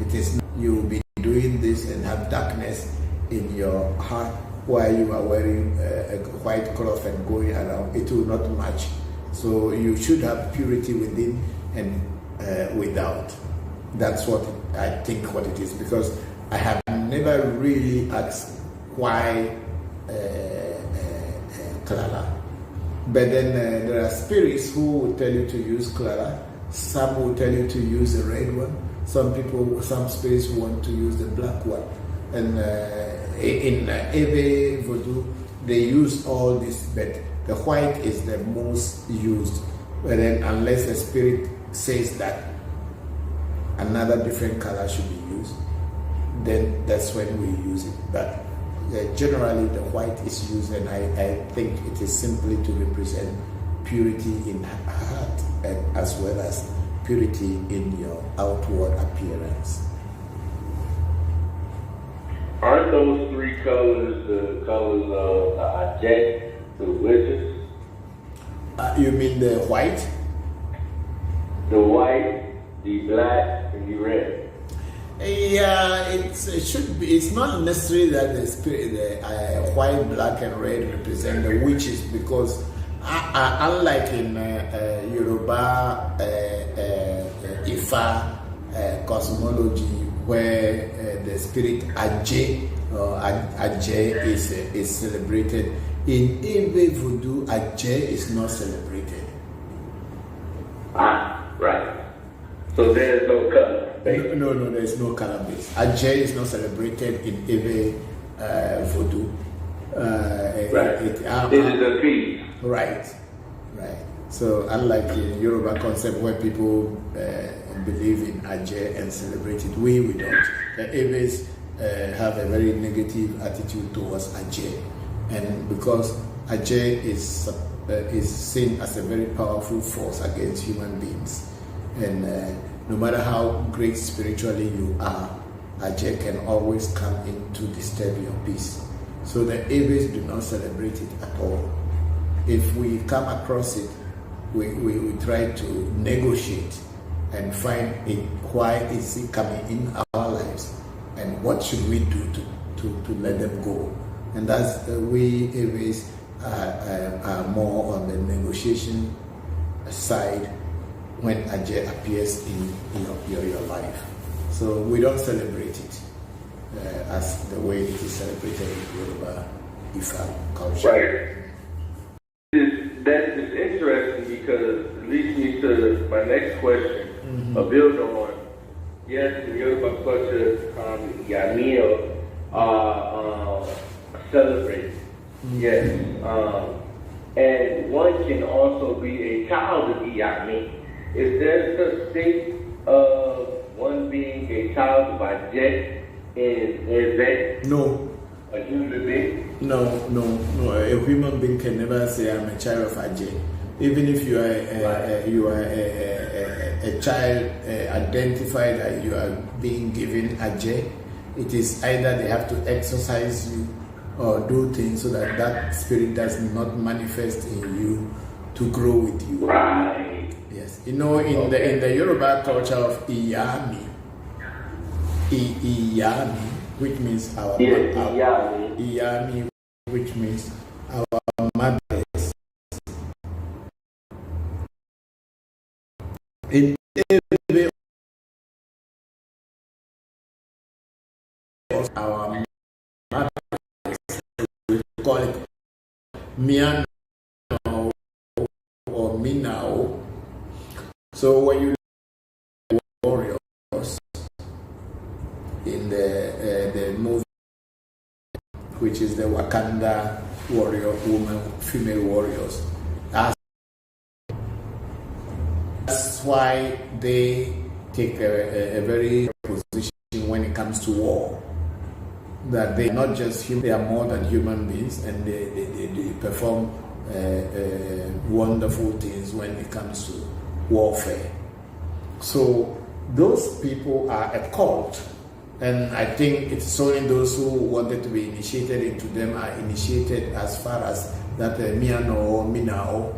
It is not you will be doing this and have darkness in your heart while you are wearing a white cloth and going around. It will not match. So you should have purity within and without. That's what I think what it is, because I have never really asked why Clara. But then there are spirits who will tell you to use Clara. Some will tell you to use the red one. Some spirits want to use the black one. And in Ewe Vodu, they use all this, but the white is the most used. But then unless the spirit says that another different color should be used, then that's when we use it. But generally the white is used, and I think it is simply to represent purity in heart and as well as purity in your outward appearance. Aren't those three colors the colors of Ajay, the witches? You mean the white? The white, the black, and the red. Yeah, it should be. It's not necessary that the spirit, the white, black, and red represent the witches, because unlike in Yoruba Ifa cosmology, where the spirit Ajay is celebrated, in Ewe Vodu, Ajay is not celebrated. Right. So there's no color. No, there is no color base. Ajay is not celebrated in Ewe Vodu. Right. This is a piece. Right. So unlike in Yoruba concept where people believe in Ajay and celebrate it, we don't. The Ewes have a very negative attitude towards Ajay, and because Ajay is seen as a very powerful force against human beings. And no matter how great spiritually you are, Ajay can always come in to disturb your peace. So the Ewes do not celebrate it at all. If we come across it, we try to negotiate and find why is it coming in our lives and what should we do to let them go. And that's we Ewes are more on the negotiation side when Ajay appears in your life. So we don't celebrate it as the way it is celebrated in Yoruba Ifa culture. Right. That is interesting because it leads me to my next question, a build on. Yes, in Yoruba culture, Yamil celebrate. Yes. And one can also be a child of Iyami. Is there such thing of one being a child of Ajay in that? No. A human being? No. A human being can never say I'm a child of Ajay. Even if you are a child identified that you are being given Ajay, it is either they have to exercise you or do things so that that spirit does not manifest in you to grow with you. Right. Yes. You know, in the Yoruba culture of Iyami, Iyami, which means our Iyami, which means our mothers. In every of our mothers, we call it Miano or Minao. So when you warriors in the movie, which is the Wakanda warrior woman, female warriors, that's why they take a very position when it comes to war. That they are not just human, they are more than human beings, and they perform wonderful things when it comes to warfare. So those people are a cult, and I think it's only those who wanted to be initiated into them are initiated as far as that Miano or Minao,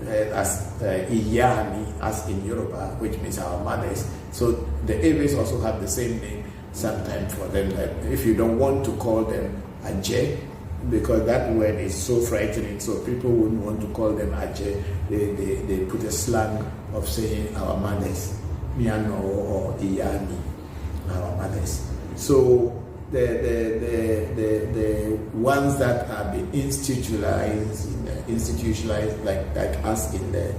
as Iyami, as in Yoruba, which means our mothers. So the Ewes also have the same name sometimes for them. If you don't want to call them Ajay, because that word is so frightening, so people wouldn't want to call them Ajay, they put a slang of saying our mothers, Miano or Iyami, our mothers. So the ones that have been institutionalized like us in the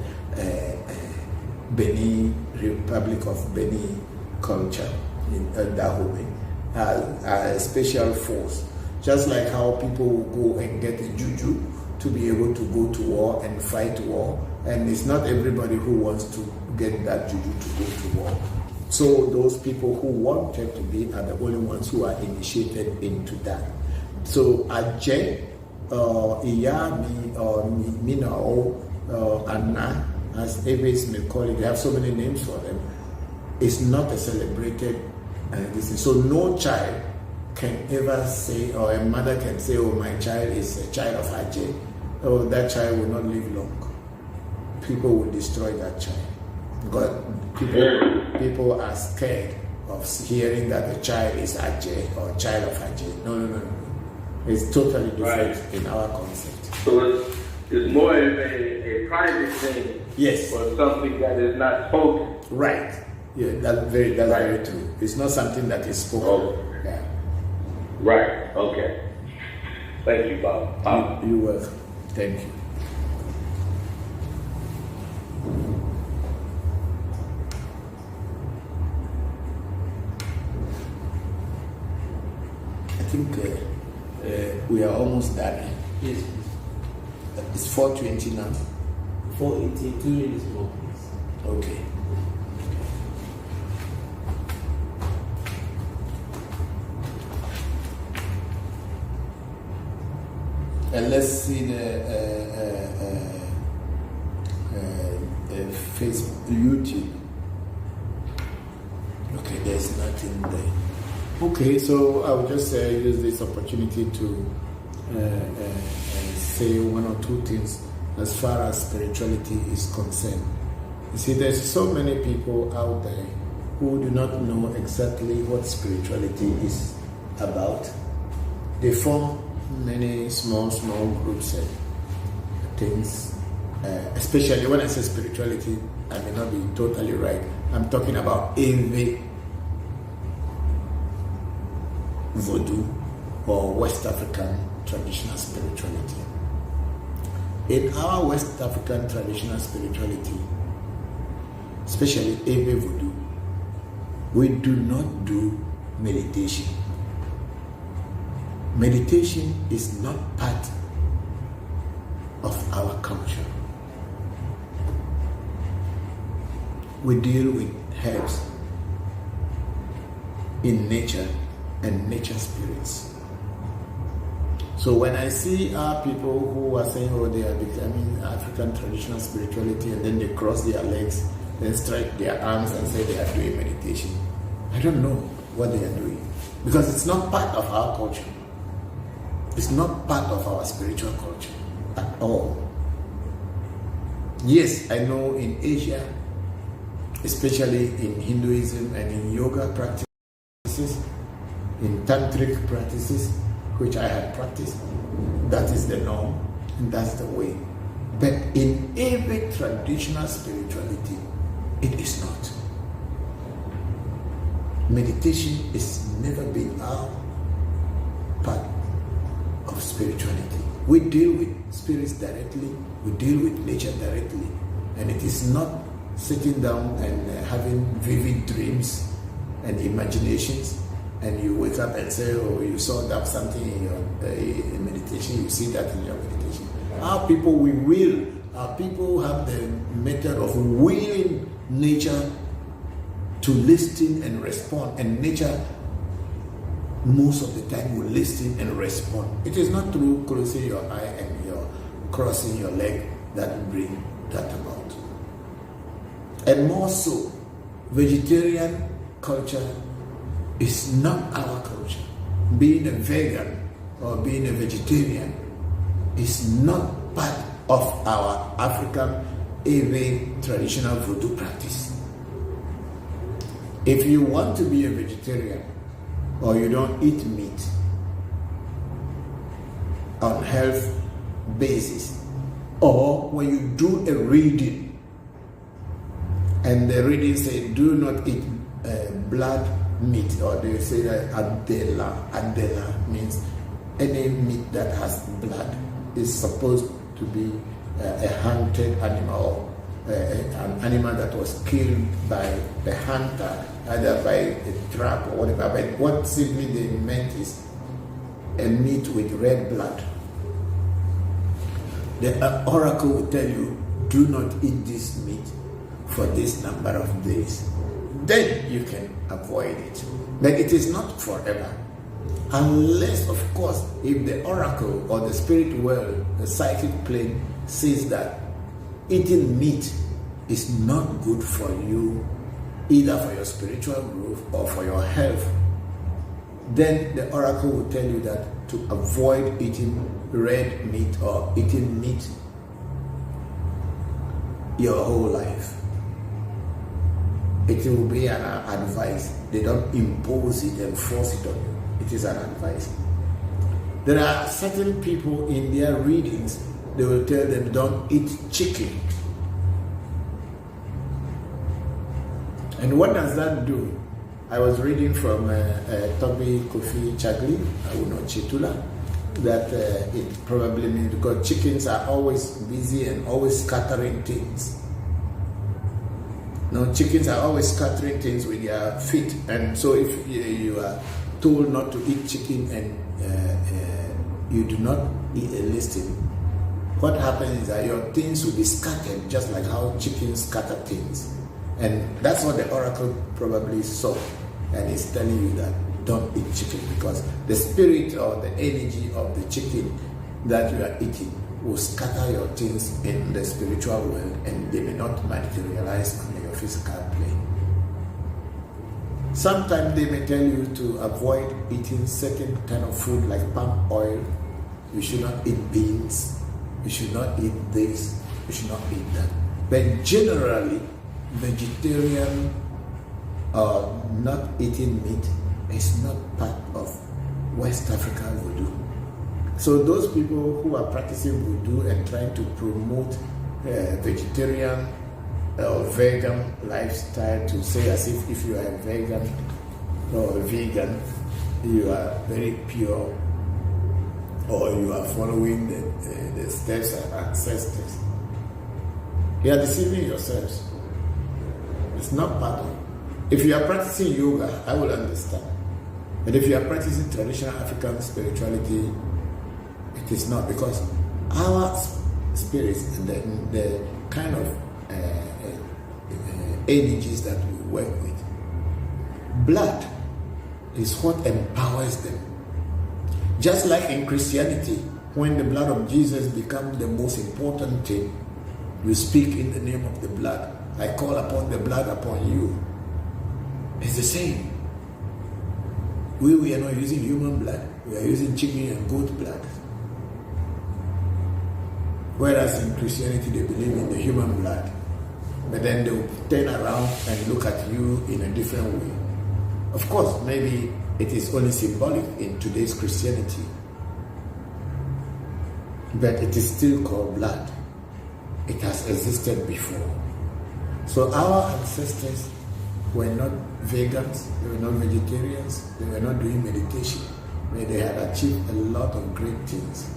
Benin, Republic of Benin culture, in Dahomey, are a special force. Just like how people will go and get a juju to be able to go to war and fight war. And it's not everybody who wants to get that juju to go to war. So those people who wanted to be are the only ones who are initiated into that. So Ajay, Iyami, or Minao, Anna, as Ewes may call it, they have so many names for them, it's not a celebrated so no child can ever say, or a mother can say, oh, my child is a child of Ajay. Oh, that child will not live long. People will destroy that child. Because people are scared of hearing that the child is Ajay or child of Ajay. No. It's totally different in our concept. So it's more of a private thing. Yes. Or something that is not spoken. Right. Yeah, that's very true. It's not something that is spoken. Oh. Yeah. Right. Okay. Thank you, Bob. You're welcome. Thank you. I think we are almost done. Yes, It's 4:20 now. 4:18, 2 minutes more, please. Okay. And let's see the Facebook, YouTube. Okay, there's nothing there. Okay, so I'll just use this opportunity to say one or two things as far as spirituality is concerned. You see, there's so many people out there who do not know exactly what spirituality is about. They form many small groups and things, especially when I say spirituality, I may not be totally right. I'm talking about Ewe Vodu or West African traditional spirituality. In our West African traditional spirituality, especially Ewe Vodu, we do not do meditation. Meditation is not part of our culture. We deal with herbs in nature and nature spirits. So when I see our people who are saying, oh, they are becoming African traditional spirituality, and then they cross their legs, then strike their arms and say they are doing meditation, I don't know what they are doing, because it's not part of our culture. It's not part of our spiritual culture at all. Yes, I know in Asia, especially in Hinduism and in yoga practices, in tantric practices, which I had practiced, that is the norm and that's the way. But in every traditional spirituality, it is not. Meditation is never been our part of spirituality. We deal with spirits directly, we deal with nature directly, and it is not sitting down and having vivid dreams and imaginations, and you wake up and say, oh, you saw that something in your meditation, you see that in your meditation. Our people, we will. Our people have the method of willing nature to listen and respond, and nature most of the time will listen and respond. It is not through closing your eye and your crossing your leg that will bring that about. And more so, vegetarian culture is not our culture. Being a vegan or being a vegetarian is not part of our African Ewe traditional Voodoo practice. If you want to be a vegetarian or you don't eat meat on health basis, or when you do a reading and the reading say do not eat blood meat, or they say that adela means any meat that has blood is supposed to be a hunted animal, an animal that was killed by the hunter, either by a trap or whatever. But what simply they meant is a meat with red blood. The oracle will tell you, do not eat this meat for this number of days. Then you can avoid it. But it is not forever. Unless, of course, if the oracle or the spirit world, the psychic plane, says that eating meat is not good for you, either for your spiritual growth or for your health, then the oracle will tell you that to avoid eating red meat or eating meat your whole life. It will be an advice. They don't impose it and force it on you. It is an advice. There are certain people in their readings, they will tell them don't eat chicken. And what does that do? I was reading from Toby Kofi Chagli, I will not Chitula, that it probably means because chickens are always busy and always scattering things. No, chickens are always scattering things with their feet, and so if you are told not to eat chicken and you do not listen, what happens is that your things will be scattered just like how chickens scatter things. And that's what the oracle probably saw, and is telling you that don't eat chicken, because the spirit or the energy of the chicken that you are eating will scatter your things in the spiritual world, and they may not materialize on your physical plane. Sometimes they may tell you to avoid eating certain kind of food like palm oil. You should not eat beans. You should not eat this. You should not eat that. But generally, vegetarian or not eating meat is not part of West African voodoo. So those people who are practicing voodoo and trying to promote vegetarian or vegan lifestyle, to say as if you are a vegan or a vegan, you are very pure, or you are following the steps of ancestors, you are deceiving yourselves. It's not part of. If you are practicing yoga, I will understand. But if you are practicing traditional African spirituality, it is not, because our spirits and the kind of energies that we work with, blood is what empowers them. Just like in Christianity, when the blood of Jesus becomes the most important thing, you speak in the name of the blood. I call upon the blood upon you. It's the same. We are not using human blood. We are using chicken and goat blood. Whereas in Christianity, they believe in the human blood. But then they will turn around and look at you in a different way. Of course, maybe it is only symbolic in today's Christianity. But it is still called blood. It has existed before. So our ancestors were not vegans, they were not vegetarians, they were not doing meditation, but they had achieved a lot of great things.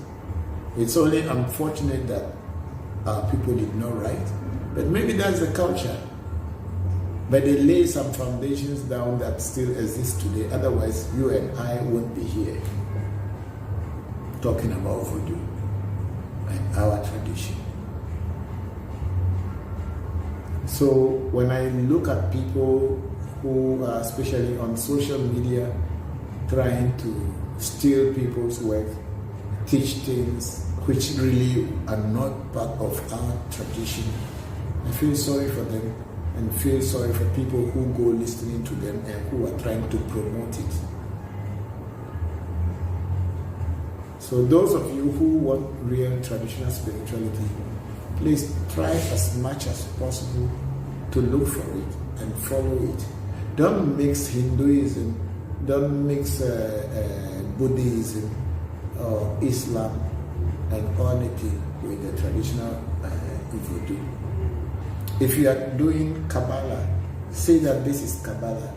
It's only unfortunate that our people did not write, but maybe that's the culture. But they lay some foundations down that still exist today. Otherwise, you and I won't be here talking about voodoo and our tradition. So when I look at people who are especially on social media trying to steal people's work, teach things which really are not part of our tradition, I feel sorry for them and feel sorry for people who go listening to them and who are trying to promote it. So those of you who want real traditional spirituality, please try as much as possible to look for it and follow it. Don't mix Hinduism, don't mix Buddhism or Islam and unity with the traditional voodoo. If you are doing Kabbalah, say that this is Kabbalah.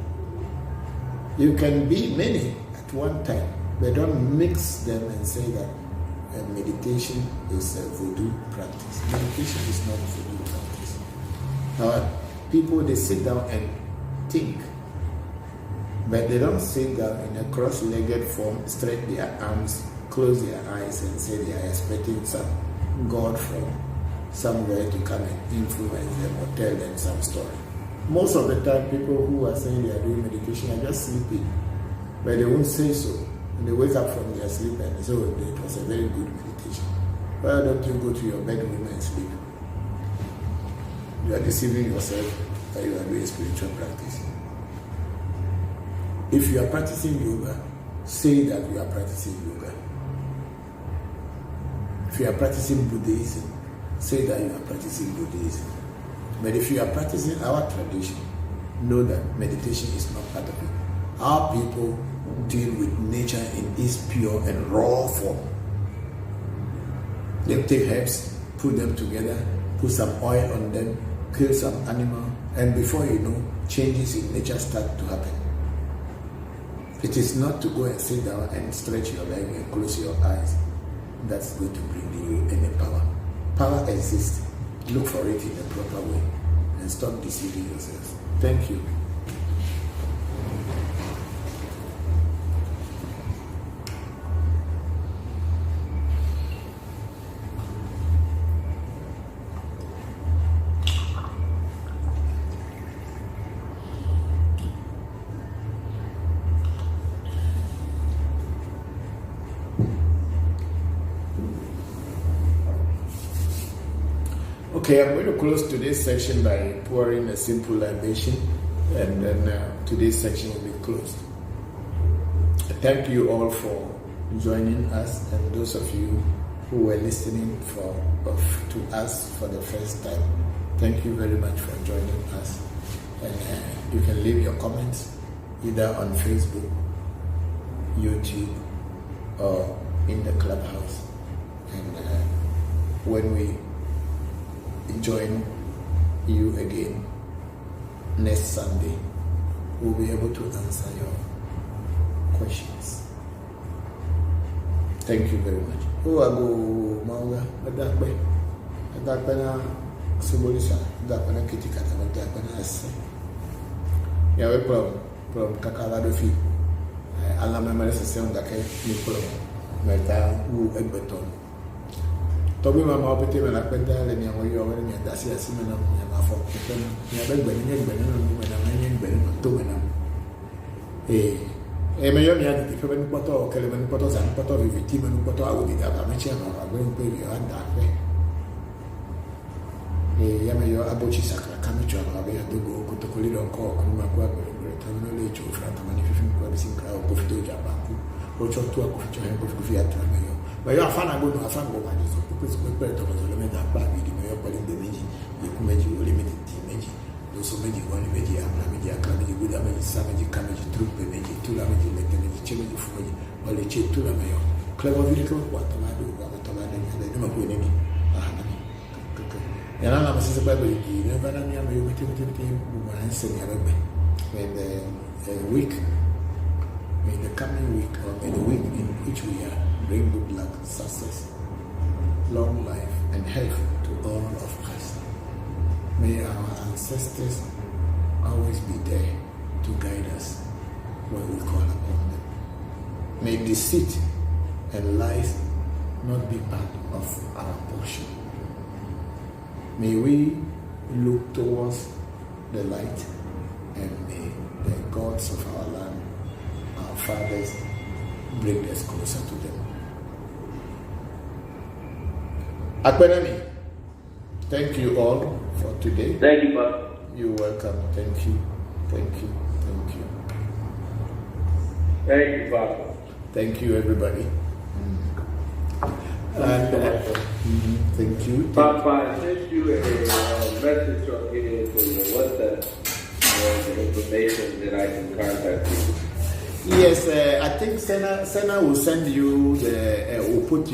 You can be many at one time, but don't mix them and say that meditation is a voodoo practice. Meditation is not a voodoo practice. Now, people, they sit down and think, but they don't sit down in a cross-legged form, stretch their arms, close their eyes and say they are expecting some God from somewhere to come and influence them or tell them some story. Most of the time, people who are saying they are doing meditation are just sleeping, but they won't say so. And they wake up from their sleep and say, oh, it was a very good meditation. Why don't you go to your bedroom and sleep? You are deceiving yourself that you are doing spiritual practice. If you are practicing yoga, say that you are practicing yoga. If you are practicing Buddhism, say that you are practicing Buddhism. But if you are practicing our tradition, know that meditation is not part of it. Our people deal with nature in its pure and raw form. They take herbs, put them together, put some oil on them, kill some animal, and before you know, changes in nature start to happen. It is not to go and sit down and stretch your leg and close your eyes. That's going to bring you any power. Power exists. Look for it in a proper way and stop deceiving yourself. Thank you. Okay, I'm going to close today's section by pouring a simple libation, and then today's section will be closed. Thank you all for joining us, and those of you who were listening to us for the first time. Thank you very much for joining us. And you can leave your comments either on Facebook, YouTube, or in the clubhouse. And when we join you again next Sunday, we'll be able to answer your questions. Thank you very much. Who are go Manga? Adakbena Subolisa, Adakbena Kitikata, Adakbena Ase. Yeah, we from Kakaladofi. Allah memory system that can be from Meta who Egbeton. Toby Mamma Pete and Akbenda, and you're wearing a Dacia Simena, for Emayomi different poto, Keleman potos and poto with Timan poto with the Amateur or going to be on that way. Yamayo Abochi Sakra, Kamicho, Abia Dugo, Kotokolido, Kumakwa, Terminal Age of Frantamani, Fifin Crowd, Kofito Jabaku, Ocho to a Kofito and Kofia Tramayo. But you are fan, I go to a fan, but it's a purpose of the element of Babi, the mayor calling the Meji, the Kumeji, limited Meji. So many one media, Media, Kamiji, Buddha, Samaji, Kamaji, Troop, Meji, Tulamaji, Letamaji, Chimaji, Fuji, or the Chip Tulamayo, Clever Vehicle, what Tamado, Rabatamado, and the number of enemy. And I'm a sister Bible, you never know me, I'm a and the week, may the coming week, or may the week in which we are, bring good luck, success, long life, and health to all of us. May our ancestors always be there to guide us when we call upon them. May deceit and lies not be part of our portion. May we look towards the light, and may the gods of our land, our fathers, bring us closer to them. Akbenami, thank you all for today. Thank you, Papa. You're welcome. Thank you. Thank you. Thank you. Thank you, Papa. Thank you, everybody. And thank you. Papa, I sent you a message on here for your WhatsApp the information that I can contact you. Yes, I think Senna will send you will put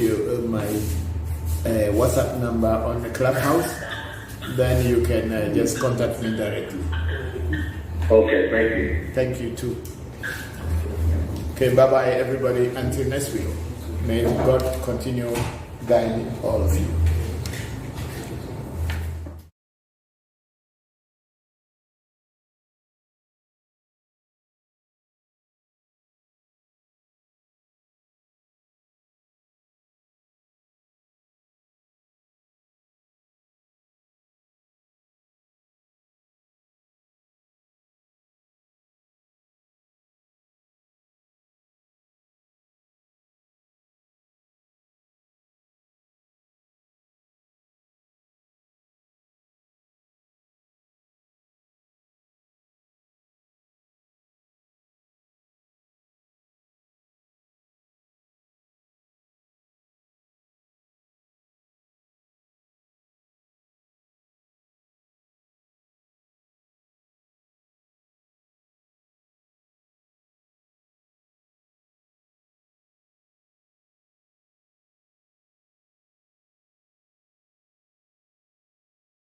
my WhatsApp number on the clubhouse. Then you can just contact me directly. Okay, thank you. Thank you too. Okay, bye-bye everybody. Until next week. May God continue guiding all of you.